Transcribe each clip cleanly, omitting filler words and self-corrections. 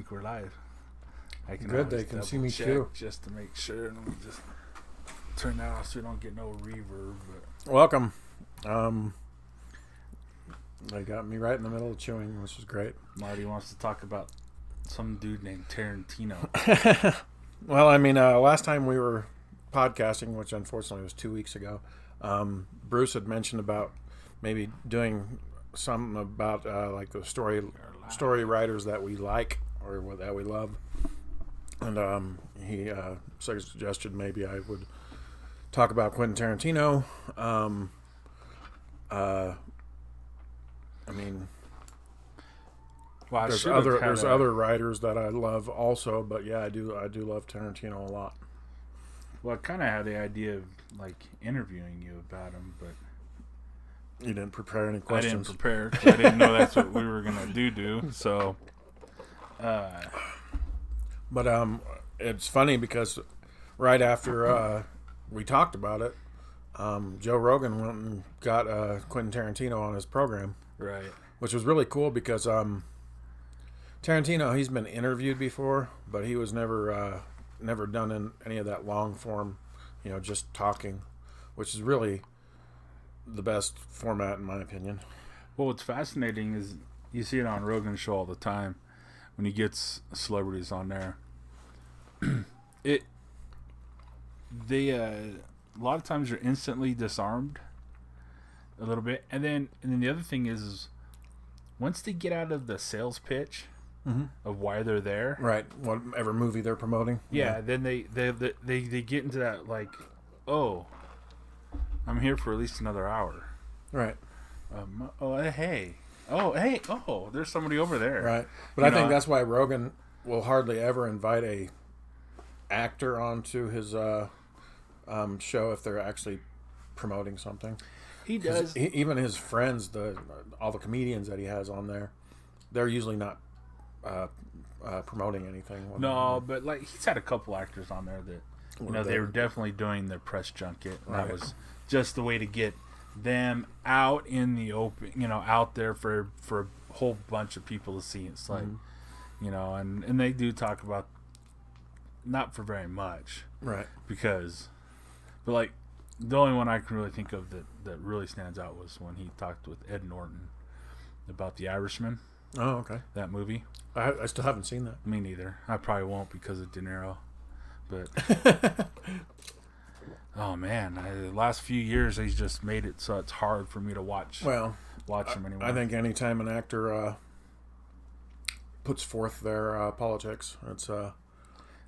think we're live. I can Good, they can see me too. Just to make sure. And we just turn that off so we don't get no reverb. But. Welcome. They got me right in the middle of chewing, which is great. Marty wants to talk about some dude named Tarantino. Well, I mean, last time we were podcasting, which unfortunately was 2 weeks ago, Bruce had mentioned about maybe doing something about like the story writers that we like or that we love, and he suggested maybe I would talk about Quentin Tarantino. I mean, well, there's other writers that I love also, but yeah, I do love Tarantino a lot. Well, I kind of had the idea of like interviewing you about him, but you didn't prepare any questions. I didn't prepare 'cause I didn't know that's what we were gonna do. So, but it's funny because right after we talked about it, Joe Rogan went and got Quentin Tarantino on his program, right? Which was really cool because Tarantino, he's been interviewed before, but he was never done in any of that long form, just talking, which is really the best format in my opinion. Well, what's fascinating is you see it on Rogan's show all the time when he gets celebrities on there. A lot of times you're instantly disarmed a little bit, and then the other thing is once they get out of the sales pitch of why they're there, right? Whatever movie they're promoting, then they get into that like, oh, I'm here for at least another hour, right? Hey, there's somebody over there, right? But I think that's why Rogan will hardly ever invite a actor onto his show if they're actually promoting something. He does. Even his friends, all the comedians that he has on there, they're usually not promoting anything. No, but like he's had a couple actors on there that they were definitely doing their press junket. And that was just the way to get them out in the open, out there for a whole bunch of people to see. It's like, and they do talk about not for very much, right? But like the only one I can really think of that really stands out was when he talked with Ed Norton about The Irishman. Oh, okay. That movie. I still haven't seen that. Me neither. I probably won't because of De Niro. But oh man, the last few years he's just made it so it's hard for me to watch him anymore. I think anytime an actor puts forth their politics, it's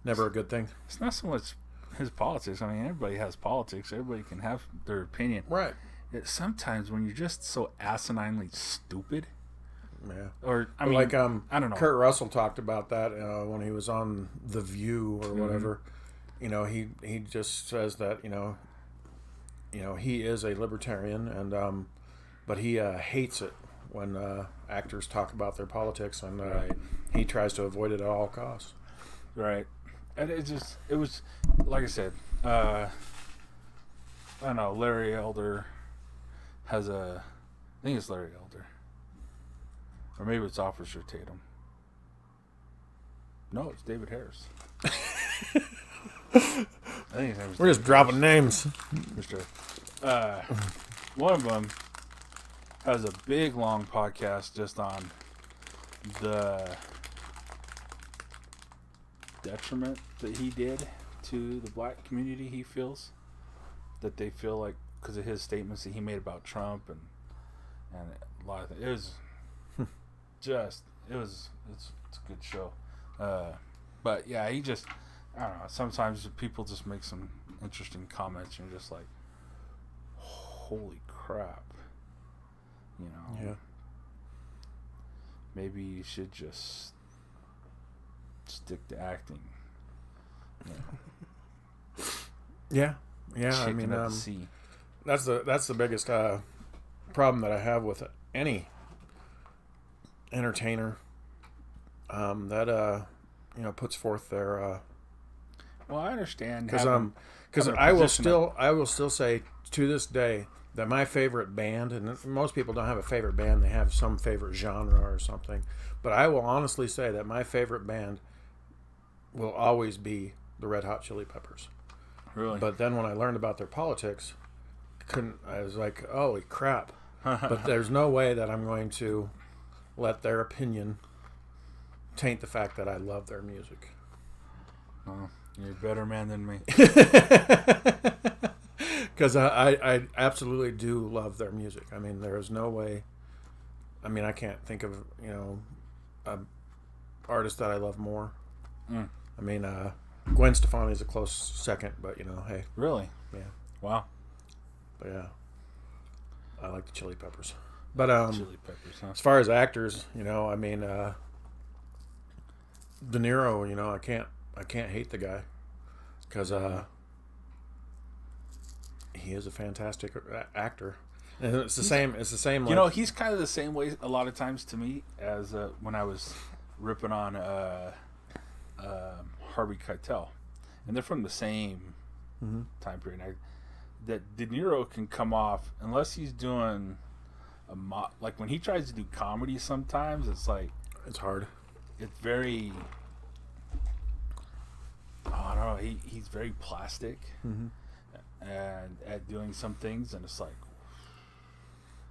never a good thing. It's not so much his politics. I mean, everybody has politics. Everybody can have their opinion. Right. Sometimes when you're just so asininely stupid. Yeah. Or I don't know. Kurt Russell talked about that when he was on The View or whatever. He just says that he is a libertarian and but he hates it when actors talk about their politics and he tries to avoid it at all costs. Right. And it was like I said, I don't know, Larry Elder has I think it's Larry Elder. Or maybe it's Officer Tatum. No, it's David Harris. I think his name was We're just dropping names. For sure. One of them has a big, long podcast just on the detriment that he did to the black community. He feels that they feel like because of his statements that he made about Trump and a lot of things. It was it's a good show. But yeah, I don't know, sometimes people just make some interesting comments and you're just like, holy crap, Yeah. Maybe you should just stick to acting. Yeah. I mean, that's the biggest problem that I have with any entertainer that puts forth their well, I understand because Because I will still say to this day that my favorite band, and most people don't have a favorite band, they have some favorite genre or something, but I will honestly say that my favorite band will always be the Red Hot Chili Peppers. Really? But then when I learned about their politics, I was like, holy crap. But there's no way that I'm going to let their opinion taint the fact that I love their music. Oh, you're a better man than me. Because I absolutely do love their music. I mean, there is no way. I mean, I can't think of an artist that I love more. I mean, Gwen Stefani is a close second, but hey. Really? Yeah. Wow. But yeah, I like the Chili Peppers. But Chili Peppers, huh? as far as actors, I mean, De Niro, I can't hate the guy because he is a fantastic actor. And it's the same. Like, he's kind of the same way a lot of times to me as when I was ripping on Harvey Keitel, and they're from the same time period. That De Niro can come off unless he's doing like when he tries to do comedy. Sometimes it's like it's hard. It's very. I don't know. He's very plastic, and at doing some things, and it's like.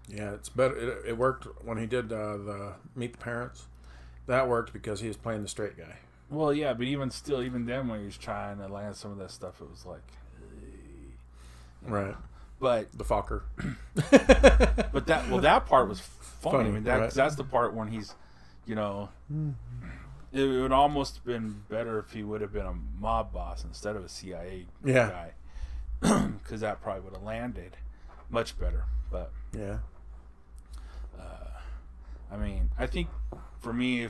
Yeah, it's better. It worked when he did the Meet the Parents. That worked because he was playing the straight guy. Well, yeah, but even then, when he was trying to land some of that stuff, it was like, right. But the fucker. But that part was funny. I mean, right. That's the part when he's, it would almost have been better if he would have been a mob boss instead of a CIA guy, because that probably would have landed much better. But yeah. I mean, I think for me,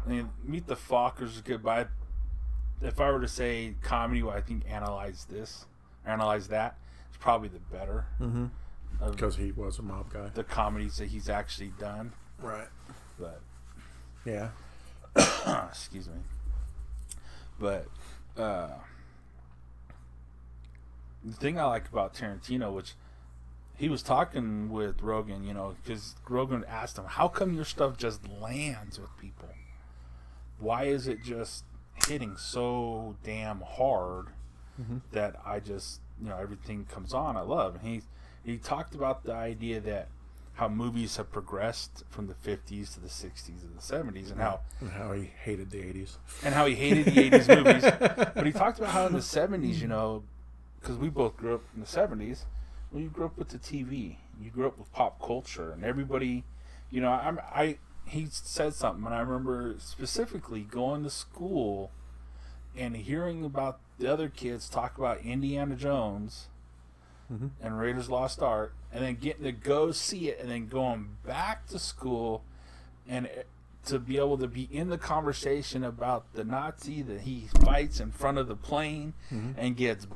Meet the Fockers is good, but if I were to say comedy, I think Analyze That is probably the better. Because he was a mob guy. The comedies that he's actually done. Right. But. Yeah. Excuse me. But the thing I like about Tarantino, which he was talking with Rogan, because Rogan asked him, how come your stuff just lands with people? Why is it just hitting so damn hard that I just, everything comes on I love? And he talked about the idea that how movies have progressed from the 50s to the 60s and the 70s, and how he hated the 80s. And how he hated the 80s movies. But he talked about how in the 70s, because we both grew up in the 70s, well, you grew up with the TV. You grew up with pop culture, and everybody, he said something, and I remember specifically going to school and hearing about the other kids talk about Indiana Jones and Raiders Lost Ark, and then getting to go see it, and then going back to school and to be able to be in the conversation about the Nazi that he fights in front of the plane and gets,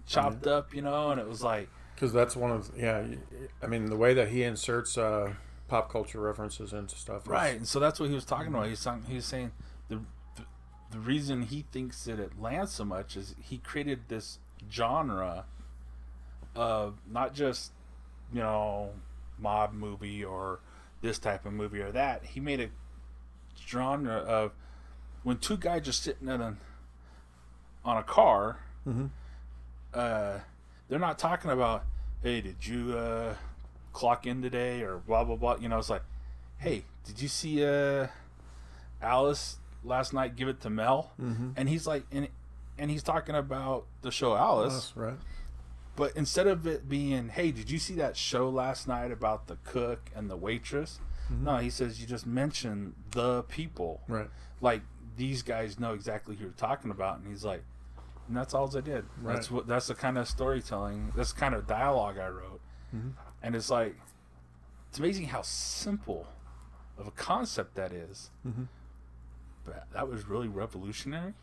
chopped up, and it was like... Because that's one of... Yeah, I mean, the way that he inserts pop culture references into stuff. Right, and so that's what he was talking about. He was saying the reason he thinks that it lands so much is he created this genre of not just, mob movie or this type of movie or that. He made a genre of when two guys are sitting on a car, they're not talking about, hey, did you clock in today or blah blah blah. It's like, hey, did you see Alice last night give it to Mel? And he's like, and he's talking about the show Alice, right? But instead of it being, hey, did you see that show last night about the cook and the waitress? No, he says you just mentioned the people, right? Like these guys know exactly who you're talking about, and he's like, and that's all I did. Right. That's the kind of storytelling, that's the kind of dialogue I wrote. And it's like, it's amazing how simple of a concept that is. But that was really revolutionary.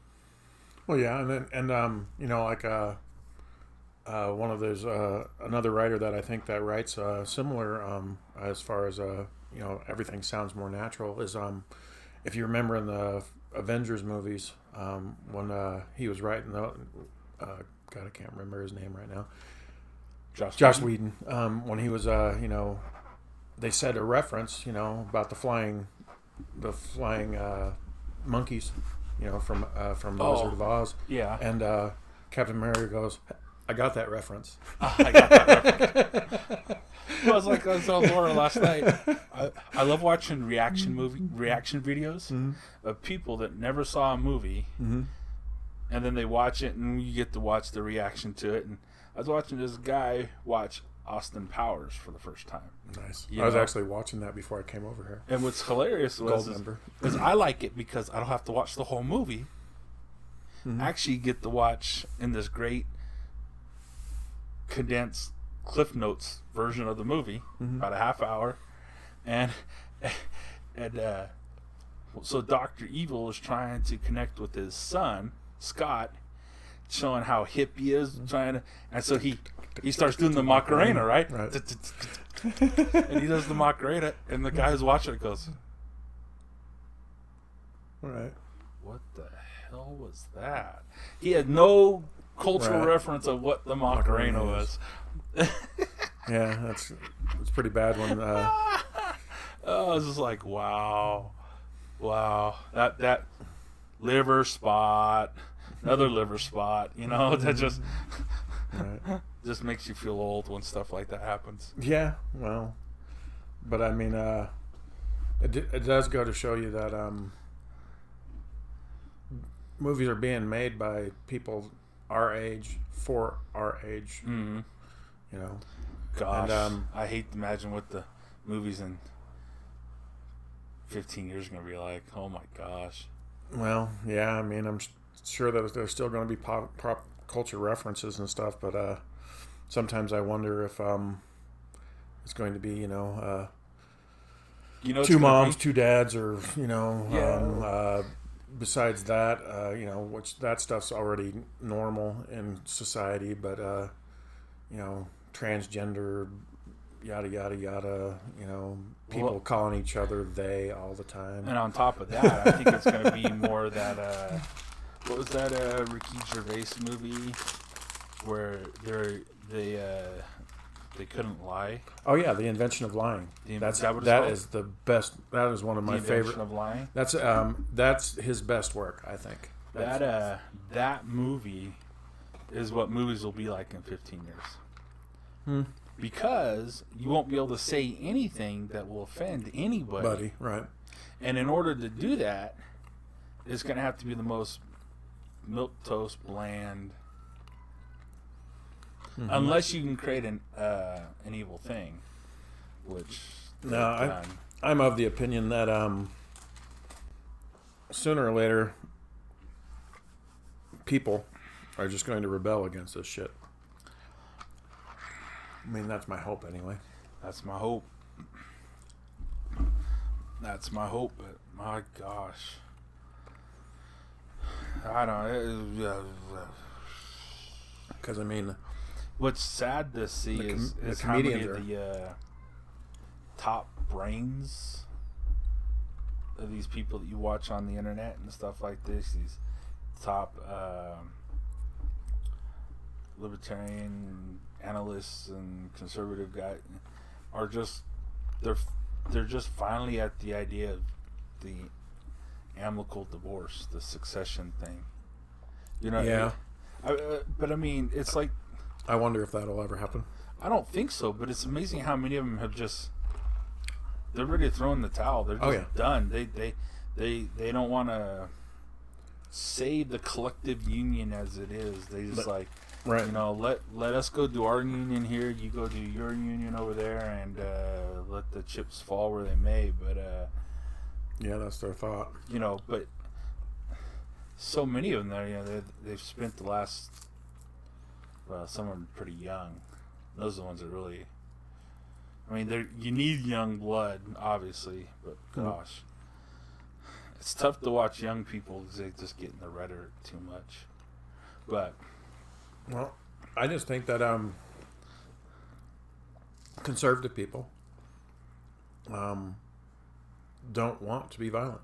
Well, yeah, one of those another writer that I think that writes similar as far as everything sounds more natural is if you remember in the Avengers movies, when he was writing the God, I can't remember his name right now. Joss Whedon. When he was, they said a reference, about the flying monkeys, from Wizard of Oz. Yeah. And Captain America goes, "I got that reference." I got that reference. I was on Laura last night. I love watching reaction videos of people that never saw a movie, and then they watch it, and you get to watch the reaction to it. And I was watching this guy watch Austin Powers for the first time. Nice. I was actually watching that before I came over here. And what's hilarious was is I like it because I don't have to watch the whole movie. I actually get to watch in this great condensed Cliff Notes version of the movie, about a half hour, and so Dr. Evil is trying to connect with his son Scott, showing how hip he is, and so he starts doing the Macarena, right? And he does the Macarena, and the guy who's watching it goes, "All right, what the hell was that?" He had no cultural reference of what the Macarena was. Yeah, it's pretty bad when. I was just like, wow, that liver spot, another liver spot, that just just makes you feel old when stuff like that happens. Yeah, well, but I mean, it does go to show you that movies are being made by people our age for our age. Gosh, and, I hate to imagine what the movies in 15 years are going to be like. Oh my gosh. Well, yeah, I mean, I'm sure that there's still going to be pop culture references and stuff, but sometimes I wonder if it's going to be, two moms, two dads, or besides that, which that stuff's already normal in society, but transgender, yada yada yada, people calling each other they all the time. And on top of that, I think it's going to be more that what was that Ricky Gervais movie where they couldn't lie? Oh yeah, The Invention of Lying. That is the best. That is one of my favorite. The Invention of Lying. That's his best work, I think. That movie is what movies will be like in 15 years. Because you won't be able to say anything that will offend anybody. Right. And in order to do that, it's going to have to be the most milquetoast, bland. Unless you can create an evil thing, which I'm of the opinion that sooner or later people are just going to rebel against this shit. I mean, that's my hope anyway. That's my hope. But my gosh. I don't know. Because, I mean, what's sad to see is how many of the top brains of these people that you watch on the internet and stuff like this, these top libertarian analysts and conservative guys are just they're just finally at the idea of the amicable divorce, the succession thing. Yeah. But I mean, it's like, I wonder if that'll ever happen. I don't think so, but it's amazing how many of them have they're ready to throw in the towel. They're just done. They don't want to save the collective union as it is. They just let us go do our union here. You go do your union over there, and let the chips fall where they may. But yeah, that's their thought. But so many of them there, they've spent the last. Well, some of them are pretty young. Those are the ones that really. I mean, you need young blood, obviously, but gosh, it's tough to watch young people because they just get in the rhetoric too much. But well, I just think that conservative people don't want to be violent.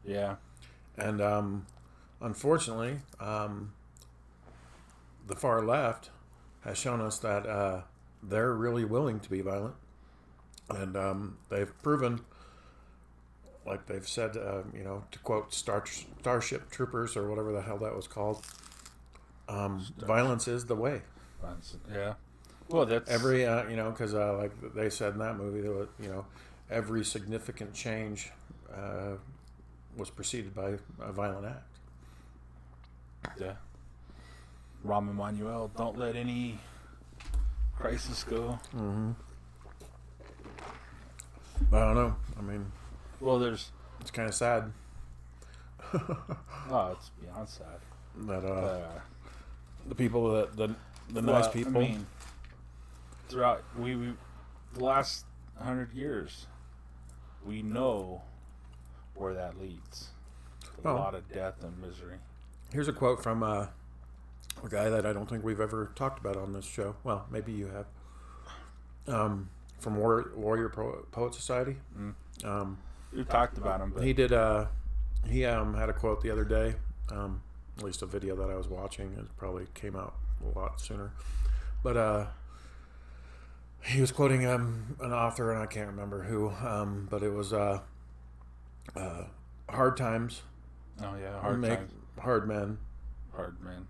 Yeah, and unfortunately, the far left has shown us that they're really willing to be violent, and they've proven, like they've said, to quote Starship Troopers or whatever the hell that was called, violence is the way. Yeah. Well, that's every because like they said in that movie, there was, every significant change was preceded by a violent act. Yeah. Rahm Emanuel, don't let any crisis go. Mm-hmm. I don't know. I mean, well, it's kind of sad. Oh, it's beyond sad. That the people that the nice people. I mean, throughout we the last 100 years, we know where that leads. A lot of death and misery. Here's a quote from a guy that I don't think we've ever talked about on this show. Well, maybe you have. From Warrior Poet Society. You talked about him, but he did. He had a quote the other day. At least a video that I was watching. It probably came out a lot sooner. But he was quoting an author, and I can't remember who. But it was hard times. Oh yeah, hard times. Hard men. Hard men.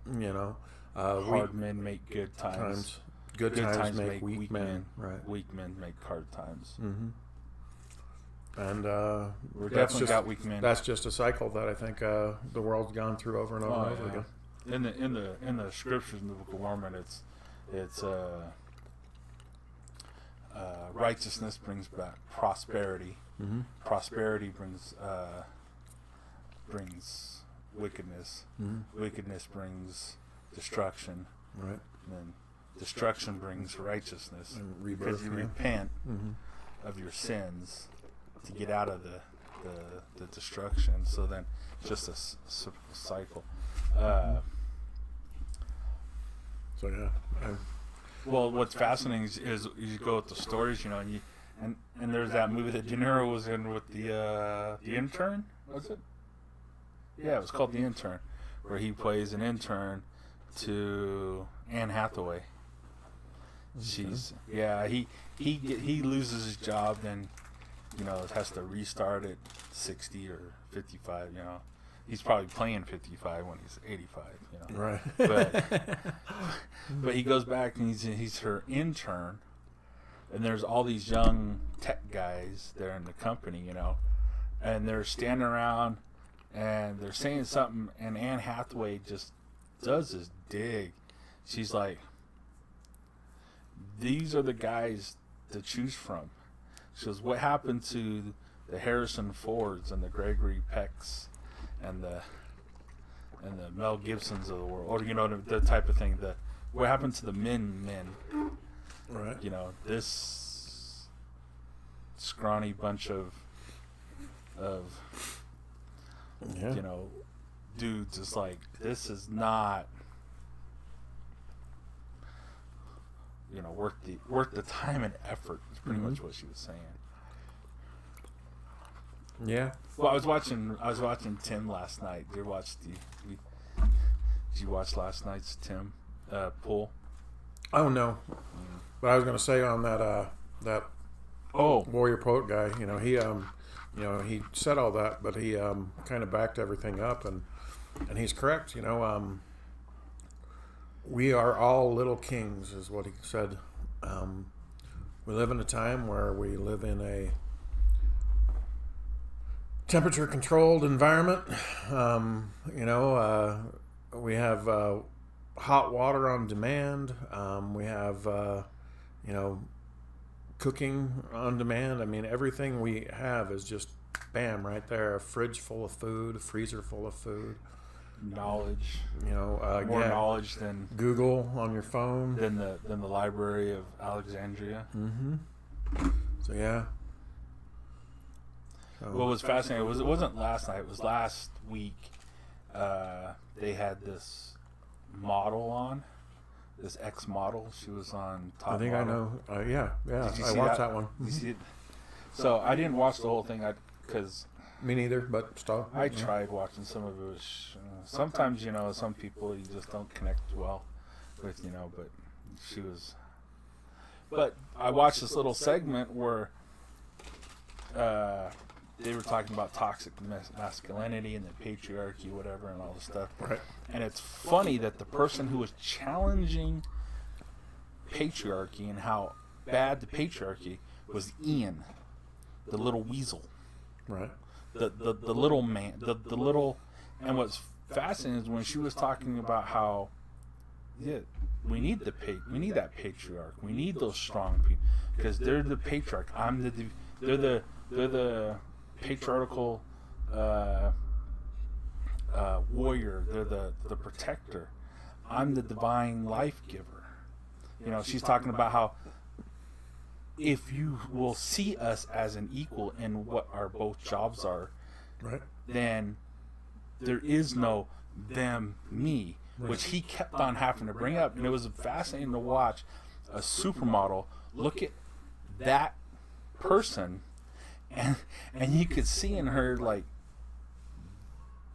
Hard men make good times. Good times make weak men. Right. Weak men make hard times. Mm-hmm. And we're definitely got weak men. That's just a cycle that I think the world's gone through over and over and over again. In the scriptures in the Book of Mormon, it's righteousness brings back prosperity. Mm-hmm. Prosperity brings wickedness. Mm-hmm. Wickedness brings destruction. Right. And then destruction brings righteousness, and rebirth, because you repent mm-hmm. of your sins to get out of the destruction. So then it's just a cycle. So yeah. Well, what's fascinating is you go with the stories, and there's that movie that De Niro was in with the intern. Was it? Yeah, it was called The Intern, where he plays an intern to Anne Hathaway. He loses his job, then has to restart at 60 or 55. He's probably playing 55 when he's 85. Right. But he goes back and he's her intern, and there's all these young tech guys there in the company, and they're standing around and they're saying something, and Anne Hathaway just does this dig. She's like, these are the guys to choose from. She goes, what happened to the Harrison Fords and the Gregory Pecks and the Mel Gibsons of the world, or the type of thing. What happened to the men? Right. This scrawny bunch of dudes is like, this is not worth the time and effort. Is pretty much what she was saying. Yeah. Well, I was watching Tim last night. Did you watch last night's Tim pool? Oh no. But I was going to say on that Warrior Poet guy, he said all that, but he kind of backed everything up, and he's correct. We are all little kings, is what he said. We live in a time where we live in a temperature-controlled environment. We have hot water on demand. We have, cooking on demand. I mean, everything we have is just, bam, right there. A fridge full of food, a freezer full of food. Knowledge. More knowledge than Google on your phone. Than the Library of Alexandria. Mm-hmm. So, yeah. What was fascinating it wasn't last night. It was last week. They had this model on, this ex model. She was on Top Model. I know. Yeah. I watched that one. Did you see it? So I didn't watch the whole thing because Me neither, but still. I tried watching some of it. Sometimes, some people you just don't connect well with, but she was. But I watched this little segment where they were talking about toxic masculinity and the patriarchy, whatever, and all this stuff. Right. And it's funny that the person who was challenging patriarchy and how bad the patriarchy was Ian, the little weasel. Right. The little man, the little, and what's fascinating is when she was talking about how, we need that patriarch, we need those strong people because they're the patriarch. They're the patriarchal warrior. They're the protector. I'm the divine life giver. She's talking about how if you will see us as an equal in what our both jobs are, right, then there is no them, me, right, which he kept on having to bring up. And it was fascinating to watch a supermodel look at that person, and you could see in her, like,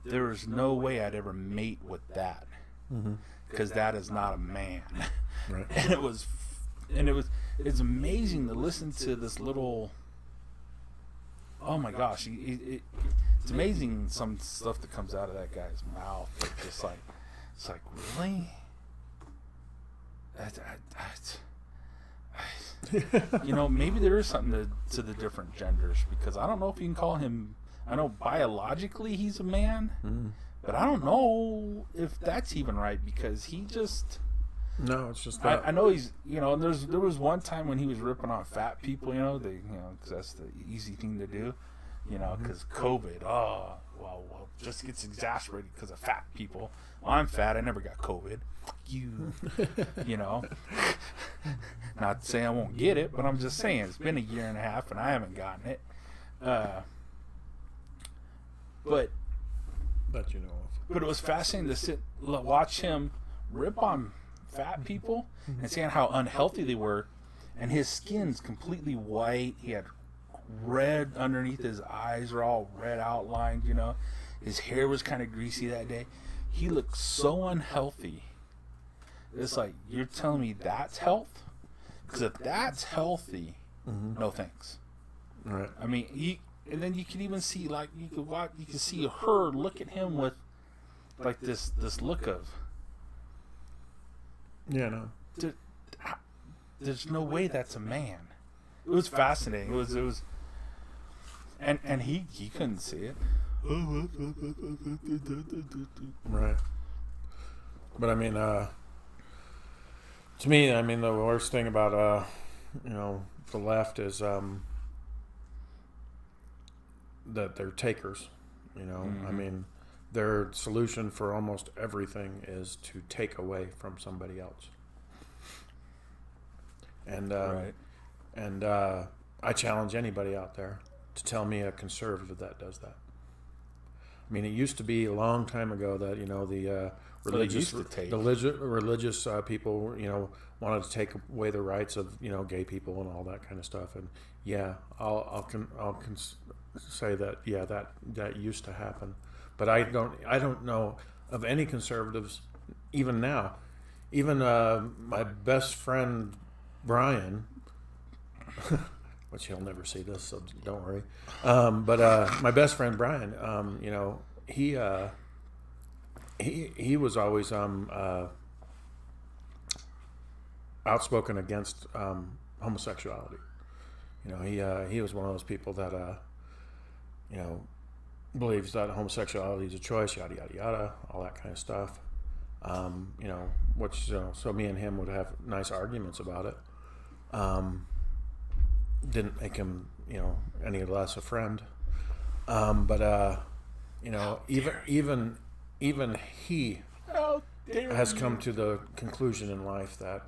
there is no way I'd ever mate with that, because that is not a man. Right. It's amazing to listen to this little. Oh my gosh, it's amazing some stuff that comes out of that guy's mouth. It's like really. Maybe there is something to the different genders, because I don't know if you can call him. I know biologically he's a man, but I don't know if that's even right, because he just. No, it's just that. I know he's, there was one time when he was ripping on fat people, because that's the easy thing to do, because COVID, just gets exasperated because of fat people. Well, I'm fat, I never got COVID. You, not to say I won't get it, but I'm just saying it's been a year and a half and I haven't gotten it. But that you know of. But it was fascinating to watch him rip on fat people and seeing how unhealthy they were, and his skin's completely white. He had red underneath his eyes, are all red outlined. His hair was kind of greasy that day. He looked so unhealthy. It's like, you're telling me that's health? Because if that's healthy, no thanks. Right. I mean, and then you can even see, like, you can see her look at him with, like, this look of. Yeah, no. There's no way that's a man. It was fascinating. It was, and he couldn't see it. Right. But I mean, to me, I mean, the worst thing about the left is that they're takers. I mean, their solution for almost everything is to take away from somebody else. And right. And I challenge anybody out there to tell me a conservative that does that. I mean, it used to be a long time ago that the religious people wanted to take away the rights of gay people and all that kind of stuff. And I'll say that that used to happen. But I don't know of any conservatives, even now. Even my best friend Brian, which he'll never see this, so don't worry. But my best friend Brian, he was always outspoken against homosexuality. He was one of those people that believes that homosexuality is a choice, yada yada yada, all that kind of stuff. Which so me and him would have nice arguments about it. Didn't make him any less a friend. Even he has come to the conclusion in life that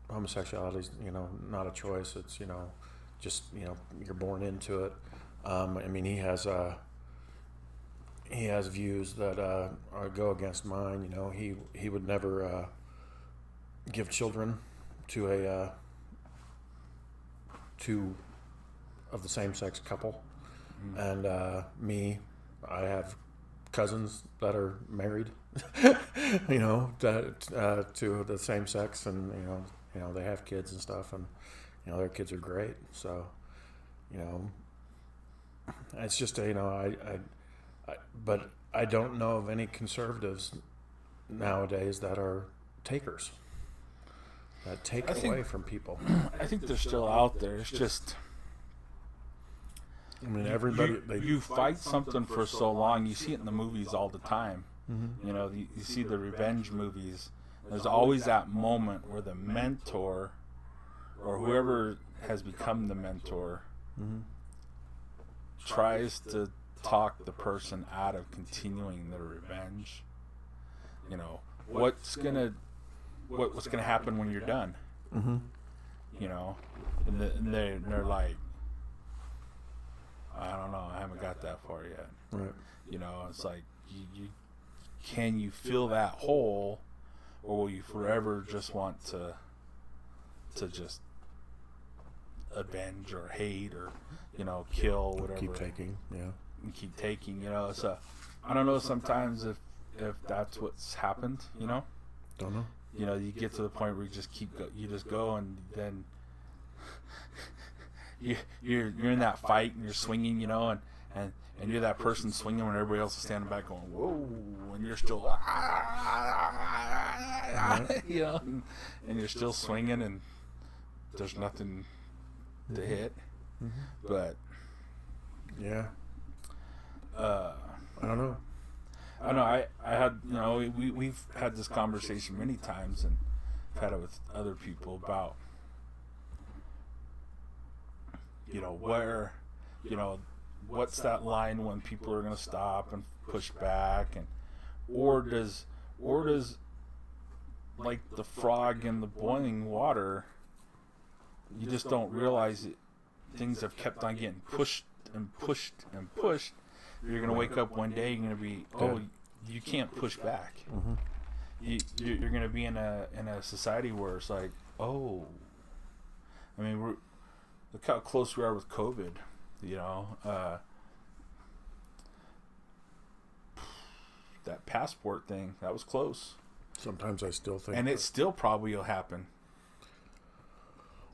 homosexuality is not a choice. It's just you're born into it. I mean, he has views that go against mine. He would never give children to two of the same sex couple. And me, I have cousins that are married, that to the same sex, and they have kids and stuff, and their kids are great. So, it's just but I don't know of any conservatives nowadays that are takers, that take away from people. I think they're still out there. It's just, I mean, everybody. You fight something for so long. You see it in the movies all the time. Mm-hmm. You see the revenge movies. There's always that moment where the mentor, or whoever has become the mentor, mm-hmm. tries to talk the person out of continuing their revenge. What's gonna happen when you're done? Mm-hmm. And they're like, I don't know, I haven't got that far yet. Right. It's like, can you fill that hole, or will you forever just want to just avenge or hate or kill, whatever? Keep taking, yeah. And keep taking, So I don't know sometimes if that's what's happened, Don't know. You get to the point where you just go, and then you're in that fight and you're swinging, and you're that person swinging when everybody else is standing back going, whoa, and you're still, and you're still swinging, and there's nothing to hit. Mm-hmm. But yeah, I don't know. I know. I had, we've had this conversation many times, and I've had it with other people about, what's that line when people are going to stop and push back, and or does like the frog in the boiling water, you just don't realize it, things have kept on getting pushed and pushed and pushed. You're going to wake up one day, you're going to be, you can't push back. Mm-hmm. You're going to be in a society where it's like, I mean, look how close we are with COVID, that passport thing, that was close. Sometimes I still think. And it still probably will happen.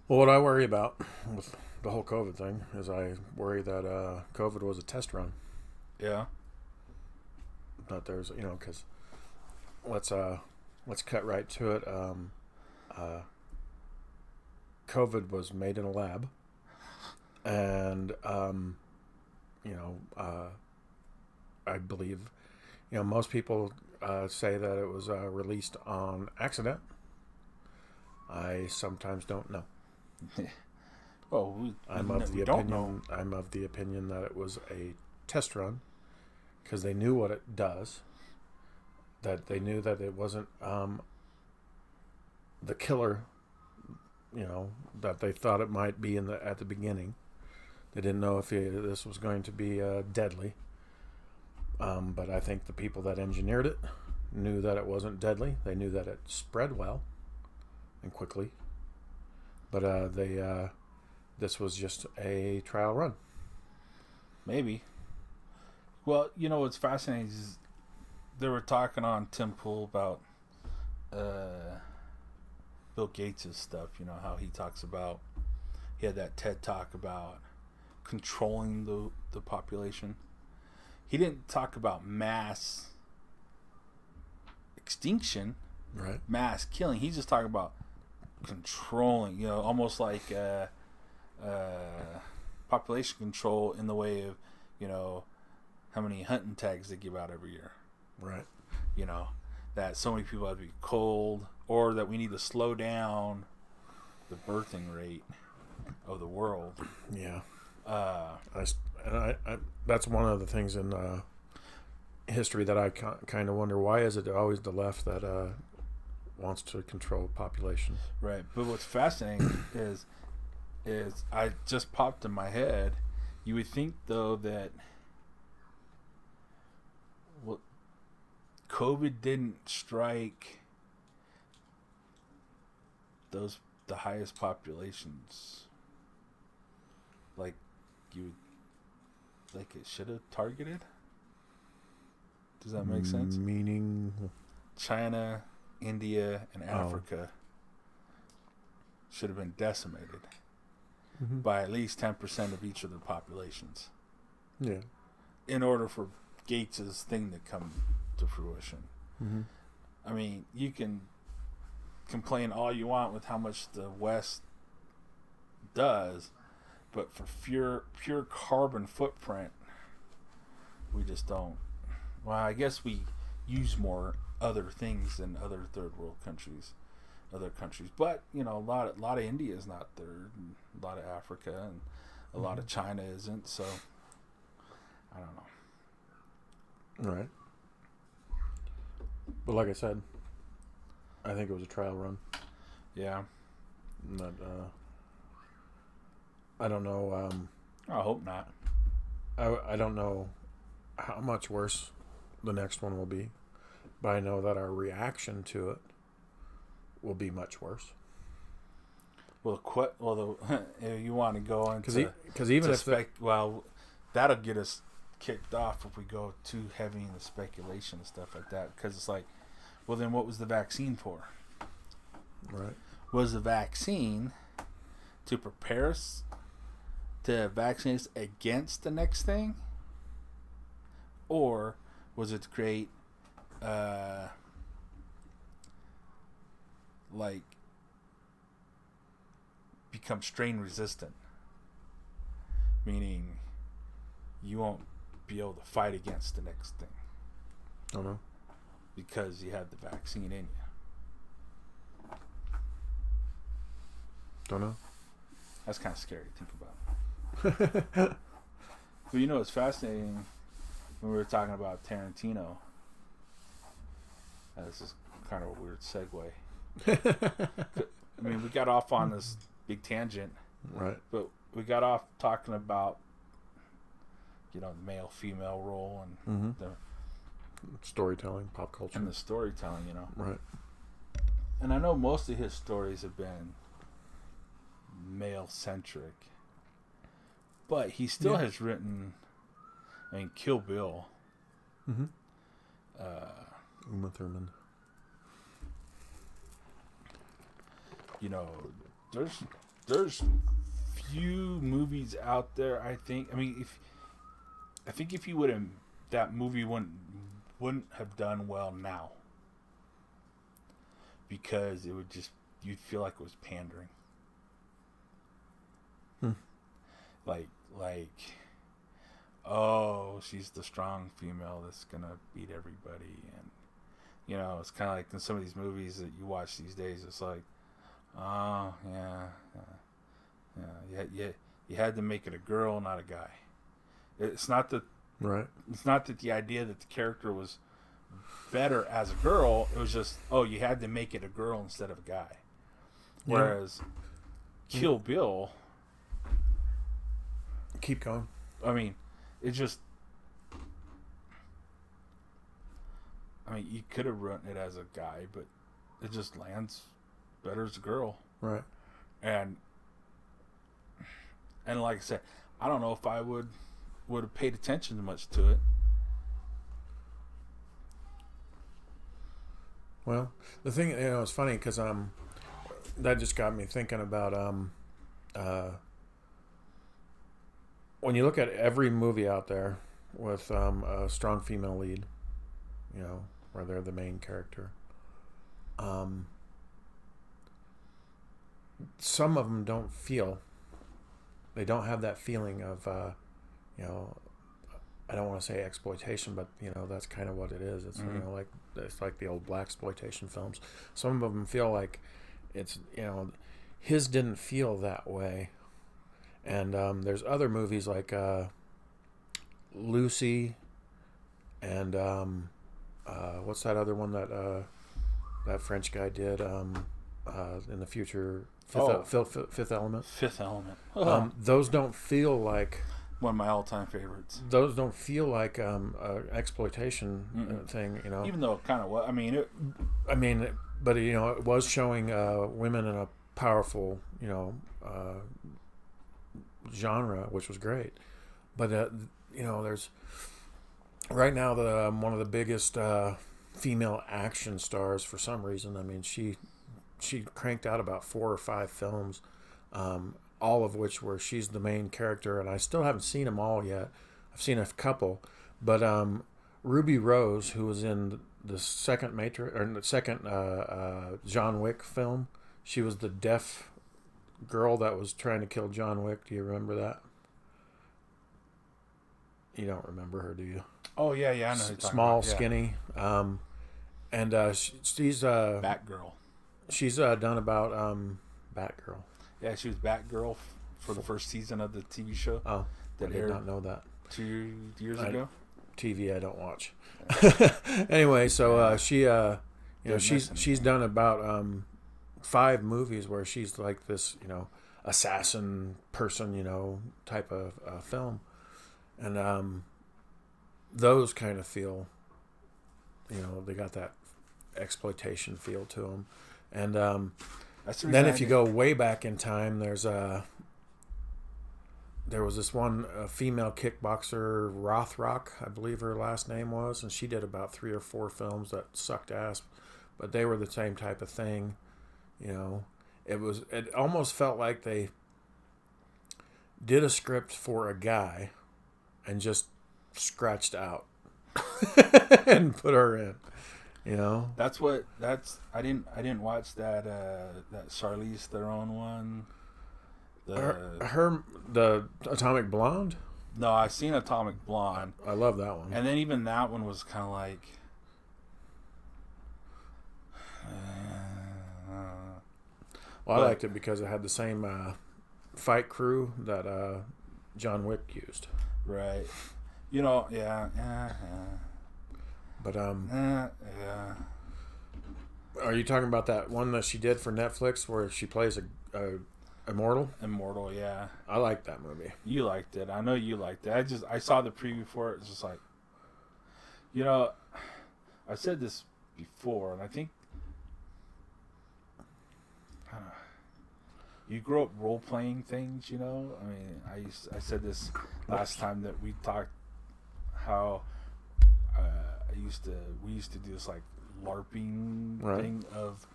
Well, what I worry about with the whole COVID thing is I worry that COVID was a test run. Yeah. That there's, because let's cut right to it. COVID was made in a lab, and I believe, most people say that it was released on accident. I sometimes don't know. I'm of the opinion that it was a test run, because they knew what it does. That they knew that it wasn't the killer, that they thought it might be at the beginning. They didn't know if this was going to be deadly. But I think the people that engineered it knew that it wasn't deadly. They knew that it spread well and quickly. But this was just a trial run. Maybe. Well, what's fascinating is they were talking on Tim Pool about Bill Gates' stuff, how he talks about, he had that TED talk about controlling the population. He didn't talk about mass extinction, right? Mass killing. He's just talking about controlling, almost like population control in the way of, how many hunting tags they give out every year. Right. That so many people have to be cold, or that we need to slow down the birthing rate of the world. Yeah. That's one of the things in history that I kind of wonder, why is it always the left that wants to control population? Right. But what's fascinating is I just popped in my head, you would think though that COVID didn't strike the highest populations like you would like it should have targeted. Does that make sense? Meaning China, India, and Africa should have been decimated by at least 10% of each of their populations. Yeah. In order for Gates's thing to come to fruition. Mm-hmm. I mean, you can complain all you want with how much the West does, but for pure carbon footprint, we just don't. Well, I guess we use more other things than other third world countries, but a lot of India is not third, and a lot of Africa, and a lot of China isn't. So I don't know. Right. But like I said, I think it was a trial run. Yeah. Not, I don't know. I hope not. I don't know how much worse the next one will be, but I know that our reaction to it will be much worse. Well, you want to go into because even if that'll get us kicked off if we go too heavy in the speculation and stuff like that. Because it's like, well, then what was the vaccine for? Right. Was the vaccine to prepare us to vaccinate us against the next thing, or was it to create become strain resistant, meaning you won't be able to fight against the next thing? Don't know. Because you have the vaccine in you. Don't know. That's kind of scary to think about. But it's fascinating when we were talking about Tarantino. This is kind of a weird segue. I mean, we got off on this big tangent, right? But we got off talking about the male-female role and the storytelling, pop culture, and the storytelling. Right. And I know most of his stories have been male-centric, but he still has written. I mean, Kill Bill. Mm-hmm. Uma Thurman. There's few movies out there. I think if you would have, that movie wouldn't have done well now, because it would you'd feel like it was pandering. Like, oh, she's the strong female that's gonna beat everybody, and it's kind of like in some of these movies that you watch these days. It's like, oh yeah, you had to make it a girl, not a guy. It's not that It's not that the idea that the character was better as a girl. It was just, you had to make it a girl instead of a guy. Whereas Kill Bill. Keep going. I mean, it just. I mean, you could have written it as a guy, but it just lands better as a girl. Right. And like I said, I don't know if I would have paid attention much to it. Well, the thing, it's funny because that just got me thinking about when you look at every movie out there with a strong female lead, where they're the main character, some of them don't have that feeling of I don't want to say exploitation, but that's kind of what it is. It's it's like the old blaxploitation films. Some of them feel like it's his didn't feel that way, and there's other movies like Lucy, and what's that other one that French guy did in the future? Fifth Element. Fifth Element. Those don't feel like one of my all-time favorites. Those don't feel like exploitation thing, Even though it kind of was. But it was showing women in a powerful, genre, which was great. But there's right now one of the biggest female action stars for some reason. I mean, she cranked out about 4 or 5 films, all of which where she's the main character, and I still haven't seen them all yet. I've seen a couple, but Ruby Rose, who was in the second John Wick film, she was the deaf girl that was trying to kill John Wick. Do you remember that? You don't remember her, do you? Oh yeah, I know. Who you're Small, talking about. skinny, and she's Batgirl. She's done about Batgirl. Yeah, she was Batgirl for the first season of the TV show. Oh, I did not know that. 2 years ago. TV I don't watch. Anyway, so she's done about 5 movies where she's like this, assassin person, type of film, and those kind of feel, they got that exploitation feel to them, and then if you go way back in time, there was this one female kickboxer, Rothrock, I believe her last name was, and she did about 3 or 4 films that sucked ass, but they were the same type of thing. It almost felt like they did a script for a guy and just scratched out and put her in. I didn't watch that Charlize Theron one. The Atomic Blonde? No, I've seen Atomic Blonde. I love that one. And then even that one was kind of like... I liked it because it had the same fight crew that John Wick used. Right. Yeah. But, yeah. Are you talking about that one that she did for Netflix where she plays a Immortal? Immortal, yeah. I liked that movie. You liked it. I know you liked it. I saw the preview for it. It's just like, I said this before, and I think, I don't know, you grow up role playing things. I mean, I said this last time that we talked how we used to do this like LARPing thing of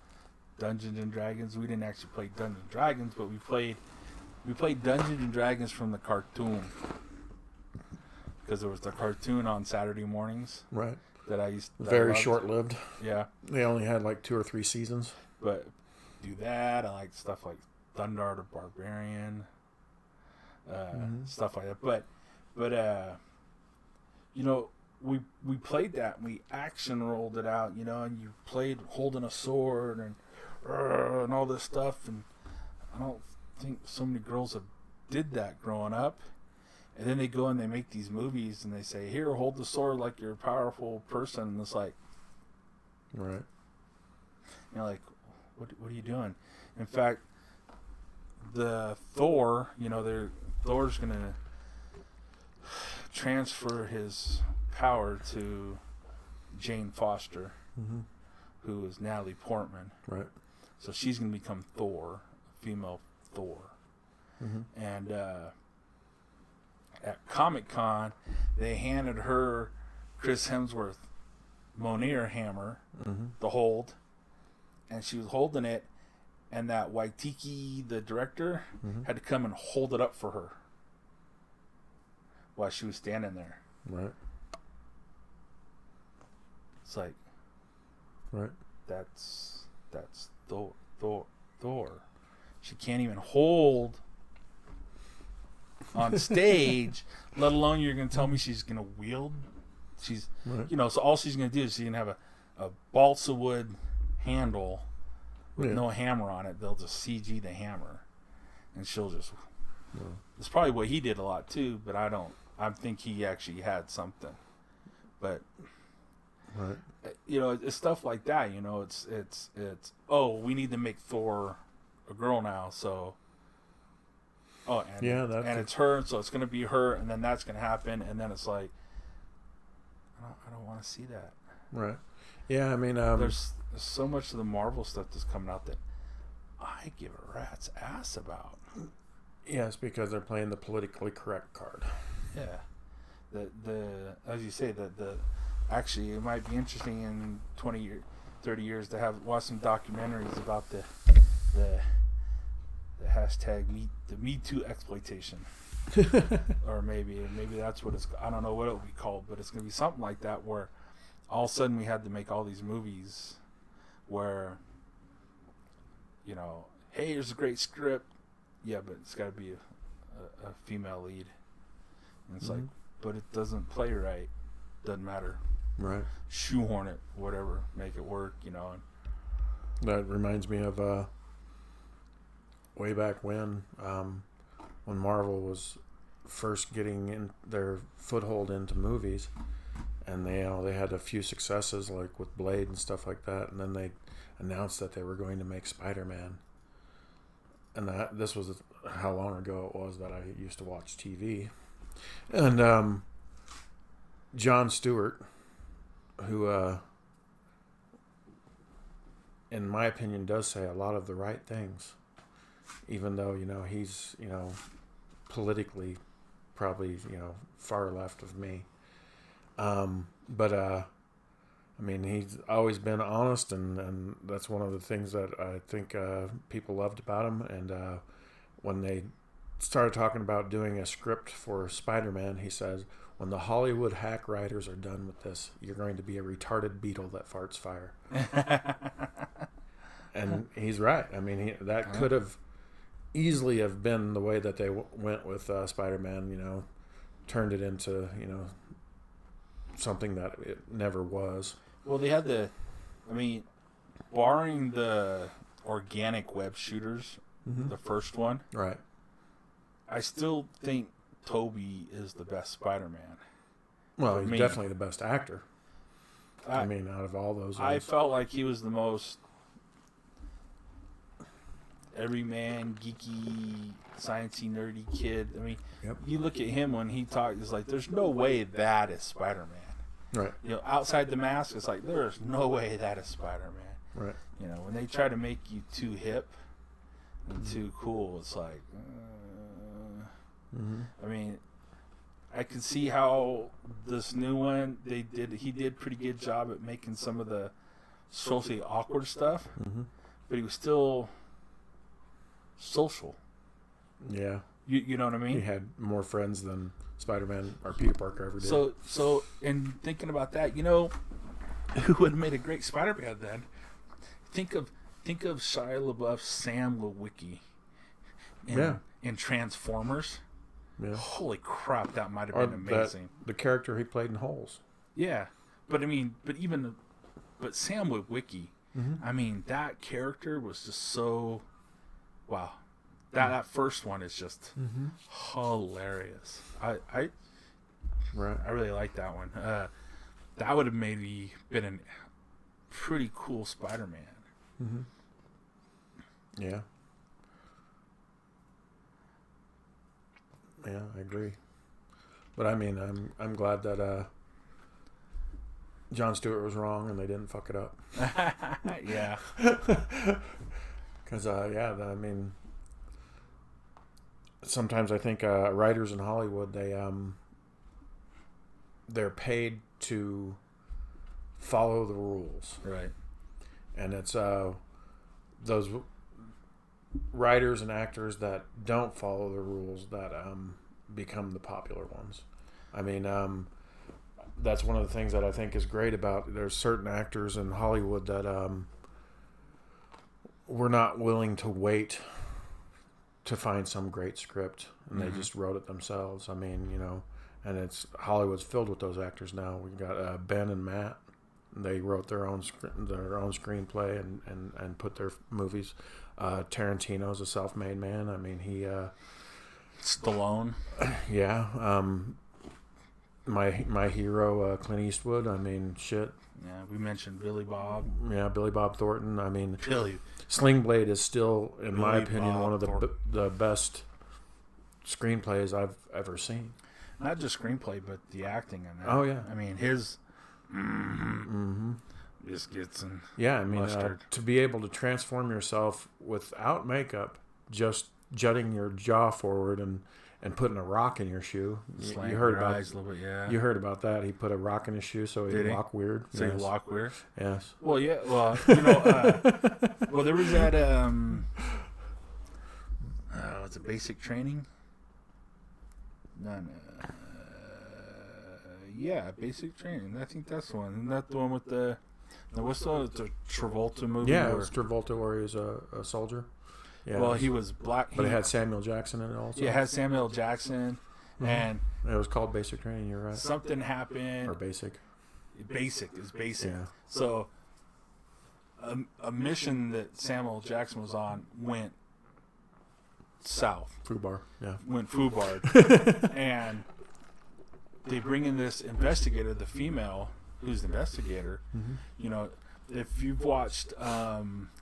Dungeons and Dragons. We didn't actually play Dungeons and Dragons, but we played Dungeons and Dragons from the cartoon, because there was the cartoon on Saturday mornings. Right. That I used. Very short lived. Yeah. They only had like 2 or 3 seasons. But do that. I like stuff like Thundar the Barbarian. Stuff like that. But we played that and we action rolled it out, and you played holding a sword and all this stuff, and I don't think so many girls did that growing up. And then they go and they make these movies and they say, here, hold the sword like you're a powerful person, and it's like, right, like, what are you doing? In fact, the Thor's gonna transfer his power to Jane Foster, who is Natalie Portman. Right. So she's going to become Thor, female Thor. And at Comic-Con, they handed her Chris Hemsworth Mjolnir hammer to hold, and she was holding it, and that Waititi, the director, had to come and hold it up for her while she was standing there. Right. It's like, right. That's Thor. She can't even hold on stage, let alone you're going to tell me she's going to wield. She's, so all she's going to do is she's going to have a balsa wood handle with no hammer on it. They'll just CG the hammer, and she'll just. It's probably what he did a lot too, but I think he actually had something, but. Right. It's stuff like that. It's we need to make Thor a girl now, so. And it's her, so it's going to be her, and then that's going to happen, and then it's like, I don't want to see that. Right. Yeah, I mean, there's so much of the Marvel stuff that's coming out that I give a rat's ass about. Yes, because they're playing the politically correct card. Yeah, the as you say the actually it might be interesting in 30 years to watch some documentaries about the hashtag Me Too exploitation. Or maybe that's what it's, I don't know what it will be called, but it's going to be something like that, where all of a sudden we had to make all these movies where, you know, hey, here's a great script, yeah, but it's got to be a female lead, and it's like, but it doesn't play right, doesn't matter, right, shoehorn it, whatever, make it work, you know. That reminds me of way back when Marvel was first getting in their foothold into movies, and they had a few successes like with Blade and stuff like that, and then they announced that they were going to make SpiderMan. And this was how long ago it was that I used to watch TV. And Jon Stewart, who in my opinion does say a lot of the right things, even though, you know, he's, you know, politically probably, you know, far left of me. But I mean, he's always been honest, and that's one of the things that I think people loved about him. And when they started talking about doing a script for Spider-Man, he says, when the Hollywood hack writers are done with this, you're going to be a retarded beetle that farts fire. And he's right. I mean, that could have easily have been the way that they went with Spider-Man, you know, turned it into, you know, something that it never was. Well, they had barring the organic web shooters, the first one, right? I still think Tobey is the best Spider-Man. Well, he's definitely the best actor. I mean, out of all those, I felt like he was the most everyman, geeky, sciencey, nerdy kid. I mean, you look at him when he talks, it's like, there's no way that is Spider-Man. Right. You know, outside the mask, it's like, there's no way that is Spider-Man. Right. You know, when they try to make you too hip and too cool, it's like, I mean, I can see how this new one, he did a pretty good job at making some of the socially awkward stuff, but he was still social. Yeah. You know what I mean? He had more friends than Spider-Man or Peter Parker ever did. So in thinking about that, you know, who would have made a great Spider-Man then? Think of Shia LaBeouf's Sam Lewicki in Transformers. Yeah. Holy crap, that might have been amazing. The character he played in Holes. Yeah, but I mean, but Sam Lewicki, I mean, that character was just so, wow. That first one is just hilarious. I really like that one. That would have maybe been a pretty cool Spider-Man. Yeah. Yeah, I agree. But I mean, I'm glad that Jon Stewart was wrong and they didn't fuck it up. Yeah. Because I mean, sometimes I think writers in Hollywood, they're paid to follow the rules, right? And it's those writers and actors that don't follow the rules that become the popular ones. I mean, that's one of the things that I think is great about, there's certain actors in Hollywood that were not willing to wait to find some great script, and they just wrote it themselves. I mean, you know, and it's Hollywood's filled with those actors now. We got Ben and Matt. They wrote their own screenplay and put their movies. Tarantino's a self-made man. I mean, he Stallone. Yeah. My hero, Clint Eastwood. I mean, shit. Yeah, we mentioned Billy Bob. Yeah, Billy Bob Thornton. I mean, Billy. Sling Blade is still, in my opinion, Bob one of Thornton. the best screenplays I've ever seen. Not just screenplay, but the acting in that. Oh yeah. I mean, his biscuits and mustard. To be able to transform yourself without makeup, just jutting your jaw forward and and putting a rock in your shoe. Slant You heard your about eyes a little bit, yeah. You heard about that. He put a rock in his shoe so he'd walk weird. So he'd walk weird? Yes. Well, yeah. Well, well, there was that, it's a basic training? No. Yeah, basic training. I think that's the one. Isn't that the one with the... what's the Travolta movie? Yeah, it was Travolta where he's a soldier. Yeah, well, he was black. But it had Samuel Jackson in it also. Yeah, it had Samuel Jackson. Mm-hmm. And it was called Basic Training, you're right. Something happened. Or Basic. Basic is basic. Yeah. So, a mission that Samuel Jackson was on went south. Foobar, yeah. Went foobarred. And they bring in this investigator, the female, who's the investigator. Mm-hmm. You know, if you've watched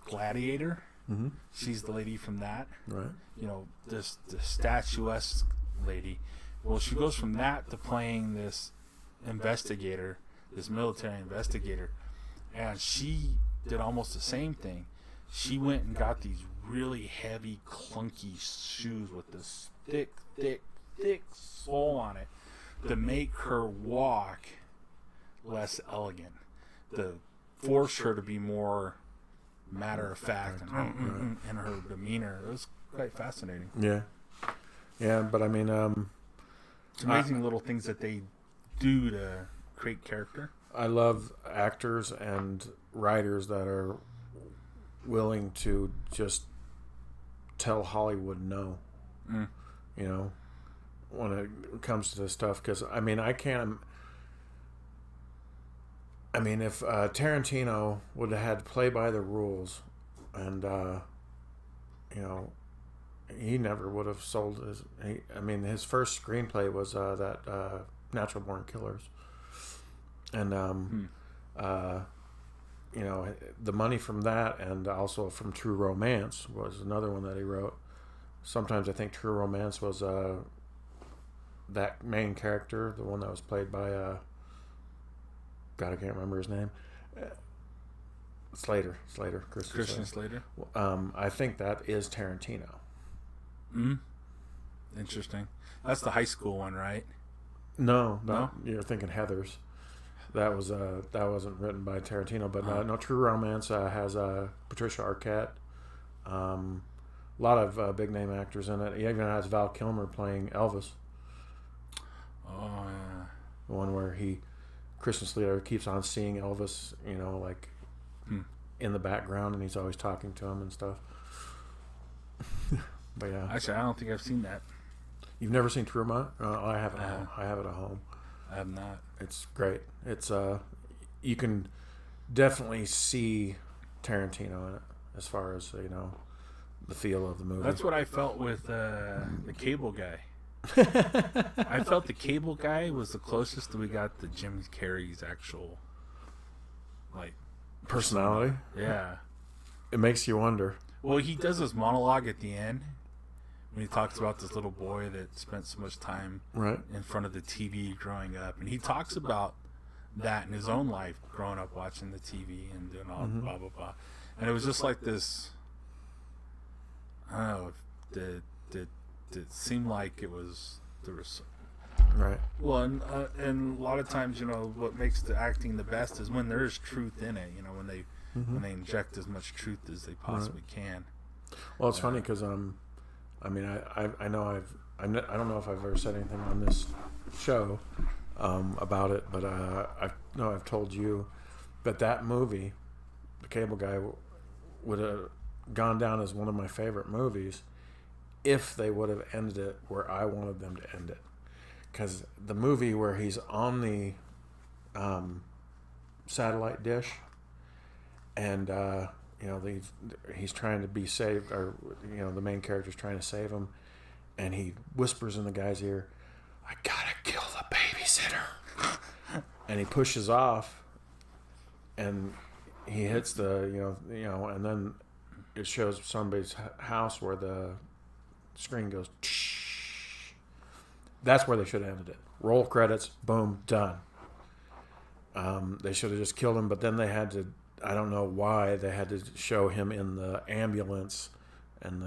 Gladiator, mm-hmm. she's the lady from that. Right. You know, the statuesque lady. Well, she goes from that to playing this investigator, this military investigator, and she did almost the same thing. She went and got these really heavy, clunky shoes with this thick sole on it to make her walk less elegant, to force her to be more matter of fact in her demeanor. It was quite fascinating. Yeah, but I mean, it's amazing little things that they do to create character. I love actors and writers that are willing to just tell Hollywood no. You know, when it comes to this stuff, because I mean, if Tarantino would have had to play by the rules, and you know, he never would have sold his. His first screenplay was that Natural Born Killers, and you know, the money from that, and also from True Romance was another one that he wrote. Sometimes I think True Romance was that main character, the one that was played by God, I can't remember his name. Christian Slater. I think that is Tarantino. Interesting. That's the high school one, right? No, you're thinking Heathers. That wasn't written by Tarantino, but no. True Romance has Patricia Arquette. A lot of big name actors in it. He even has Val Kilmer playing Elvis. Oh yeah. The one where Christian Slater keeps on seeing Elvis, you know, like in the background, and he's always talking to him and stuff. But yeah. Actually, I don't think I've seen that. You've never seen True Romance? I have it at home. I have it at home. I have not. It's great. It's you can definitely see Tarantino in it as far as, you know, the feel of the movie. That's what I felt with the Cable Guy. I felt the Cable Guy was the closest that we got to Jim Carrey's actual, like, personality. Yeah. It makes you wonder. Well, he does this monologue at the end when he talks about this little boy that spent so much time in front of the TV growing up, and he talks about that in his own life, growing up watching the TV and doing all blah blah blah, and it was just like this. I don't know. It seemed like there was right. Well, and a lot of times, you know, what makes the acting the best is when there's truth in it. You know, when they inject as much truth as they possibly can. Well, it's funny because I mean, I know I don't know if I've ever said anything on this show about it, but I've told you that movie, The Cable Guy, would have gone down as one of my favorite movies if they would have ended it where I wanted them to end it. Because the movie where he's on the satellite dish and you know, he's trying to be saved, or you know, the main character's trying to save him, and he whispers in the guy's ear, "I gotta kill the babysitter," and he pushes off, and he hits the you know, and then it shows somebody's house where the screen goes. That's where they should have ended it. Roll credits, boom, done. They should have just killed him, but then they had to. I don't know why they had to show him in the ambulance, and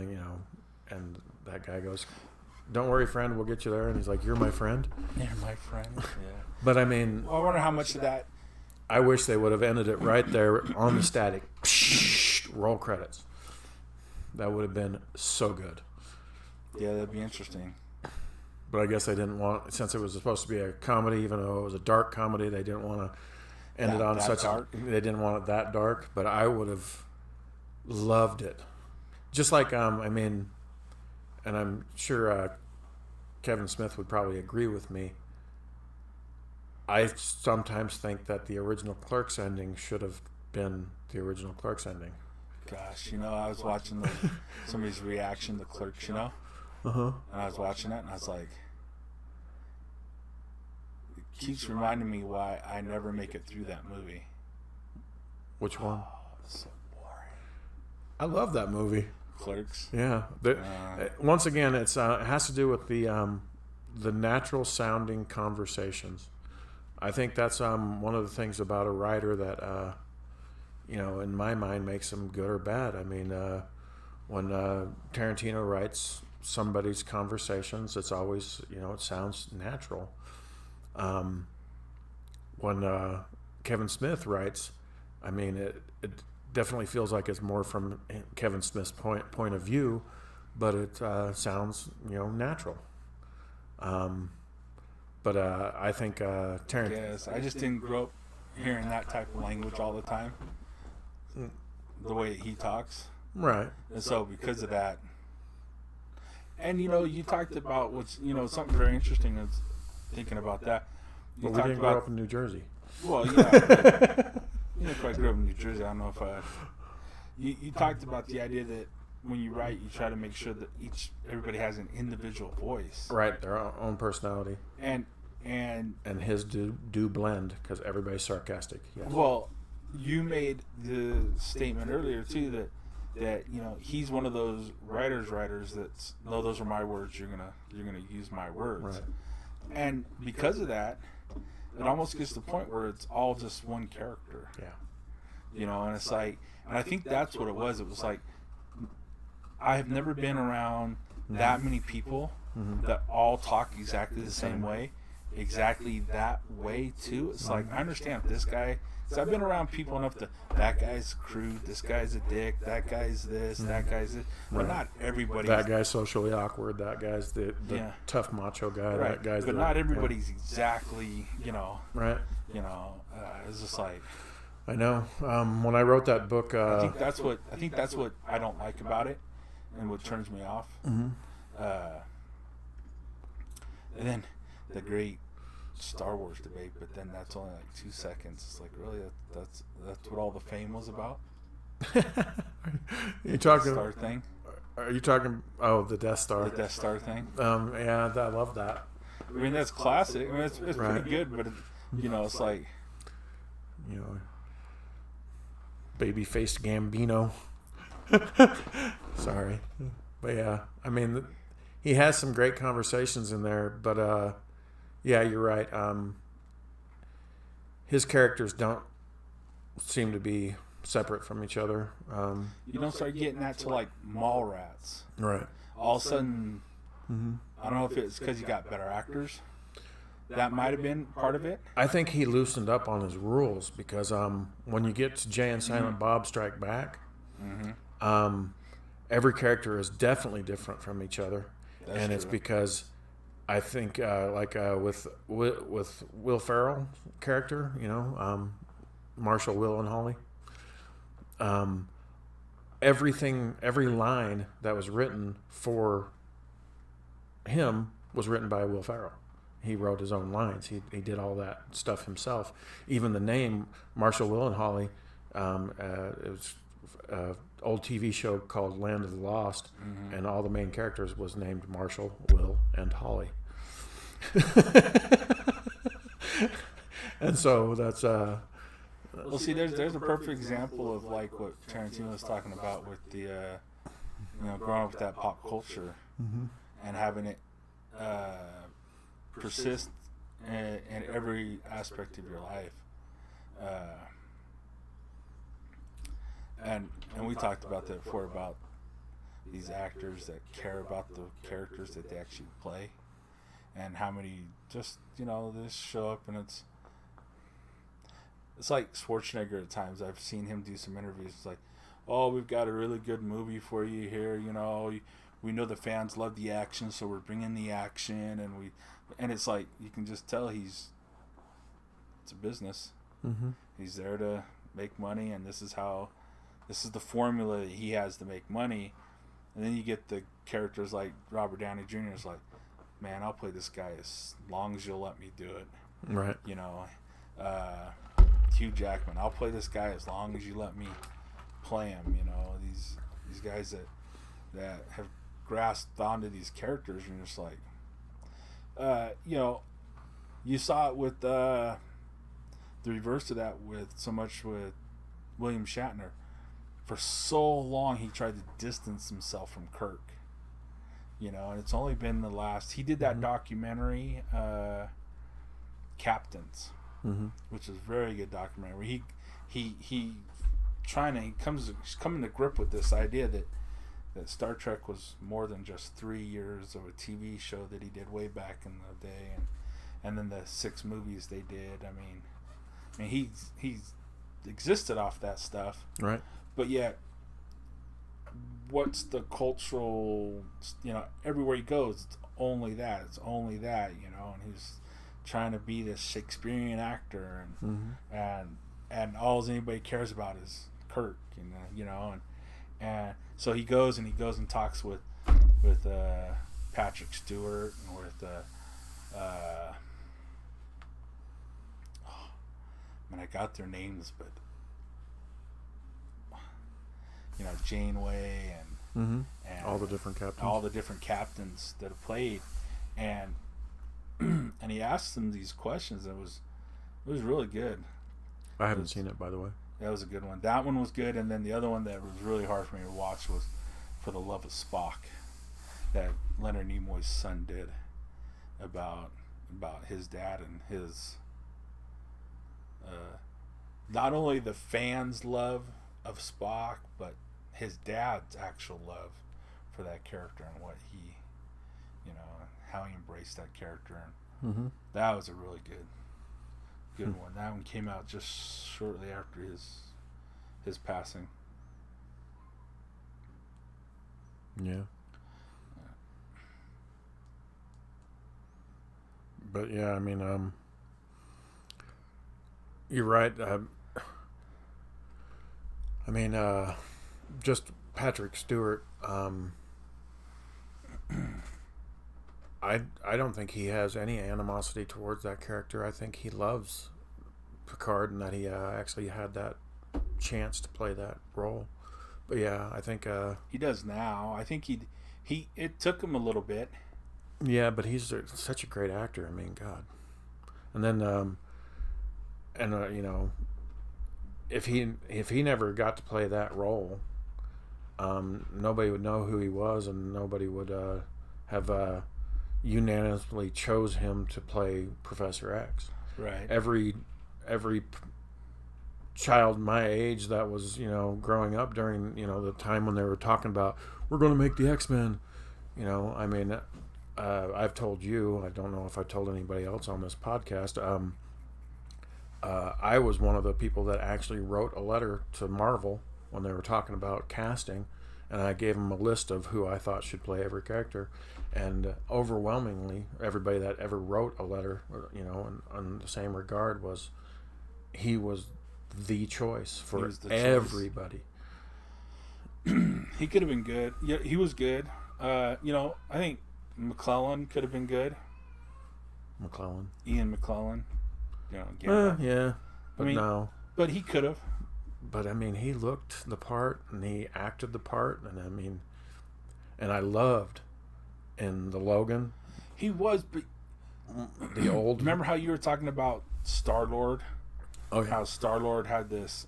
and that guy goes "Don't worry, friend, we'll get you there." And he's like, "You're my friend." You're my friend. Yeah. But I mean, I wonder how much of that. I wish they would have ended it right there on the static. Roll credits. That would have been so good. Yeah, that'd be interesting. But I guess they didn't want, since it was supposed to be a comedy, even though it was a dark comedy, they didn't want to end it on such dark. They didn't want it that dark. But I would have loved it. Just like I mean, and I'm sure Kevin Smith would probably agree with me. I sometimes think that the original Clerks ending should have been the original Clerks ending. Gosh, I was watching somebody's reaction to Clerks, and I was watching it, and I was like, it keeps reminding me why I never make it through that movie. Which one? Oh, it's so boring. I love that movie. Clerks. Yeah. Once again, it has to do with the natural sounding conversations. I think that's one of the things about a writer that, in my mind, makes them good or bad. I mean, when Tarantino writes somebody's conversations, it's always, it sounds natural. When Kevin Smith writes, I mean, it definitely feels like it's more from Kevin Smith's point of view, but it sounds, natural. But I think Tarantino. Yes, I just didn't grow up hearing that type of language all the time. The way he talks. Right. And so because of that. And, you talked about what's, something very interesting is thinking about that. But we didn't grow up in New Jersey. Well, yeah. If I grew up in New Jersey, I don't know if you talked about the idea that when you write, you try to make sure that everybody has an individual voice. Right, their own personality. And his do blend because everybody's sarcastic. Yes. Well, you made the statement earlier too that he's one of those writers that's no, those are my words. You're gonna use my words. Right. And because of that, it almost gets to the point where it's all just one character. Yeah. And it's like, and I think that's what it was. It was like, I have never been around that many people that all talk exactly the same way, exactly that way too. It's like, I understand this guy. So I've been around people enough that guy's crude, this guy's a dick, that guy's this, that guy's this. But not everybody. That guy's socially awkward. That guy's the tough macho guy. Right. That guy's. But not everybody's exactly, Right. It's just like. I know. When I wrote that book, I think that's what I don't like about it, and what turns me off. Mm-hmm. And then the great Star Wars debate, but then that's only like 2 seconds. It's like, really, that's what all the fame was about. You talking Star thing? Are you talking? Oh, the Death Star. The Death Star thing. Yeah, I love that. I mean, that's classic. I mean, it's right. Pretty good, but it's like, baby-faced Gambino. Sorry, but yeah, I mean, he has some great conversations in there, but yeah, you're right. His characters don't seem to be separate from each other. You don't start getting that to like Mallrats. Right. All of a sudden, I don't know if it's because you got better actors. That might have been part of it. I think he loosened up on his rules because when you get to Jay and Silent Bob Strike Back, every character is definitely different from each other. That's and true. It's because I think with Will Ferrell character, Marshall, Will, and Holly, every line that was written for him was written by Will Ferrell. He wrote his own lines. He did all that stuff himself. Even the name Marshall, Will, and Holly, it was an old TV show called Land of the Lost, and all the main characters was named Marshall, Will, and Holly. And so that's well, see, there's a perfect example of like what Tarantino was talking about with the growing up with that pop culture and having it persist in every aspect of your life. And we talked about that before about these actors that care about the characters that they actually play, and how many just they just show up, and it's like Schwarzenegger at times. I've seen him do some interviews. It's like, oh, we've got a really good movie for you here. We know the fans love the action, so we're bringing the action, and it's like you can just tell it's a business. Mm-hmm. He's there to make money, and this is the formula that he has to make money. And then you get the characters like Robert Downey Jr. is like, man, I'll play this guy as long as you'll let me do it. Right. Hugh Jackman, I'll play this guy as long as you let me play him. These guys that have grasped onto these characters, and you're just like, you saw it with the reverse of that with William Shatner. For so long, he tried to distance himself from Kirk. And it's only been he did that documentary, Captains, which is a very good documentary. He coming to grip with this idea that Star Trek was more than just 3 years of a TV show that he did way back in the day, and then the 6 movies they did. I mean, he's existed off that stuff, right? But yet, what's the cultural? Everywhere he goes, it's only that. And he's trying to be this Shakespearean actor, and all anybody cares about is Kirk, and so he goes and talks with Patrick Stewart and with I got their names, but Janeway and all the different captains, that have played, and and he asked them these questions. It was really good. I haven't seen it, by the way. That was a good one. That one was good, and then the other one that was really hard for me to watch was For the Love of Spock, that Leonard Nimoy's son did about his dad and his not only the fans' love of Spock, but his dad's actual love for that character and what he, how he embraced that character. And that was a really good one. That one came out just shortly after his passing. Yeah. But yeah, I mean, you're right. Just Patrick Stewart. I don't think he has any animosity towards that character. I think he loves Picard, and that he actually had that chance to play that role. But yeah, I think he does now. I think it took him a little bit. Yeah, but he's such a great actor. I mean, God. And then if he never got to play that role, nobody would know who he was, and nobody would have unanimously chose him to play Professor X. Right. Every child my age that was growing up during the time when they were talking about we're going to make the X-Men, I mean, I've told you, I don't know if I told anybody else on this podcast, I was one of the people that actually wrote a letter to Marvel when they were talking about casting, and I gave them a list of who I thought should play every character, and overwhelmingly everybody that ever wrote a letter in the same regard he was the choice for everybody. He could have been good. Yeah, he was good. I think McClellan could have been good. Ian McClellan. Yeah. But no. But he could have. But I mean, he looked the part and he acted the part, and I mean, and I loved in the Logan. He was, but the old. Remember how you were talking about Star-Lord? Oh yeah. How Star-Lord had this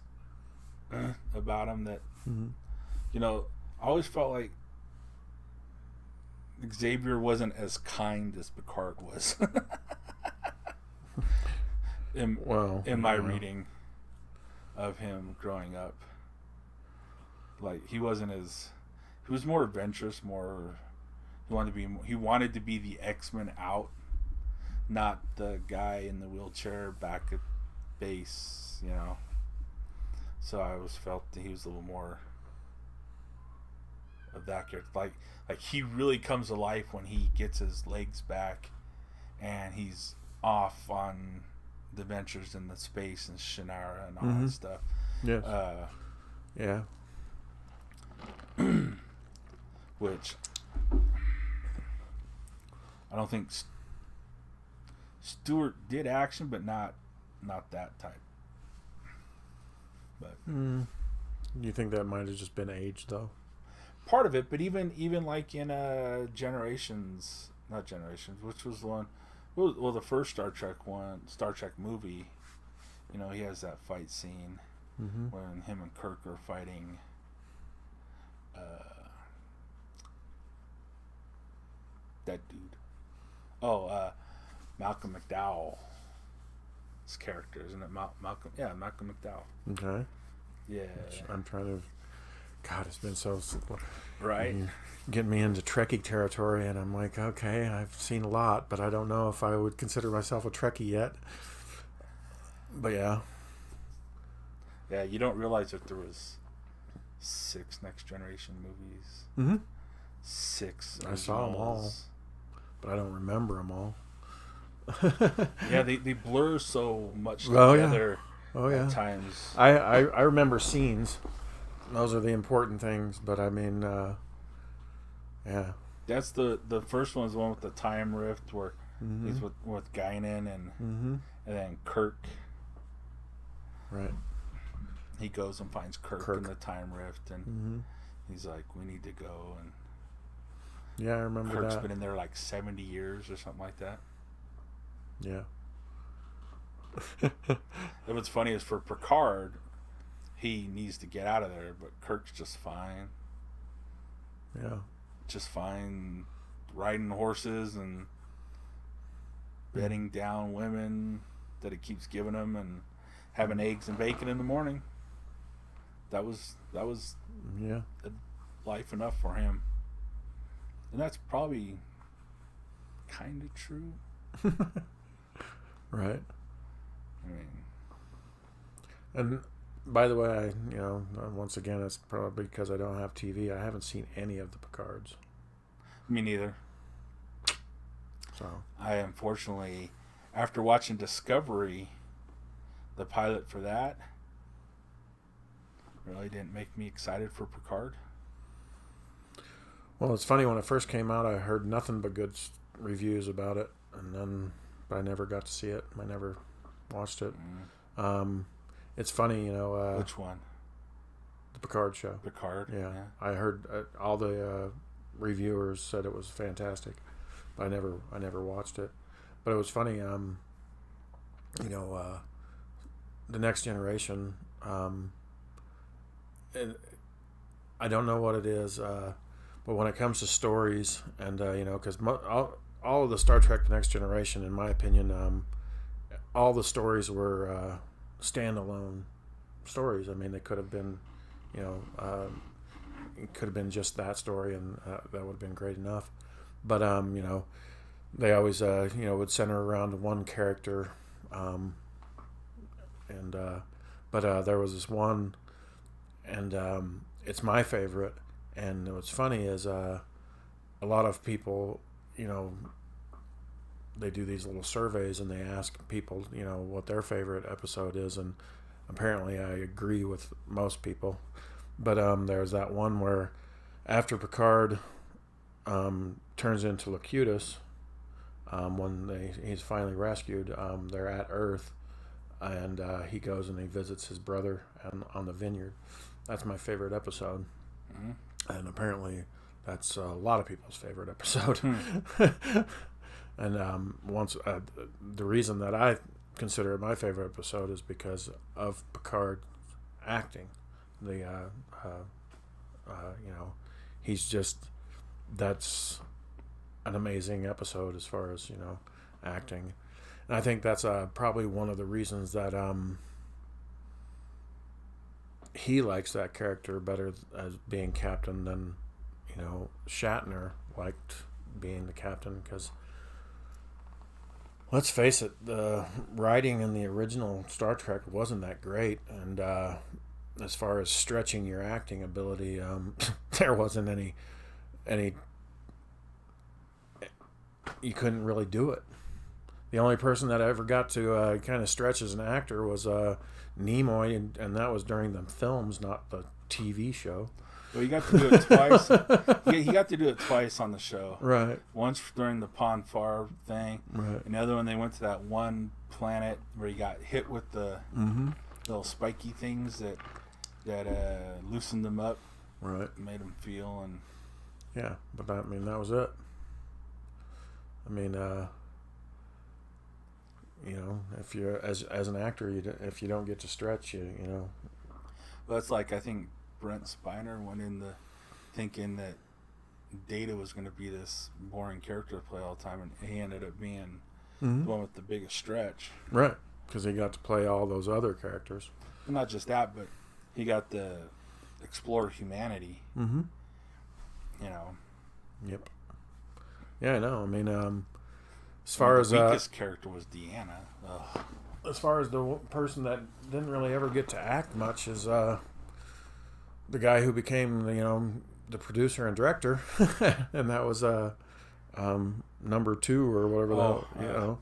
about him that, I always felt like Xavier wasn't as kind as Picard was. in my reading of him growing up, like he wasn't as he was more adventurous, more. He wanted to be the X-Men out, not the guy in the wheelchair back at base, you know. So I always felt that he was a little more of that character. Like he really comes to life when he gets his legs back and he's off on the adventures in the space and Shannara and all that stuff. Yes. Yeah. Which I don't think Stewart did action, but not that type. But you think that might have just been age, though? Part of it, but even like in not Generations, which was the one, well, the first Star Trek movie, you know, he has that fight scene when him and Kirk are fighting. That dude. Malcolm McDowell's character, isn't it? Malcolm McDowell. Okay. Yeah. I'm trying to. God, it's been so. Right. Getting me into Trekkie territory, and I'm like, okay, I've seen a lot, but I don't know if I would consider myself a Trekkie yet. But yeah. Yeah, you don't realize that there was 6 Next Generation movies. 6. I saw them all, but I don't remember them all. Yeah, they blur so much together at times. I remember scenes. Those are the important things, but I mean, yeah. That's the first one is the one with the time rift where he's with Guinan and then Kirk. Right. He goes and finds Kirk in the time rift, and he's like, "We need to go." And yeah, I remember Kirk's that. been in there like 70 years or something like that. Yeah. And what's funny is for Picard, he needs to get out of there, but Kirk's just fine. Yeah. Just fine riding horses and bedding down women that he keeps giving him and having eggs and bacon in the morning. That was life enough for him. And that's probably kind of true. Right. I mean, and by the way, once again, it's probably because I don't have TV. I haven't seen any of the Picards. Me neither. So I unfortunately, after watching Discovery, the pilot for that really didn't make me excited for Picard. Well, it's funny, when it first came out, I heard nothing but good reviews about it, but I never got to see it. I never watched it. It's funny, Which one? The Picard show. Picard. Yeah. I heard all the reviewers said it was fantastic, but I never watched it. But it was funny, the Next Generation. I don't know what it is, but when it comes to stories, and because all of the Star Trek: The Next Generation, in my opinion, all the stories were standalone stories. I mean, they could have been, it could have been just that story, and that would have been great enough. But they always would center around one character, but there was this one, and it's my favorite. And what's funny is a lot of people, they do these little surveys and they ask people, what their favorite episode is, and apparently I agree with most people. But there's that one where after Picard turns into Locutus, when he's finally rescued, they're at Earth, and he goes and he visits his brother on the vineyard. That's my favorite episode. And apparently that's a lot of people's favorite episode. And the reason that I consider it my favorite episode is because of Picard acting. He's just, that's an amazing episode as far as acting, and I think that's probably one of the reasons that he likes that character better as being captain than Shatner liked being the captain because, let's face it, the writing in the original Star Trek wasn't that great, and as far as stretching your acting ability, there wasn't any. You couldn't really do it. The only person that ever got to kind of stretch as an actor was Nimoy, and that was during the films, not the TV show. Well, you got to do it twice. He got to do it twice on the show. Right. Once during the Pon farr thing. Right. And the other one, they went to that one planet where he got hit with the little spiky things that loosened him up. Right. Made him feel and. Yeah, but that was it. I mean, if you're as an actor, if you don't get to stretch, Well, it's like I think Brent Spiner went in thinking that Data was going to be this boring character to play all the time, and he ended up being the one with the biggest stretch. Right, because he got to play all those other characters. And not just that, but he got to explore humanity. Mm-hmm. Yep. Yeah, I know. I mean, as far as the weakest character was Deanna. Ugh. As far as the person that didn't really ever get to act much is the guy who became the producer and director, and that was number 2 or whatever.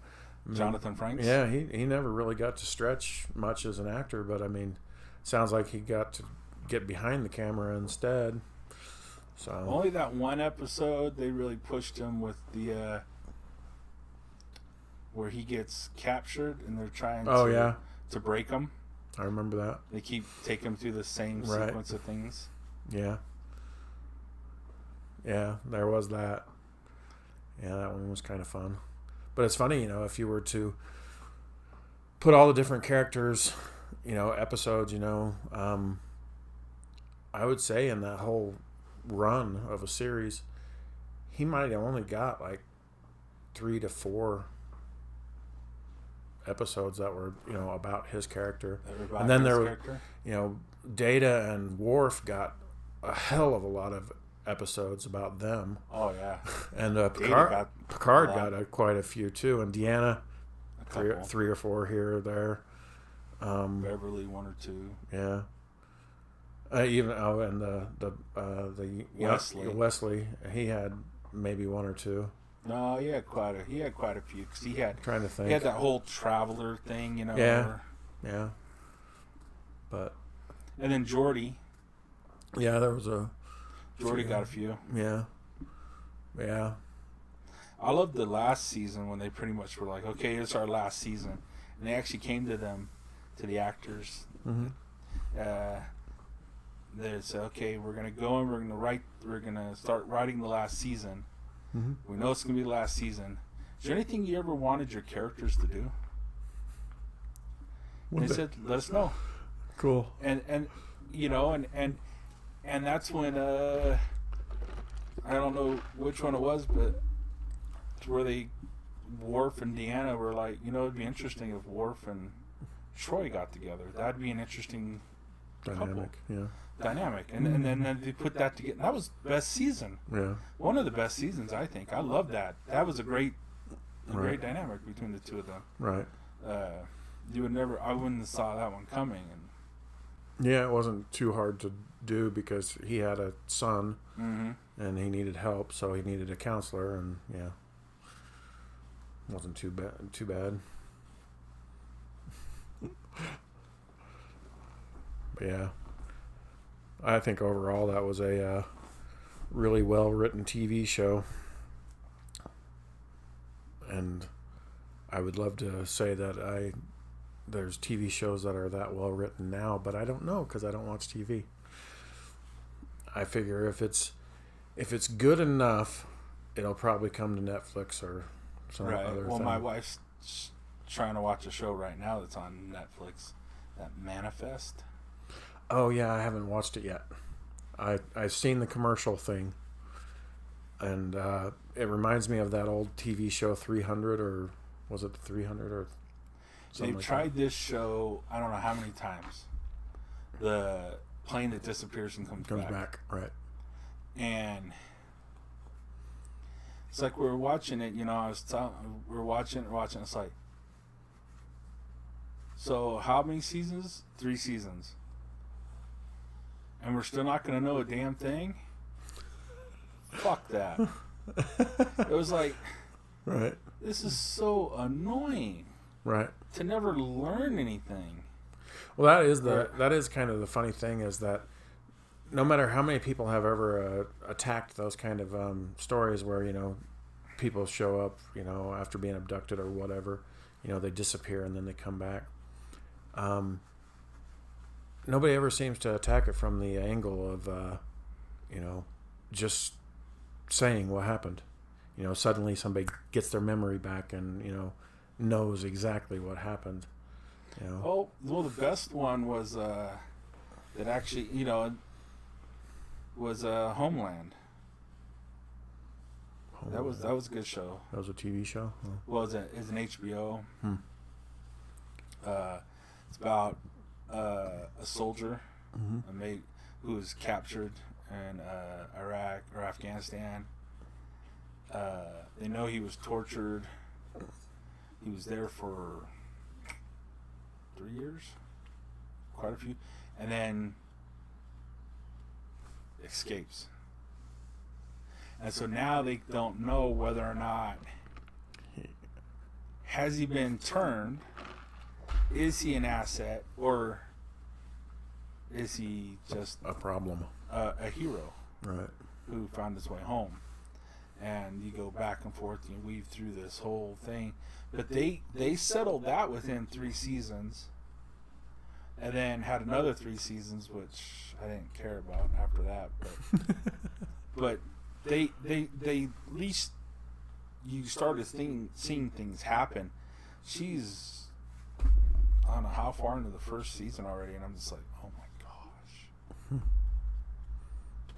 Jonathan Frakes. Yeah, he never really got to stretch much as an actor, but I mean, sounds like he got to get behind the camera instead. So only that one episode they really pushed him with the where he gets captured and they're trying to break him. I remember that. They keep taking him through the same sequence of things. Yeah. Yeah, there was that. Yeah, that one was kind of fun. But it's funny, if you were to put all the different characters, episodes, I would say in that whole run of a series, he might have only got like 3 to 4 episodes that were about his character. And then there were Data and Worf got a hell of a lot of episodes about them. Oh yeah. And Picard got quite a few too, and Deanna 3 or 4 here or there. Beverly 1 or 2. Yeah. And the Wesley, he had maybe 1 or 2. No, he had quite a few because he had. Trying to think. He had that whole traveler thing, Yeah. Yeah. But. And then Geordi. Yeah, there was a. Geordi got a few. Yeah. Yeah. I loved the last season when they pretty much were like, okay, it's our last season, and they actually came to the actors. Mm-hmm. They said, okay, we're gonna go and we're gonna start writing the last season. Mm-hmm. We know it's gonna be the last season. Is there anything you ever wanted your characters to do? And they said, let us know. Cool. And that's when I don't know which one it was, but it's where Worf and Deanna were like, it'd be interesting if Worf and Troy got together. That'd be an interesting dynamic. Couple. Yeah. Dynamic, and then they put that together. That was best season. Yeah. One of the best seasons, I think. I love that. That was a great dynamic between the two of them. Right. I wouldn't have saw that one coming. And yeah, it wasn't too hard to do because he had a son, mm-hmm. and he needed help, so he needed a counselor, and yeah, it wasn't too bad. But yeah, I think overall that was a really well written TV show, and I would love to say that there's TV shows that are that well written now, but I don't know because I don't watch TV. I figure if it's good enough, it'll probably come to Netflix or some other thing. My wife's trying to watch a show right now that's on Netflix, that Manifest. Oh yeah, I haven't watched it yet. I've seen the commercial thing, and it reminds me of that old TV show 300, or was it the 300 or something? They've tried this show I don't know how many times. The plane that disappears and comes back. Right. And it's like we were watching it, we're watching. It's like, so how many seasons? 3 seasons. And we're still not going to know a damn thing? Fuck that. It was like, right. This is so annoying. Right. To never learn anything. Well, that is kind of the funny thing, is that no matter how many people have ever attacked those kind of stories where, people show up, after being abducted or whatever, they disappear and then they come back. Nobody ever seems to attack it from the angle of, just saying what happened. Suddenly somebody gets their memory back and, knows exactly what happened. Well, the best one was that actually, was Homeland. That was a good show. That was a TV show? Oh. Well, it's an HBO. It's about a soldier who was captured in Iraq or Afghanistan. They know he was tortured. He was there for 3 years, quite a few, and then escapes. And so now they don't know whether or not has he been turned, is he an asset, or is he just a problem, a hero, right? Who found his way home. And you go back and forth and you weave through this whole thing. But they settled that within 3 seasons. And then had another 3 seasons, which I didn't care about after that. But they at least you started seeing things happen. She's, I don't know how far into the first season already, and I'm just like, oh my gosh.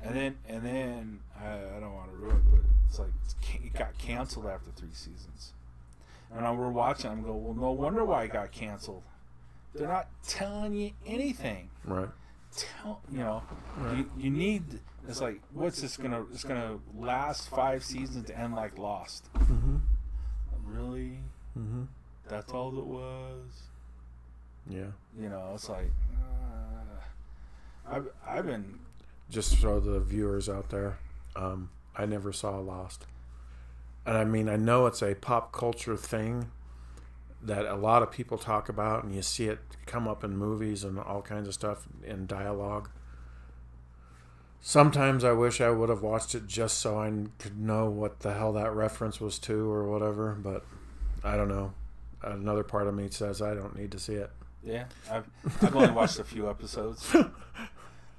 And then I don't want to ruin it, but it's like it got canceled after 3 seasons. And we're watching. I'm going, well, no wonder why it got canceled. They're not telling you anything. Right. Right. You need. It's like, what's this gonna? It's gonna last 5 seasons to end like Lost. Mm-hmm. Really? Mm-hmm. That's all it was. Yeah. It's like I've been. Just so the viewers out there, I never saw Lost. And I mean, I know it's a pop culture thing that a lot of people talk about, and you see it come up in movies and all kinds of stuff in dialogue. Sometimes I wish I would have watched it just so I could know what the hell that reference was to or whatever, but I don't know. Another part of me says I don't need to see it. Yeah, I've only watched a few episodes.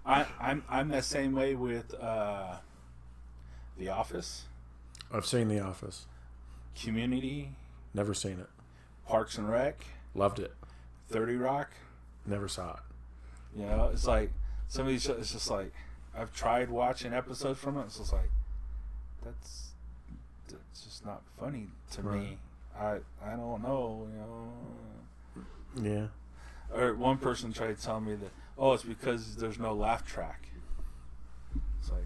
I'm the same way with The Office. I've seen The Office. Community. Never seen it. Parks and Rec. Loved it. 30 Rock. Never saw it. It's like some of these shows. It's just like I've tried watching episodes from it. It's just like that's just not funny to me. I don't know. Yeah. Or one person tried to tell me that, it's because there's no laugh track. It's like,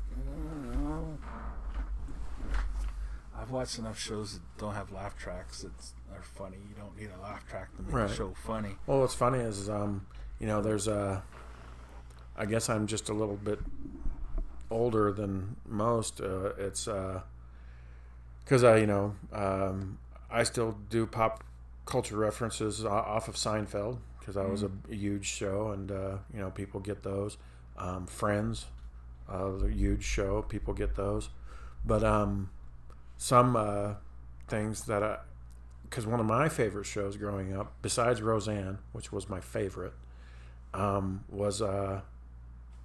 I've watched enough shows that don't have laugh tracks that are funny. You don't need a laugh track to make a show funny. Well, what's funny is, there's I guess I'm just a little bit older than most. It's because I still do pop culture references off of Seinfeld, because that was a huge show, and people get those. Friends, a huge show, people get those. But some things that because one of my favorite shows growing up, besides Roseanne, which was my favorite, was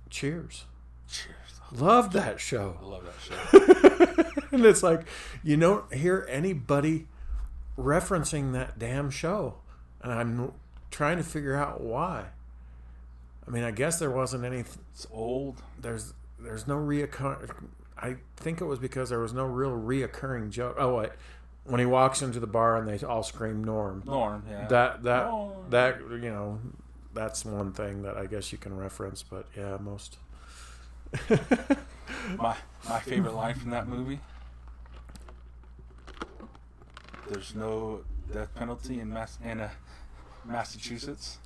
Cheers. Cheers. Loved that show. I love that show. And it's like, you don't hear anybody referencing that damn show, and I'm trying to figure out why. I mean, I guess there wasn't any. It's old. There's no reoccurring. I think it was because there was no real reoccurring joke. Oh wait, when he walks into the bar and they all scream Norm. Norm, yeah. That that's one thing that I guess you can reference. But yeah, most. My favorite line from that movie. There's no death penalty in Massachusetts.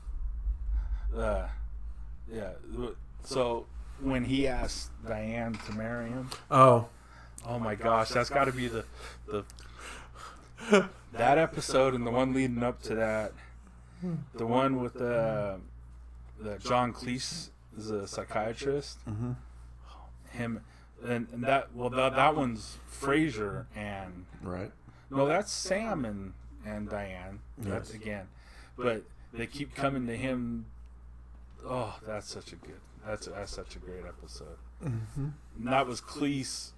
Yeah. So when he asked Diane to marry him. Oh my gosh, that's got to be the that episode and the one leading up to that. The one with the John Cleese is a psychiatrist. Mm-hmm. Him and that that one's Frasier and right. No, that's Sam and Diane. That's yes. again, but they keep coming to him. Oh, that's such a great episode. Mm-hmm. And that was Cleese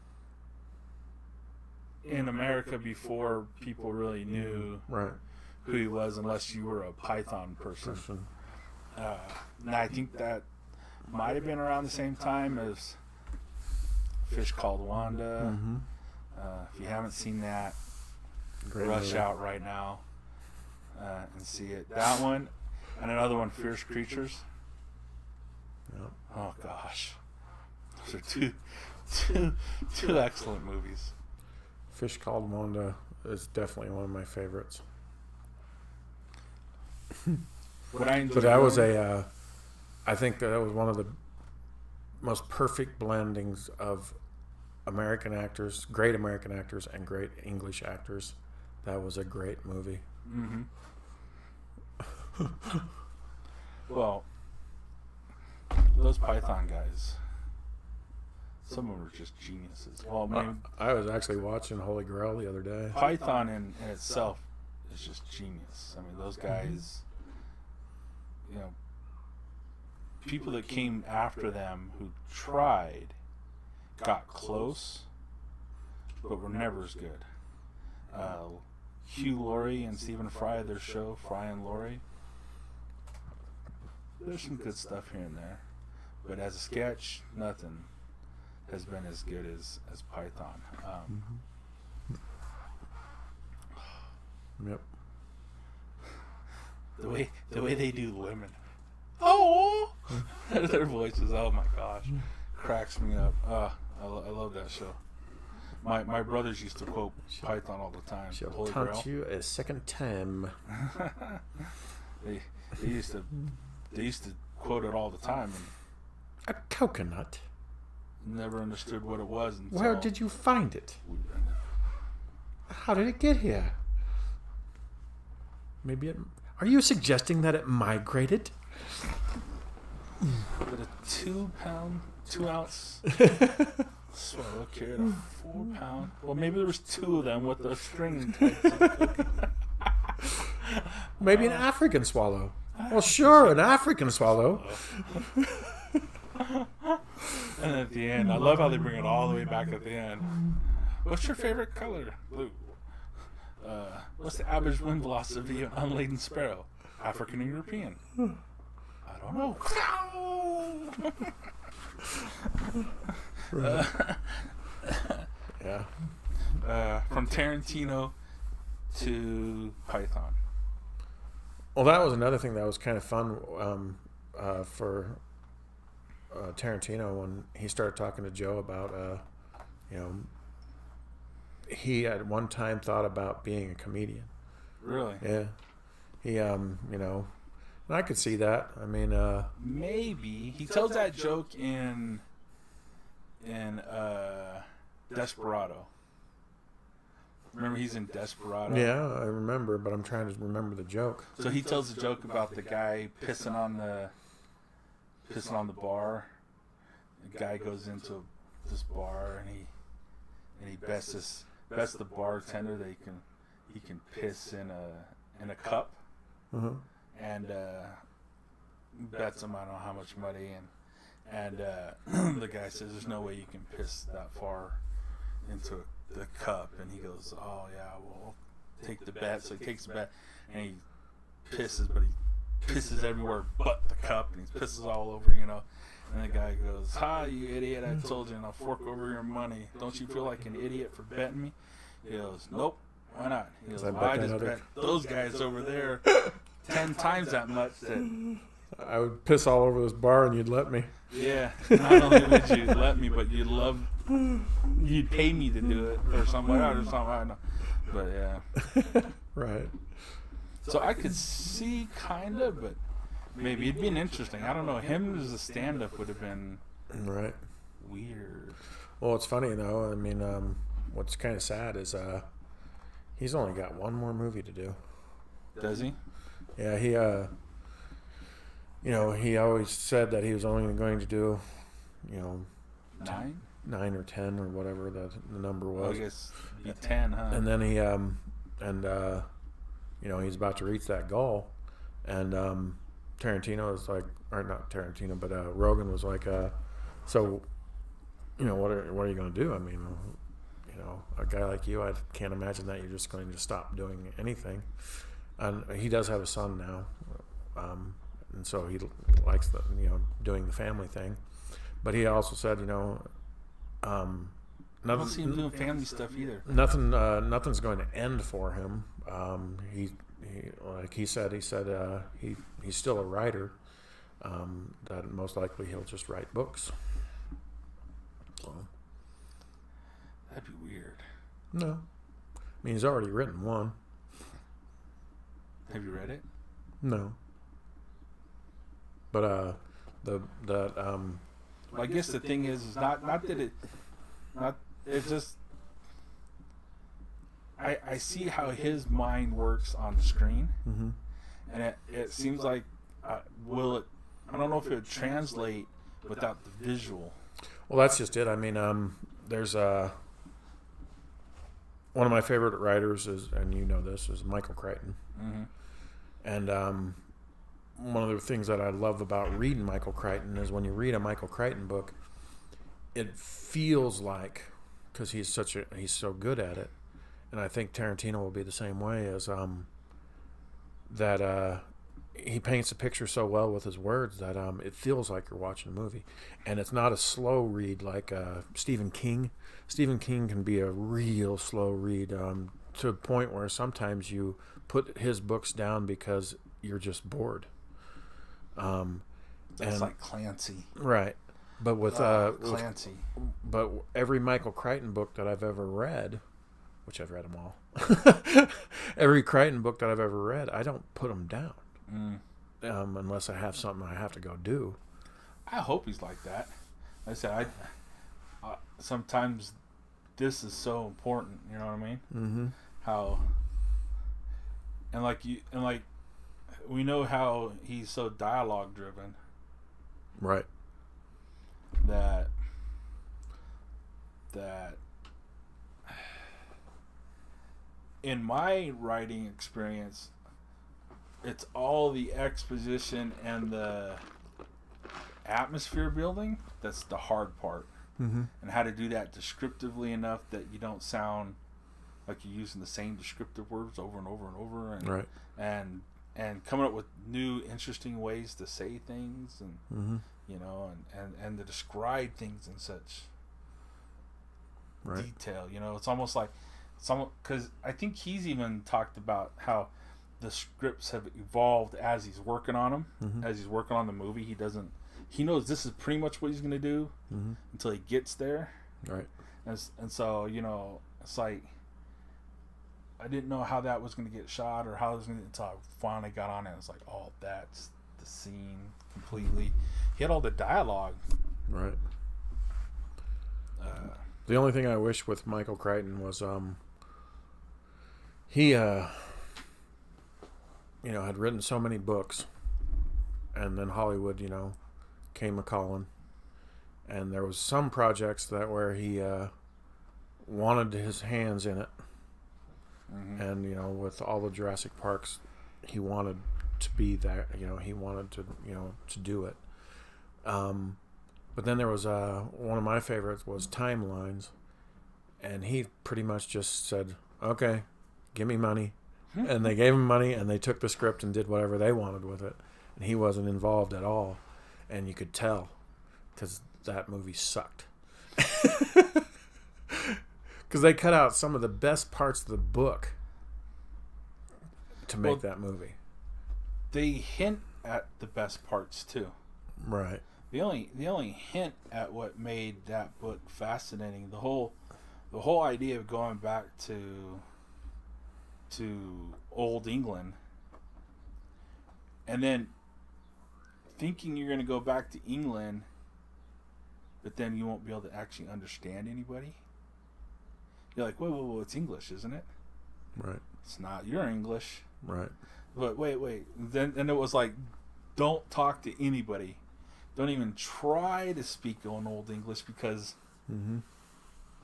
in America before people really knew right. who he was, unless you were a Python person. And I think that might have been around the same time as Fish Called Wanda. Mm-hmm. If you haven't seen that, Great rush movie. out right now and see it. That one and another one, Fierce Creatures. Yep. Oh gosh, those are two excellent movies. Fish Called Wanda is definitely one of my favorites. What I enjoyed But that was I think that was one of the most perfect blendings of American actors, great American actors, and great English actors. That was a great movie. Mm-hmm. Well, those Python guys, some of them are just geniuses. Well, I mean, I was actually watching Holy Grail the other day. Python in itself is just genius. I mean, those guys, you know, people that came after them who tried got close, but were never as good. Hugh Laurie and Stephen Fry, their show, Fry and Laurie. There's some good stuff here and there, but as a sketch, nothing has been as good as Python. Yep. The way they do women. Oh, their voices. Oh my gosh, cracks me up. I love that show. My brothers used to quote Python all the time. She'll Holy taunt Grail. you a second time. they used to quote it all the time A coconut. and never understood what it was until Where did you find it? we read it. How did it get here? Maybe it... Are you suggesting that it migrated? But a 2 ounce swallow carried a 4 pound. Well, maybe there was 2 of them with the string types. Maybe an African swallow. Well, sure, an African swallow. And at the end, I love how they bring it all the way back at the end. What's your favorite color? Blue. What's the average wind velocity of an unladen sparrow? African or European? I don't know. Yeah. From Tarantino to Python. Well, that was another thing that was kind of fun for Tarantino when he started talking to Joe about, he at one time thought about being a comedian. Really? Yeah. He, and I could see that. I mean, maybe he tells that joke in Desperado. Remember, he's in Desperado. yeah, I remember, but I'm trying to remember the joke. So he tells a joke about the guy pissing on the bar. The guy goes into this bar and he bests the bartender that he can piss in a cup. Uh-huh. And bets him I don't know how much money and the guy says there's no way you can piss that far into the cup, and he goes, oh yeah, well, take the bet. So he takes the bet and he pisses, but he pisses everywhere but the cup, and he pisses all over, and the guy goes, ha, you idiot, I told you, and I'll fork over your money. Don't you feel like an idiot for betting me? He goes, nope, why not? He goes, well, I just bet those guys over there 10 times that much that I would piss all over this bar and you'd let me. Yeah, not only would you let me, but you'd pay me to do it or something like that or something. I don't know. But yeah. Right. So I could see kind of, but maybe it'd been interesting. I don't know. Him as a stand-up would have been right weird. Well, it's funny though. I mean, what's kind of sad is he's only got one more movie to do. Does he? Yeah, he he always said that he was only going to do, 9 or 10 or whatever the number was. I guess be 10, huh? And then he he's about to reach that goal, and Tarantino was like, or not Tarantino, but Rogan was like, so, what are you going to do? I mean, a guy like you, I can't imagine that you're just going to stop doing anything. And he does have a son now, and so he likes doing the family thing. But he also said, I don't see him doing family stuff either. Nothing's going to end for him. He said he's still a writer. That most likely he'll just write books. So that'd be weird. No, I mean he's already written one. Have you read it? No. But I guess the thing is not that it's just I see how his mind works on the screen, mm-hmm. and it seems like I don't know if it would translate without the visual. Well, that's just it. I mean, there's one of my favorite writers is Michael Crichton, mm-hmm. and one of the things that I love about reading Michael Crichton is when you read a Michael Crichton book, it feels like, because he's so good at it, and I think Tarantino will be the same way, as that he paints a picture so well with his words that it feels like you're watching a movie, and it's not a slow read like Stephen King. Stephen King can be a real slow read to a point where sometimes you put his books down because you're just bored. That's like Clancy, right? But with Clancy, but every Michael Crichton book that I've ever read, which I've read them all, every Crichton book that I've ever read, I don't put them down unless I have something I have to go do. I hope he's like that. Like I said, I sometimes this is so important. You know what I mean? Mm-hmm. How and we know how he's so dialogue driven. Right. That in my writing experience, it's all the exposition and the atmosphere building that's the hard part. Mm-hmm. And how to do that descriptively enough that you don't sound like you're using the same descriptive words over and over and over, and right. and coming up with new interesting ways to say things, and mm-hmm. and to describe things in such right. detail. It's almost like because I think he's even talked about how the scripts have evolved as he's working on them, mm-hmm. as he's working on the movie. He knows this is pretty much what he's going to do mm-hmm. until he gets there. Right. And so, it's like, I didn't know how that was going to get shot or how it was going to, until I finally got on it. It's like, oh, that's the scene completely. He had all the dialogue. Right. The only thing I wish with Michael Crichton was he had written so many books, and then Hollywood came a-calling, and there was some projects that where he wanted his hands in it, mm-hmm. and with all the Jurassic Parks, he wanted to be there. He wanted to to do it. But then there was one of my favorites was Timelines, and he pretty much just said, "Okay, give me money," and they gave him money, and they took the script and did whatever they wanted with it, and he wasn't involved at all, and you could tell because that movie sucked. Because they cut out some of the best parts of the book to make that movie. They hint at the best parts too. Right. The only hint at what made that book fascinating, the whole idea of going back to old England, and then thinking you're going to go back to England, but then you won't be able to actually understand anybody. You're like, whoa, it's English, isn't it? Right. It's not. You're English. Right. But wait. Then it was like, don't talk to anybody. Don't even try to speak on Old English because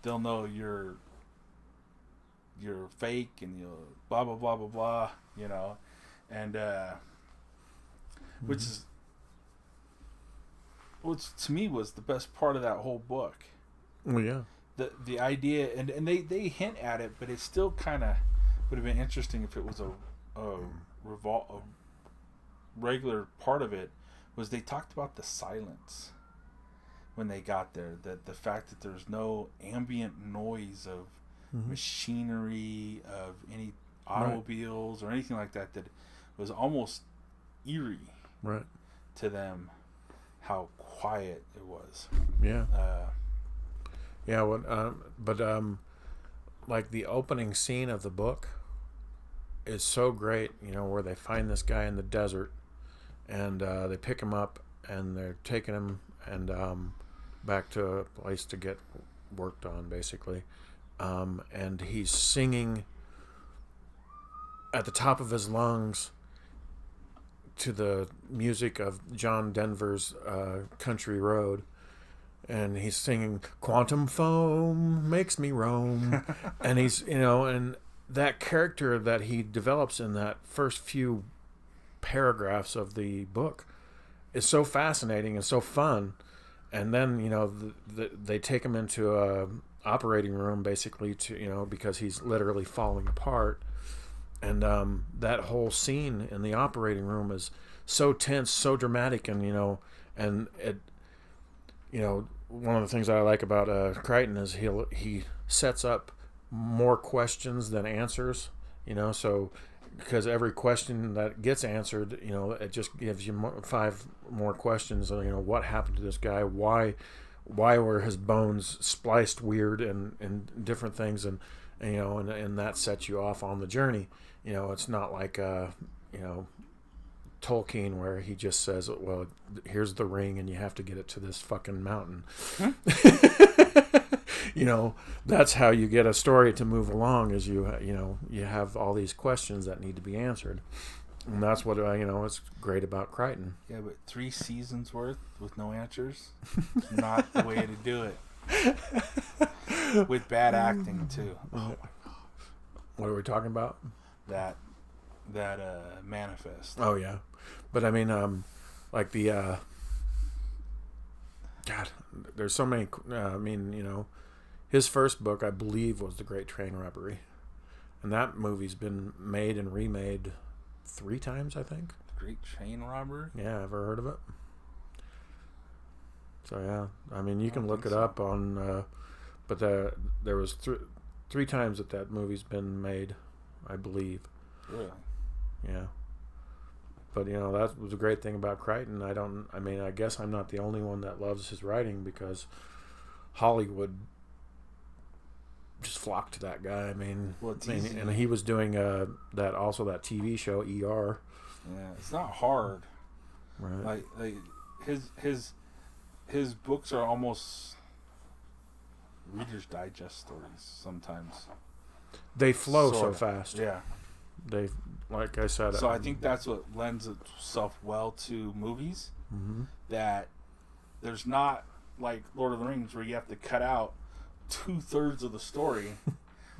they'll know you're fake and you'll blah blah blah blah blah. You know, and which to me was the best part of that whole book. Well, yeah. The idea, and they hint at it, but it still kind of would have been interesting if it was a regular part of it. Was they talked about the silence when they got there, that the fact that there's no ambient noise of machinery, of any automobiles or anything like that, that was almost eerie to them, how quiet it was. Yeah. Like the opening scene of the book is so great, you know, where they find this guy in the desert and they pick him up and they're taking him and back to a place to get worked on, basically. And he's singing at the top of his lungs to the music of John Denver's Country Road. And he's singing, "Quantum foam makes me roam." And he's, you know, and that character that he develops in that first few paragraphs of the book is so fascinating and so fun. And then, you know, they take him into a operating room, basically, to, you know, because he's literally falling apart. And that whole scene in the operating room is so tense, so dramatic, and, you know, and it, you know, one of the things I like about Crichton is he sets up more questions than answers, you know, so because every question that gets answered, you know, it just gives you 5 more questions. You know, what happened to this guy? Why were his bones spliced weird and different things, and you know, and that sets you off on the journey. You know, it's not like you know, Tolkien, where he just says, well, here's the ring and you have to get it to this fucking mountain. You know, that's how you get a story to move along, is you know, you have all these questions that need to be answered. And that's what, you know, is great about Crichton. Yeah, but 3 seasons worth with no answers, not the way to do it. With bad acting too. Oh my god. What are we talking about? That Manifest. Oh yeah. But I mean, like the God, there's so many. I mean, you know, his first book, I believe, was The Great Train Robbery, and that movie's been made and remade 3 times, I think. The Great Train Robbery. Yeah, ever heard of it? So yeah, I mean, you can look it up on. But there was 3 times that movie's been made, I believe. Really? Yeah. But, you know, that was a great thing about Crichton. I guess I'm not the only one that loves his writing, because Hollywood just flocked to that guy. I mean, and he was doing that TV show, ER. Yeah, it's not hard. Right. Like his books are almost Reader's Digest stories sometimes. They flow so fast. Yeah. They, like I said. So I think that's what lends itself well to movies. Mm-hmm. That there's not like Lord of the Rings, where you have to cut out 2/3 of the story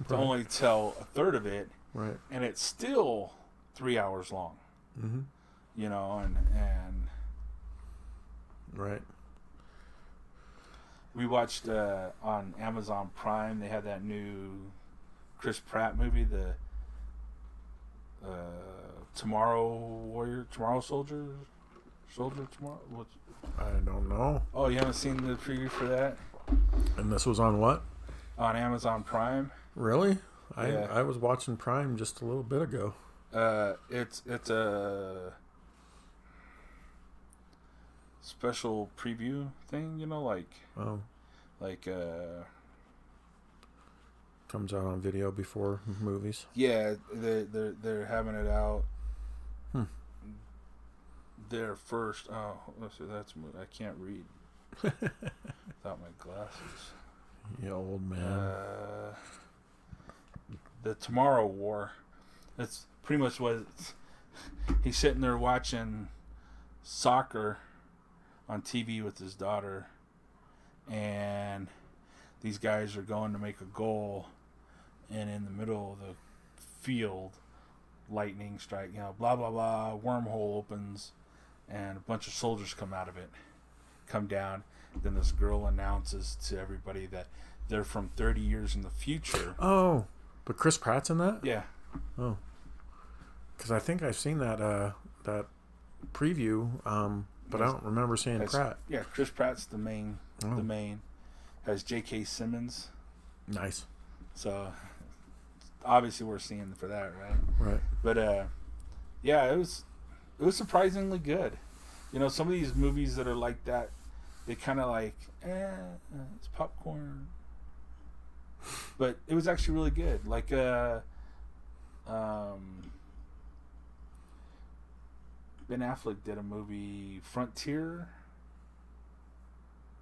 to only tell 1/3 of it. Right. And it's still 3 hours long. Mm-hmm. You know, and right. We watched on Amazon Prime. They had that new Chris Pratt movie, the Tomorrow Soldier Tomorrow. What's... I don't know. Oh, you haven't seen the preview for that? And this was on what? On Amazon Prime. Really? Yeah. I was watching Prime just a little bit ago. It's a special preview thing, like Oh, like comes out on video before movies. yeah, they're having it out. Their first. Oh, let's see. I can't read without my glasses. You old man. The Tomorrow War. That's pretty much what he's sitting there watching soccer on TV with his daughter, and these guys are going to make a goal, and in the middle of the field, lightning strike, blah blah blah, wormhole opens, and a bunch of soldiers come down. Then this girl announces to everybody that they're from 30 years in the future. Oh, but Chris Pratt's in that? Yeah. Oh, because I think I've seen that that preview, but I don't remember seeing Pratt. Yeah, Chris Pratt's the main. Oh. The main has J.K. Simmons. Nice. So obviously we're seeing for that, right? Right. But yeah, it was surprisingly good. Some of these movies that are like that, they kind of it's popcorn. But it was actually really good. Like Ben Affleck did a movie, Frontier,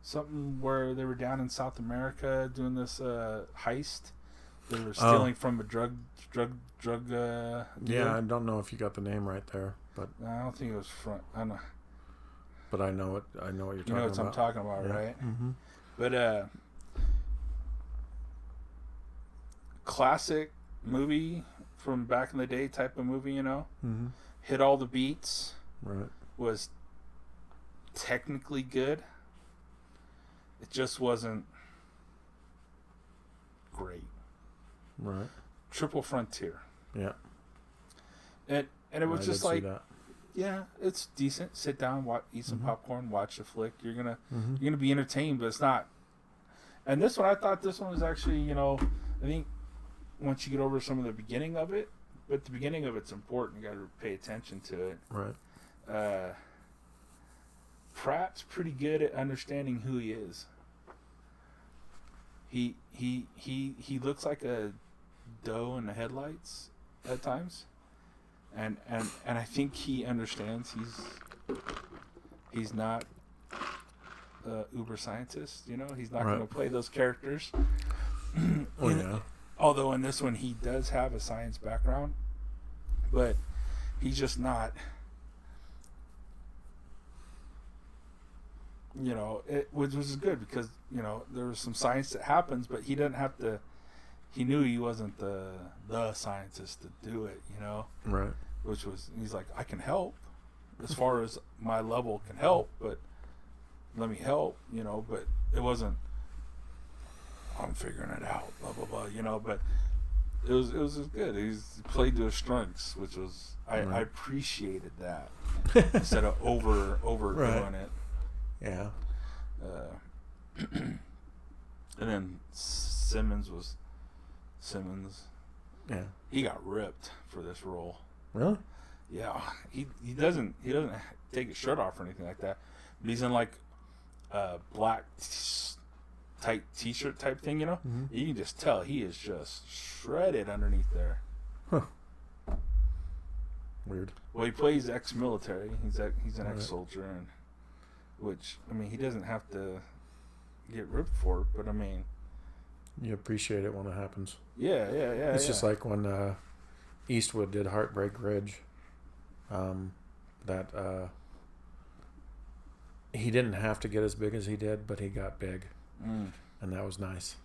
something where they were down in South America doing this heist. They were stealing from a drug dealer. Yeah, I don't know if you got the name right there, but I don't think it was I don't know. But I know it. I know what you're talking about. You know what I'm talking about, yeah. Right? Mm-hmm. But classic movie from back in the day type of movie, Mm-hmm. Hit all the beats. Right. Was technically good. It just wasn't great. Right. Triple Frontier. Yeah. And it was just like, that. Yeah, it's decent. Sit down, eat some popcorn, watch a flick. You're gonna be entertained, but it's not. And this one, I thought this one was actually, I think once you get over some of the beginning of it, but the beginning of it's important. You got to pay attention to it. Right. Pratt's pretty good at understanding who he is. He looks like a doe in the headlights at times. And I think he understands he's not uber scientist, he's not going to play those characters. Oh yeah. Although in this one he does have a science background, but he's just not. Which was good because there was some science that happens, but he doesn't have to. He knew he wasn't the scientist to do it, Right. Which was, he's like, I can help as far as my level can help, but let me help, but it wasn't, I'm figuring it out, blah, blah, blah, but it was good. He played to his strengths, which was, I appreciated that instead of overdoing it. Yeah. And then Simmons. Yeah. He got ripped for this role. Really? Yeah. He doesn't take his shirt off or anything like that. But he's in like a black tight t-shirt type thing, Mm-hmm. You can just tell he is just shredded underneath there. Huh. Weird. Well, he plays ex-military. He's an ex-soldier, and which, he doesn't have to get ripped for it, but you appreciate it when it happens. Yeah. It's just like when Eastwood did Heartbreak Ridge. He didn't have to get as big as he did, but he got big, and that was nice.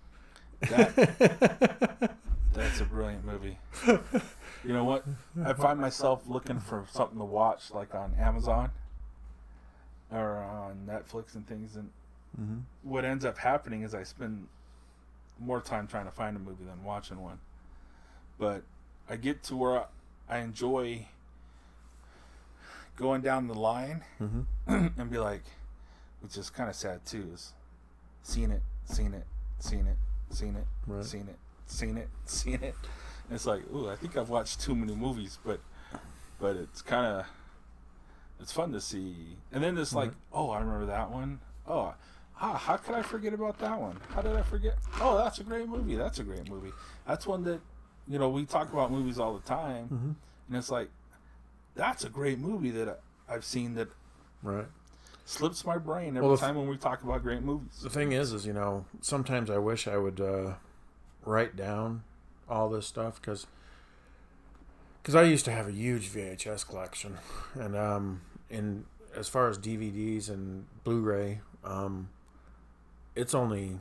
That's a brilliant movie. You know what? I find myself looking for something to watch, like on Amazon or on Netflix and things, and what ends up happening is I spend more time trying to find a movie than watching one. But I get to where I enjoy going down the line and be like, which is kind of sad too, is seen it, Right. seen it. And it's like, ooh, I think I've watched too many movies, but it's kind of it's fun to see. And then it's like, oh, I remember that one. Oh, how could I forget about that one? How did I forget? Oh, that's a great movie. That's a great movie. That's one that, we talk about movies all the time. And it's like, that's a great movie that I've seen that slips my brain every time when we talk about great movies. The thing is, sometimes I wish I would write down all this stuff because I used to have a huge VHS collection, and in as far as DVDs and Blu-ray, it's only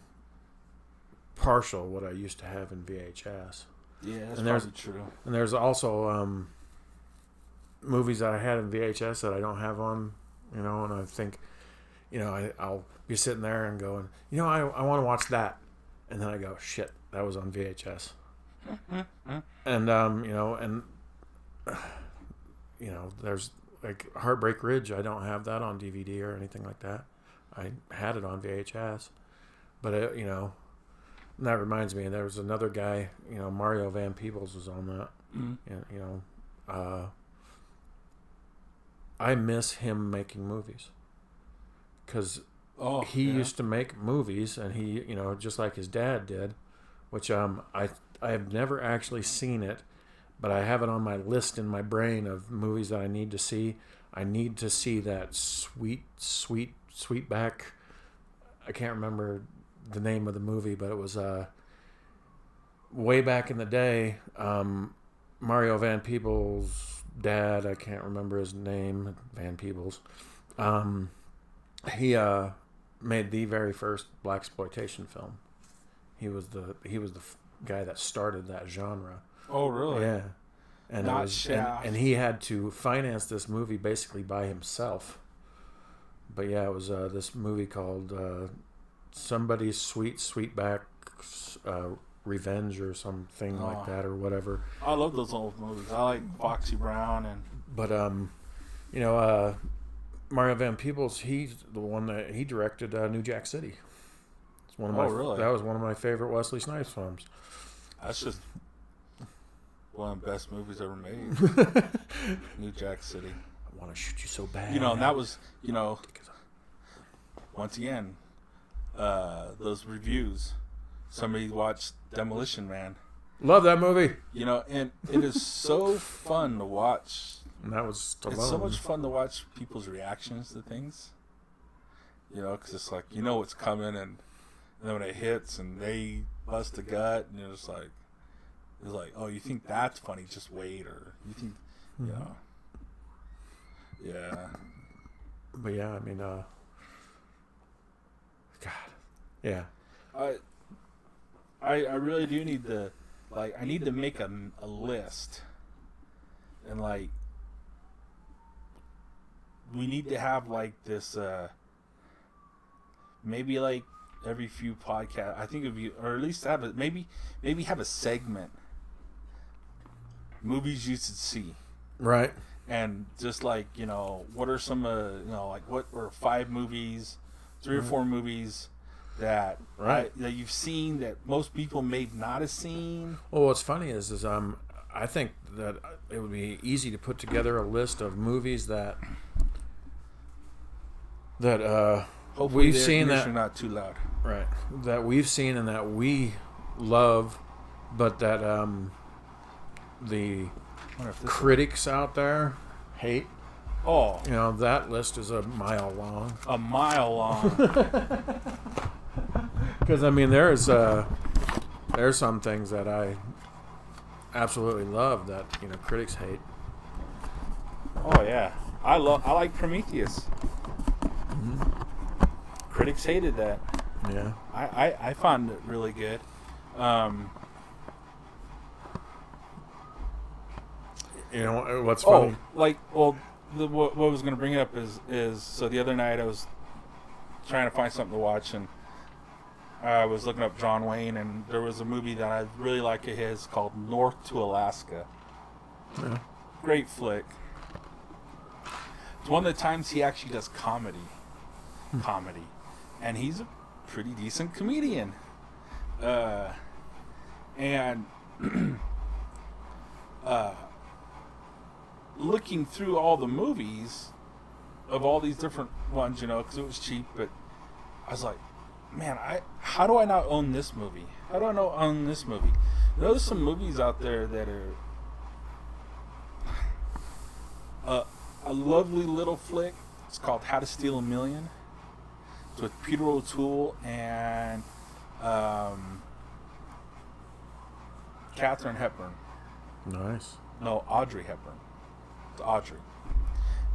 partial what I used to have in VHS. Yeah, that's probably true. And there's also movies that I had in VHS that I don't have on, and I think, I'll be sitting there and going, I want to watch that, and then I go, shit, that was on VHS. And there's like Heartbreak Ridge. I don't have that on DVD or anything like that. I had it on VHS, but and that reminds me, there was another guy, Mario Van Peebles was on that. And, I miss him making movies because he used to make movies, and he, just like his dad did, which I have never actually seen it, but I have it on my list in my brain of movies that I need to see. I need to see that Sweetback. I can't remember the name of the movie, but it was way back in the day. Mario Van Peebles' dad, I can't remember his name, Van Peebles. He made the very first blaxploitation film. He was the guy that started that genre. Oh, really? Yeah. And and he had to finance this movie basically by himself. But yeah, it was this movie called Somebody's Sweetback Revenge or something like that, or whatever. I love those old movies. I like Foxy Brown But Mario Van Peebles, he's the one that he directed New Jack City. It's one of really? That was one of my favorite Wesley Snipes films. That's just one of the best movies ever made. New Jack City. I want to shoot you so bad. And that was, once again, those reviews. Somebody watched Demolition Man. Love that movie. And it is so fun to watch. And that was Stallone. It's so much fun to watch people's reactions to things. Because it's like, what's coming, and then when it hits and they bust a gut, and it's like, oh, you think that's funny? Just wait, or you think, yeah. But yeah, God, yeah. I really do need to, I need to make a list, and we need to have this maybe every few podcasts. I think it'd be, or at least have maybe have a segment, movies you should see, right? And just what are some what are 5 movies, 3 or 4 movies that that you've seen that most people may not have seen. Well, what's funny is I think that it would be easy to put together a list of movies that hopefully we've seen that are not too loud, right? That we've seen and that we love, but that the critics out there hate. Oh, that list is a mile long. A mile long. Because there's some things that I absolutely love that critics hate. Oh yeah, I like Prometheus. Mm-hmm. Critics hated that. Yeah, I found it really good. What's funny? What was going to bring it up is so the other night I was trying to find something to watch, and I was looking up John Wayne, and there was a movie that I really like of his called North to Alaska. Yeah. Great flick. It's one of the times he actually does comedy, and he's a pretty decent comedian. And looking through all the movies, of all these different ones, because it was cheap. But I was like, man, how do I not own this movie? How do I not own this movie? There's some movies out there that are a lovely little flick. It's called How to Steal a Million. It's with Peter O'Toole and Katharine Hepburn. Nice. No, Audrey Hepburn. It's Audrey.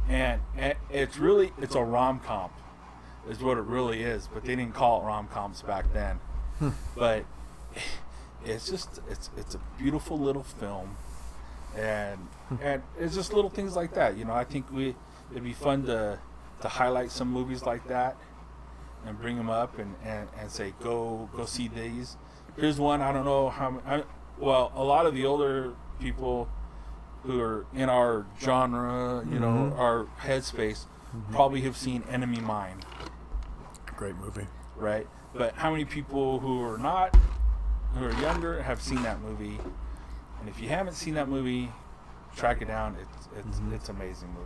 And it's a rom-com is what it really is, but they didn't call it rom-coms back then. But it's a beautiful little film, and it's just little things like that. I think it'd be fun to highlight some movies like that and bring them up and say go see these. Here's one. I don't know how. Well, a lot of the older people who are in our genre, our headspace, probably have seen Enemy Mine. Great movie. Right? But how many people who are younger, have seen that movie? And if you haven't seen that movie, track it down. It's an amazing movie.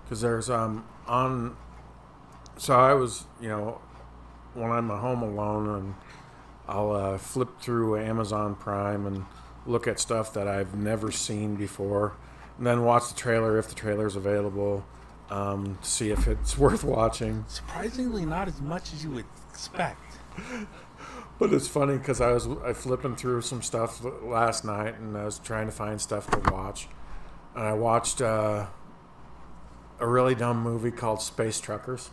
Because there's so I was, when I'm at home alone, and I'll flip through Amazon Prime and look at stuff that I've never seen before, and then watch the trailer if the trailer's available, to see if it's worth watching. Surprisingly, not as much as you would expect. But it's funny because I flipping through some stuff last night, and I was trying to find stuff to watch, and I watched a really dumb movie called Space Truckers.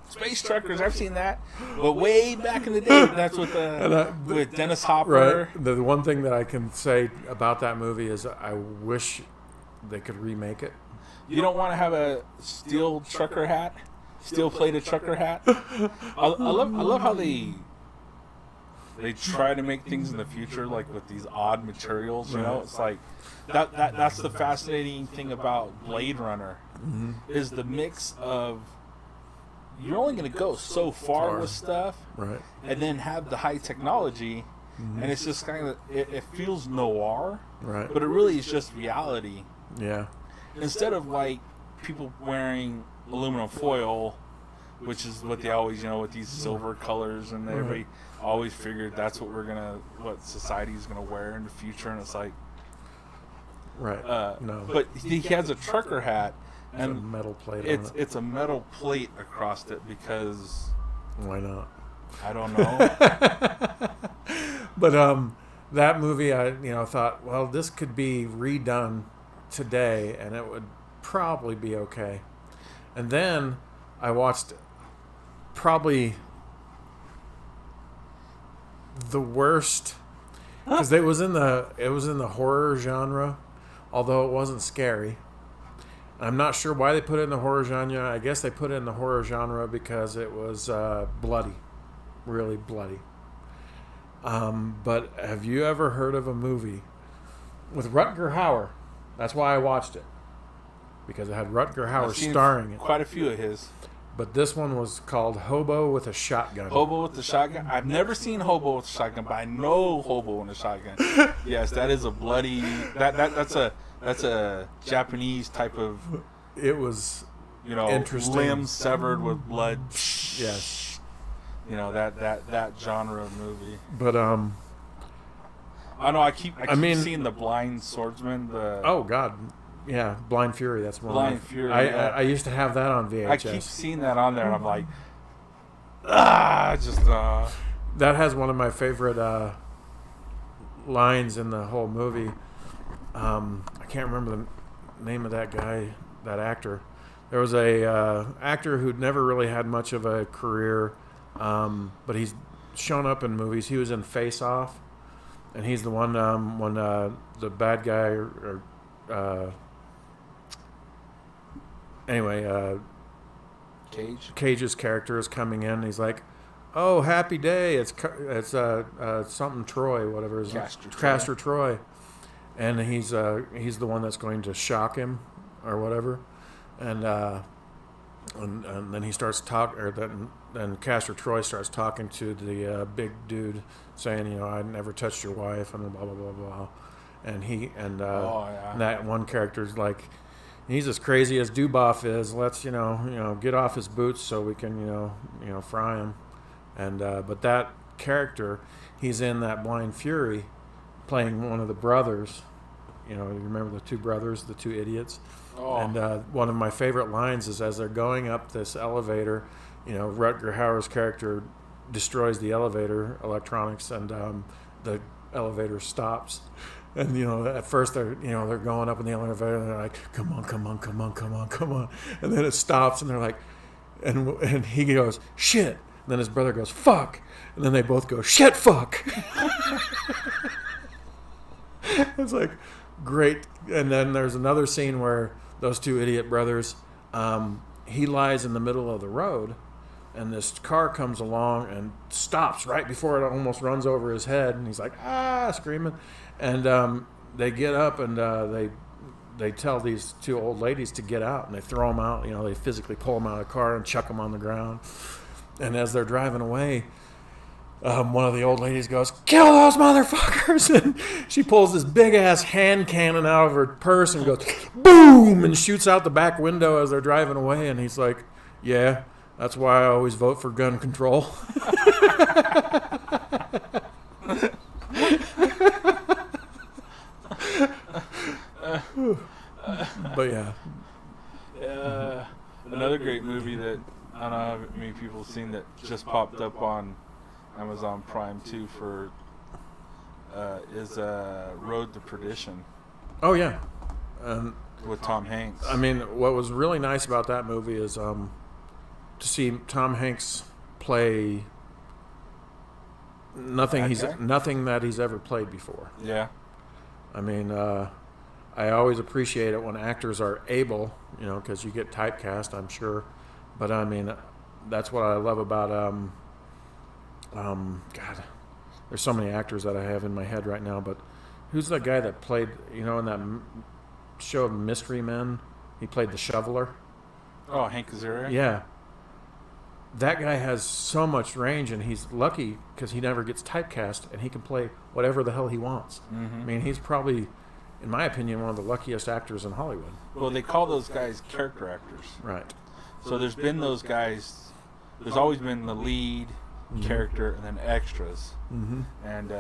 Space Truckers, I've seen that, but way back in the day. That's with with Dennis Hopper. Right. The one thing that I can say about that movie is I wish they could remake it. You don't want to have a steel plated trucker hat. I love how they try to make things in the future, like with these odd materials. It's like that's the fascinating thing about Blade Runner, is the mix of. You're only going to go so far with stuff, right? And then have the high technology, and it's just kind of it feels noir, right? But it really is just reality. Yeah. Instead of like people wearing aluminum foil, which is what they always, with these silver colors, and everybody always figured that's what society is gonna wear in the future, and it's like, right? No. But he has a trucker hat. And a metal plate. It's a metal plate across it because. Why not? I don't know. But that movie, I thought, well, this could be redone today, and it would probably be okay. And then I watched probably the worst, because it was in the horror genre, although it wasn't scary. I'm not sure why they put it in the horror genre. I guess they put it in the horror genre because it was bloody, really bloody. But have you ever heard of a movie with Rutger Hauer? That's why I watched it, because it had Rutger Hauer starring it. Quite a few of his. But this one was called Hobo with a Shotgun. Hobo with a Shotgun? I've never seen Hobo with a Shotgun, but I know Hobo with a Shotgun. Yes, that is a bloody... That's a Japanese type of... It was interesting. Limbs severed with blood. Yes. That genre of movie. But, I know, I keep seeing The Blind Swordsman. Oh, God. Yeah, Blind Fury, that's one. Blind Fury. I used to have that on VHS. I keep seeing that on there, and I'm like, That has one of my favorite lines in the whole movie. I can't remember the name of that guy, that actor. There was a actor who'd never really had much of a career, but he's shown up in movies. He was in Face Off, and he's the one when the bad guy Cage's character is coming in. And he's like, "Oh, happy day! It's something Troy, whatever his name, Castor Troy." And he's the one that's going to shock him, or whatever, and then he starts talking, then Castor Troy starts talking to the big dude, saying, I never touched your wife, and blah blah blah blah, and that one character's like, he's as crazy as Duboff is. Let's get off his boots so we can fry him. And but that character, he's in that Blind Fury, playing one of the brothers. You remember the two brothers, the two idiots. Oh. And one of my favorite lines is as they're going up this elevator, Rutger Hauer's character destroys the elevator electronics, and the elevator stops. And at first they're going up in the elevator, and they're like, "Come on, come on, come on, come on, come on," and then it stops, and they're like, and he goes, "Shit." And then his brother goes, "Fuck," and then they both go, "Shit, fuck." It's like great. And then there's another scene where those two idiot brothers, he lies in the middle of the road, and this car comes along and stops right before it almost runs over his head, and he's like, screaming. And they get up, and they tell these two old ladies to get out, and they throw them out. They physically pull them out of the car and chuck them on the ground. And as they're driving away, one of the old ladies goes, "Kill those motherfuckers!" And she pulls this big-ass hand cannon out of her purse and goes, boom, and shoots out the back window as they're driving away. And he's like, "Yeah, that's why I always vote for gun control." But yeah. Another great movie that I don't know how many people have seen that just popped up on Amazon Prime too is Road to Perdition. Oh yeah. With Tom Hanks. I mean, what was really nice about that movie is to see Tom Hanks play nothing that he's ever played before. Yeah. I mean, I always appreciate it when actors are able, because you get typecast, I'm sure. But I mean, that's what I love about God. There's so many actors that I have in my head right now. But who's the guy that played, in that show Mystery Men? He played the shoveler. Oh, Hank Azaria? Yeah. That guy has so much range, and he's lucky because he never gets typecast, and he can play whatever the hell he wants. Mm-hmm. I mean, he's probably, in my opinion, one of the luckiest actors in Hollywood. Well, they call those guys character actors. Right. So there's been those guys. There's always been the lead character and then extras. Mm-hmm. And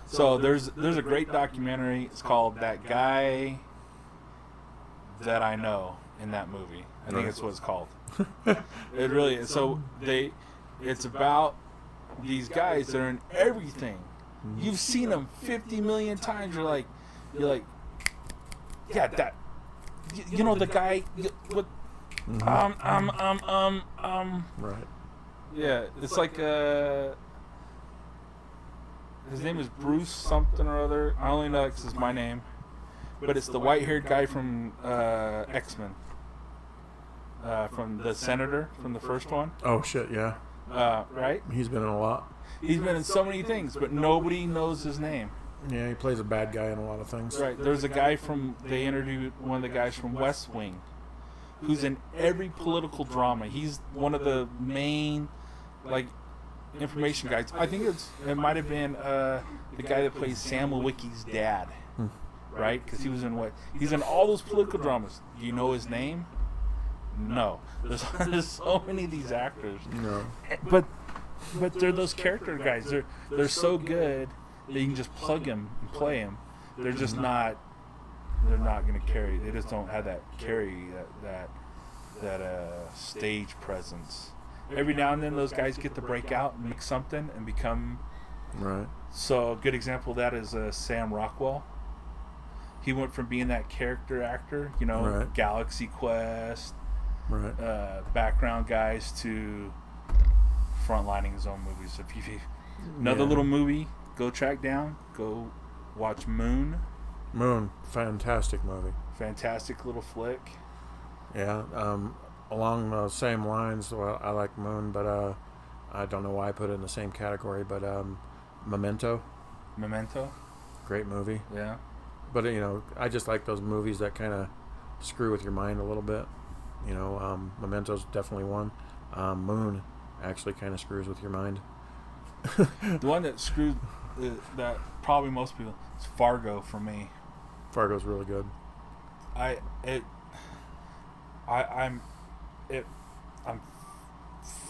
so there's a great documentary. It's called That Guy That I Know in that movie. I think that's what it's called. It really is. So it's about these guys that are in everything. Mm-hmm. You've seen them 50 million times. You're like, yeah, that. You know the guy. What? Right. Yeah, it's like his name is Bruce something or other. I only know X is my name, but it's the white-haired guy from X-Men, from the Senator from the first one. Oh shit, yeah. Right? He's been in a lot. He's been in so many things, but nobody knows his name. Yeah, he plays a bad guy in a lot of things. Right. There's a guy they interviewed one of the guys from West Wing, who's in every political drama. He's one of the main, information guys. I think it might have been the guy that plays Sam Lewicki's dad, right? Because he was he's in all those political dramas. Do you know his name? No. There's so many of these actors. No. But they're those character guys. They're so good that you can just plug him and play him. They're just not. They're not going to carry. They just don't have that stage presence. Every now and then, those guys get to break out and make something and become. Right. So a good example of that is Sam Rockwell. He went from being that character actor, right. Galaxy Quest, right, background guys, to frontlining his own movies. If you another little movie, go track down, go watch Moon. Moon, fantastic movie. Fantastic little flick. Yeah, along the same lines, well, I like Moon, but I don't know why I put it in the same category, but Memento. Great movie. Yeah. But, I just like those movies that kind of screw with your mind a little bit. Memento's definitely one. Moon actually kind of screws with your mind. The one that screws, that probably most people, is Fargo for me. Fargo's really good. I'm it, I'm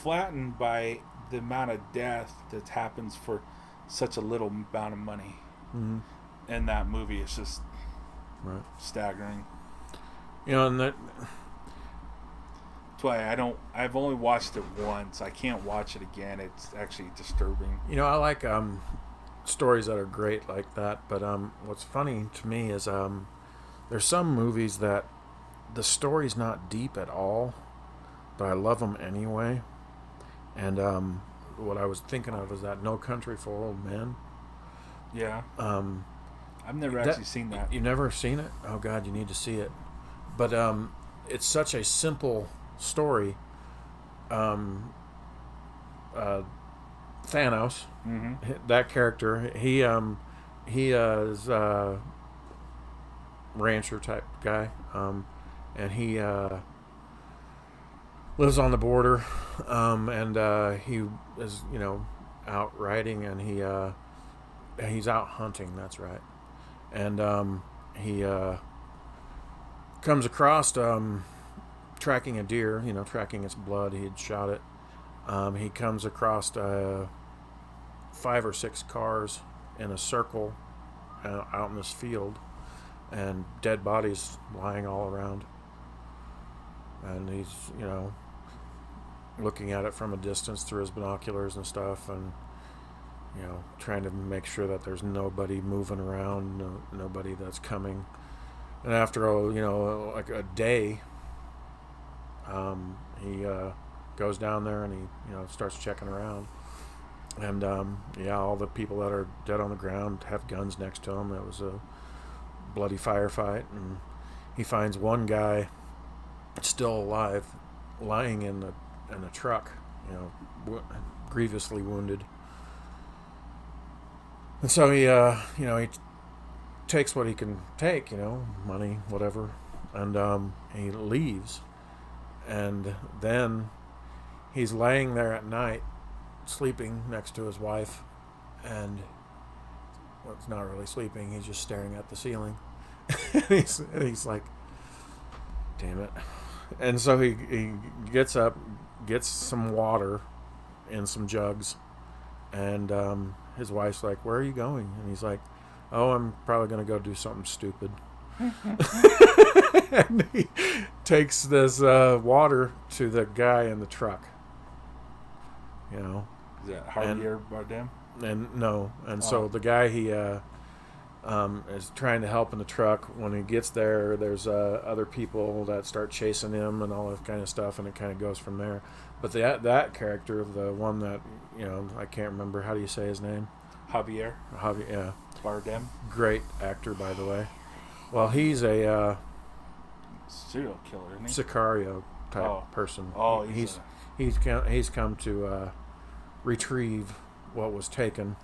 flattened by the amount of death that happens for such a little amount of money. Mm-hmm. In that movie, it's just right. staggering. You know, and that. That's why I've only watched it once. I can't watch it again. It's actually disturbing. You know, I like stories that are great like that. But what's funny to me is there's some movies that the story's not deep at all, but I love them anyway. And what I was thinking of is that No Country for Old Men. Yeah. I've never actually seen that. You've never seen it? Oh God, you need to see it. But it's such a simple story. Thanos, mm-hmm. that character, he is a rancher type guy, and he lives on the border, and he is, you know, out riding, and he's out hunting. That's right, and he comes across tracking a deer, you know, tracking its blood. He had shot it. He comes across 5 or 6 cars in a circle out in this field, and dead bodies lying all around. And he's, you know, looking at it from a distance through his binoculars and stuff, and, you know, trying to make sure that there's nobody moving around, nobody that's coming. And after, you know, like a day, he goes down there and he, you know, starts checking around. And, yeah, all the people that are dead on the ground have guns next to them. It was a bloody firefight. And he finds one guy still alive, lying in a truck, you know, grievously wounded. And so he, you know, he takes what he can take, you know, money, whatever, and he leaves. And then he's laying there at night, sleeping next to his wife, and, well, it's not really sleeping, he's just staring at the ceiling. and he's like, damn it. And so he gets up, gets some water in some jugs, and his wife's like, where are you going? And he's like, oh, I'm probably going to go do something stupid. And he takes this water to the guy in the truck. You know. Is that Javier Bardem? And no. And so the guy, he is trying to help in the truck. When he gets there, there's other people that start chasing him and all that kind of stuff, and it kind of goes from there. But that character, the one that, you know, I can't remember, how do you say his name? Javier, yeah. Bardem. Great actor, by the way. Well, he's a serial killer, isn't he? Sicario type person. Oh, he's come to retrieve what was taken,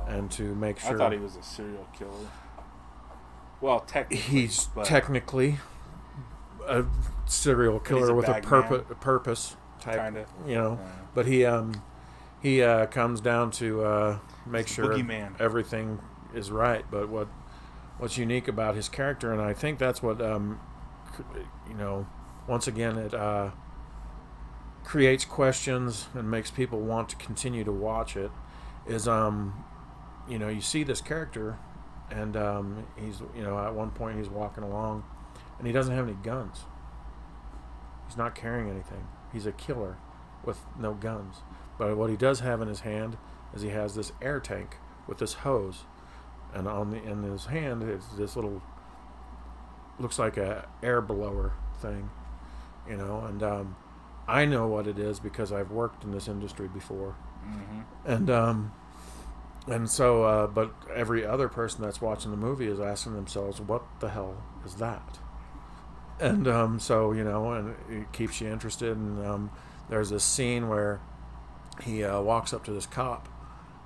and to make sure. I thought he was a serial killer. Well, technically a serial killer with a purpose type. Kinda. You know, but he comes down to make sure everything is right. But what's unique about his character, and I think that's what you know, once again, it creates questions and makes people want to continue to watch it, is you know, you see this character, and he's, you know, at one point he's walking along and he doesn't have any guns. He's not carrying anything. He's a killer with no guns. But what he does have in his hand is he has this air tank with this hose, and in his hand is this little, looks like a air blower thing, you know. And I know what it is because I've worked in this industry before. Mm-hmm. And so, but every other person that's watching the movie is asking themselves, what the hell is that? And so, you know, and it keeps you interested. And there's this scene where he walks up to this cop,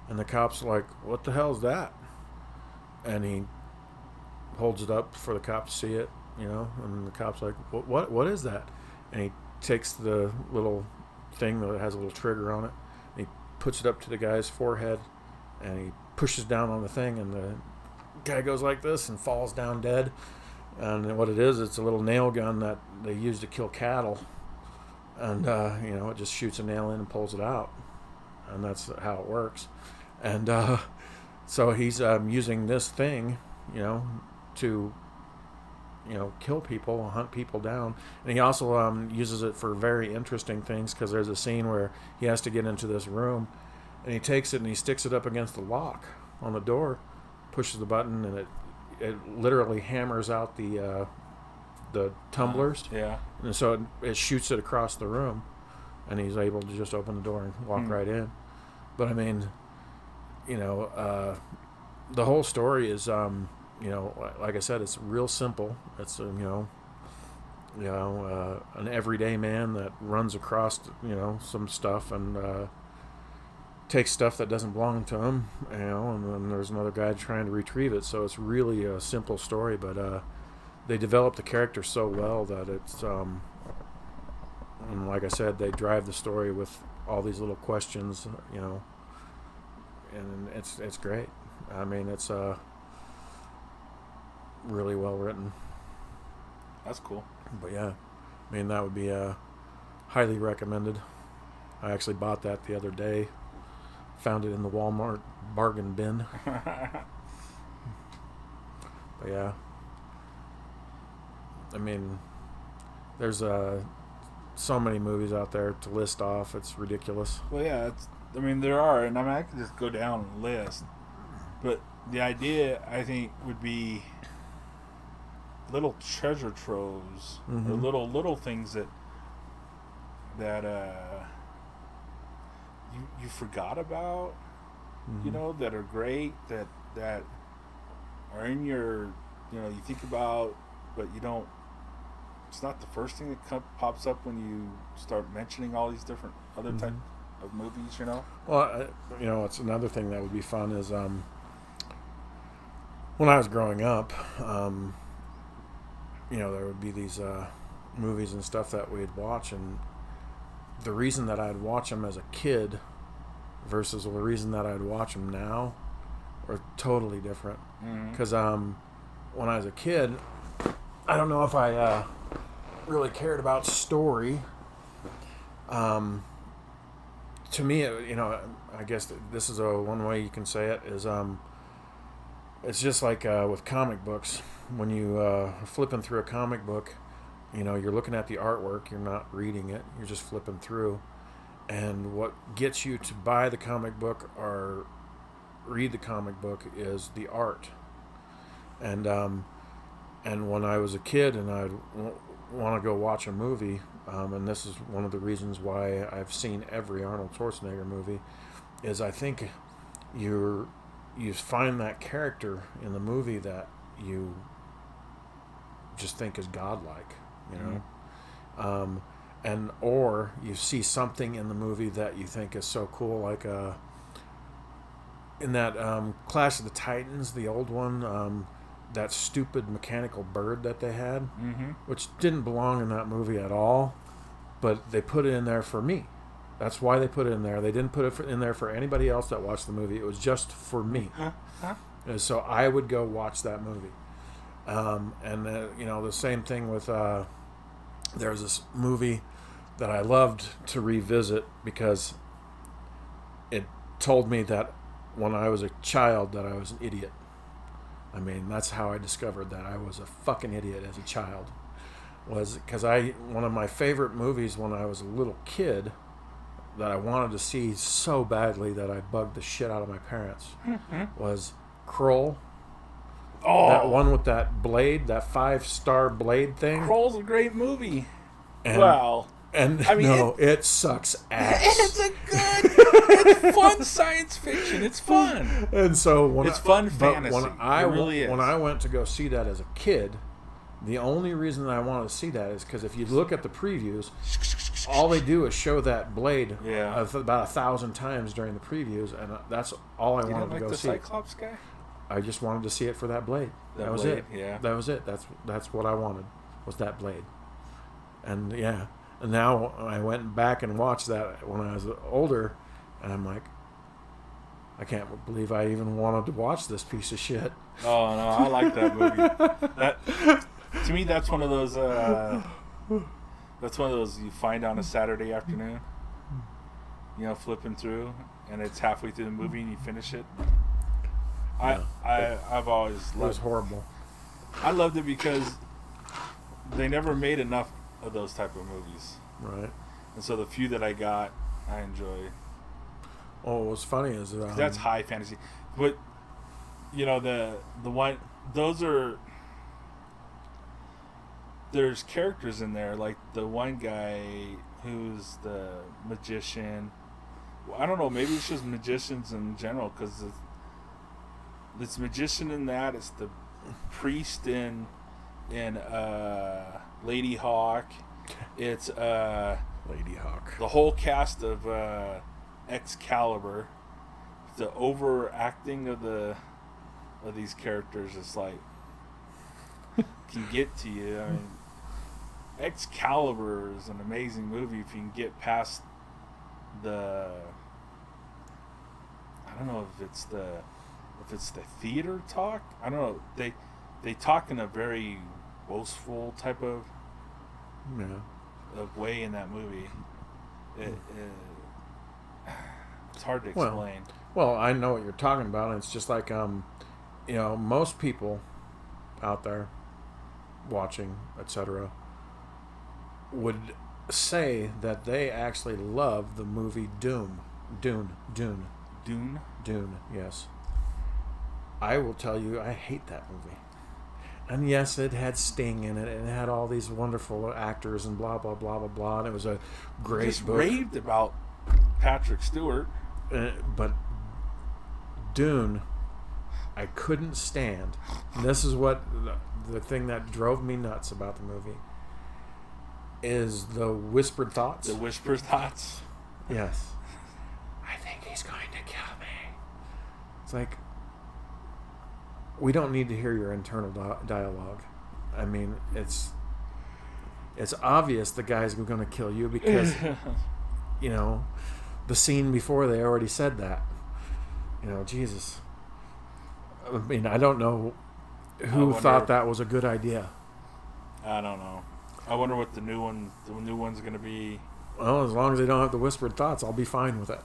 and the cop's like, what the hell is that? And he holds it up for the cop to see it, you know, and the cop's like, what is that? And he takes the little thing that has a little trigger on it, and he puts it up to the guy's forehead, and he pushes down on the thing, and the guy goes like this and falls down dead. And what it is, it's a little nail gun that they use to kill cattle. And, it just shoots a nail in and pulls it out. And that's how it works. And so he's using this thing, to, kill people, hunt people down. And he also uses it for very interesting things, because there's a scene where he has to get into this room, and he takes it and he sticks it up against the lock on the door, pushes the button, and it literally hammers out the tumblers. Yeah. And so it shoots it across the room, and he's able to just open the door and walk right in. But I mean, the whole story is, like I said, it's real simple. It's an everyday man that runs across some stuff and takes stuff that doesn't belong to him, and then there's another guy trying to retrieve it. So it's really a simple story, but they develop the character so well that it's and like I said, they drive the story with all these little questions, and it's great. I mean, it's really well written. That's cool. But yeah, I mean, that would be highly recommended. I actually bought that the other day. Found it in the Walmart bargain bin. But yeah, I mean, there's so many movies out there to list off. It's ridiculous. Well, yeah, there are, and I could just go down and list. But the idea, I think, would be little treasure troves, or little things that you forgot about, that are great, that are in your, you think about, but you don't. It's not the first thing that pops up when you start mentioning all these different other type of movies. Well, it's another thing that would be fun is when I was growing up, there would be these movies and stuff that we'd watch, and the reason that I'd watch them as a kid versus the reason that I'd watch them now are totally different. Because when I was a kid, I don't know if I really cared about story. To me, I guess this is one way you can say it is it's just like with comic books. When you are flipping through a comic book, you're looking at the artwork, you're not reading it, you're just flipping through. And what gets you to buy the comic book or read the comic book is the art. And when I was a kid and I'd want to go watch a movie, and this is one of the reasons why I've seen every Arnold Schwarzenegger movie, is I think you find that character in the movie that you just think is godlike, and or you see something in the movie that you think is so cool, like in that Clash of the Titans, the old one, that stupid mechanical bird that they had, which didn't belong in that movie at all, but they put it in there for me. That's why they put it in there. They didn't put it in there for anybody else that watched the movie. It was just for me. And so I would go watch that movie. And the same thing with there's this movie that I loved to revisit because it told me that when I was a child that I was an idiot. I mean, that's how I discovered that I was a fucking idiot as a child. Was because one of my favorite movies when I was a little kid that I wanted to see so badly that I bugged the shit out of my parents was Kroll. Oh, that one with that blade, that 5-star blade thing. Kroll's a great movie. And, wow. And it sucks ass. It's fun science fiction. It's fun. And so it's fun fantasy. When it really is. When I went to go see that as a kid, the only reason that I wanted to see that is because if you look at the previews, all they do is show that blade about 1,000 times during the previews, and that's all I wanted to go see. You don't like the Cyclops guy? I just wanted to see it for that blade. That was it. Yeah. That was it. That's what I wanted, was that blade. And yeah. And now I went back and watched that when I was older, and I'm like, I can't believe I even wanted to watch this piece of shit. Oh no, I like that movie. To me, that's one of those. That's one of those you find on a Saturday afternoon. You know, flipping through, and it's halfway through the movie, and you finish it. I've always loved it. Was horrible. I loved it because they never made enough of those type of movies. Right. And so the few that I got, I enjoy. Oh, what's funny is that's high fantasy, but you know the one those are. There's characters in there, like the one guy who's the magician. Well, I don't know, maybe it's just magicians in general, because this magician in that, it's the priest in Lady Hawk. It's Lady Hawk. The whole cast of Excalibur. The overacting of these characters is like can get to you. I mean, Excalibur is an amazing movie if you can get past the. I don't know if it's the theater talk. I don't know. They talk in a very boastful type of way in that movie. It's hard to explain. Well, I know what you're talking about. And it's just like most people out there watching, etc., would say that they actually love the movie Dune, yes. I will tell you, I hate that movie. And yes, it had Sting in it, and it had all these wonderful actors and blah, blah, blah, blah, blah, and it was a great book. Raved about Patrick Stewart. But Dune, I couldn't stand. And this is what the thing that drove me nuts about the movie is the whispered thoughts. The whispered thoughts? Yes. I think he's going to kill me. It's like, we don't need to hear your internal dialogue. I mean, it's obvious the guy's going to kill you because, the scene before they already said that. Jesus. I mean, I don't know who thought that was a good idea. I don't know. I wonder what the new one's going to be. Well, as long as they don't have the whispered thoughts, I'll be fine with it.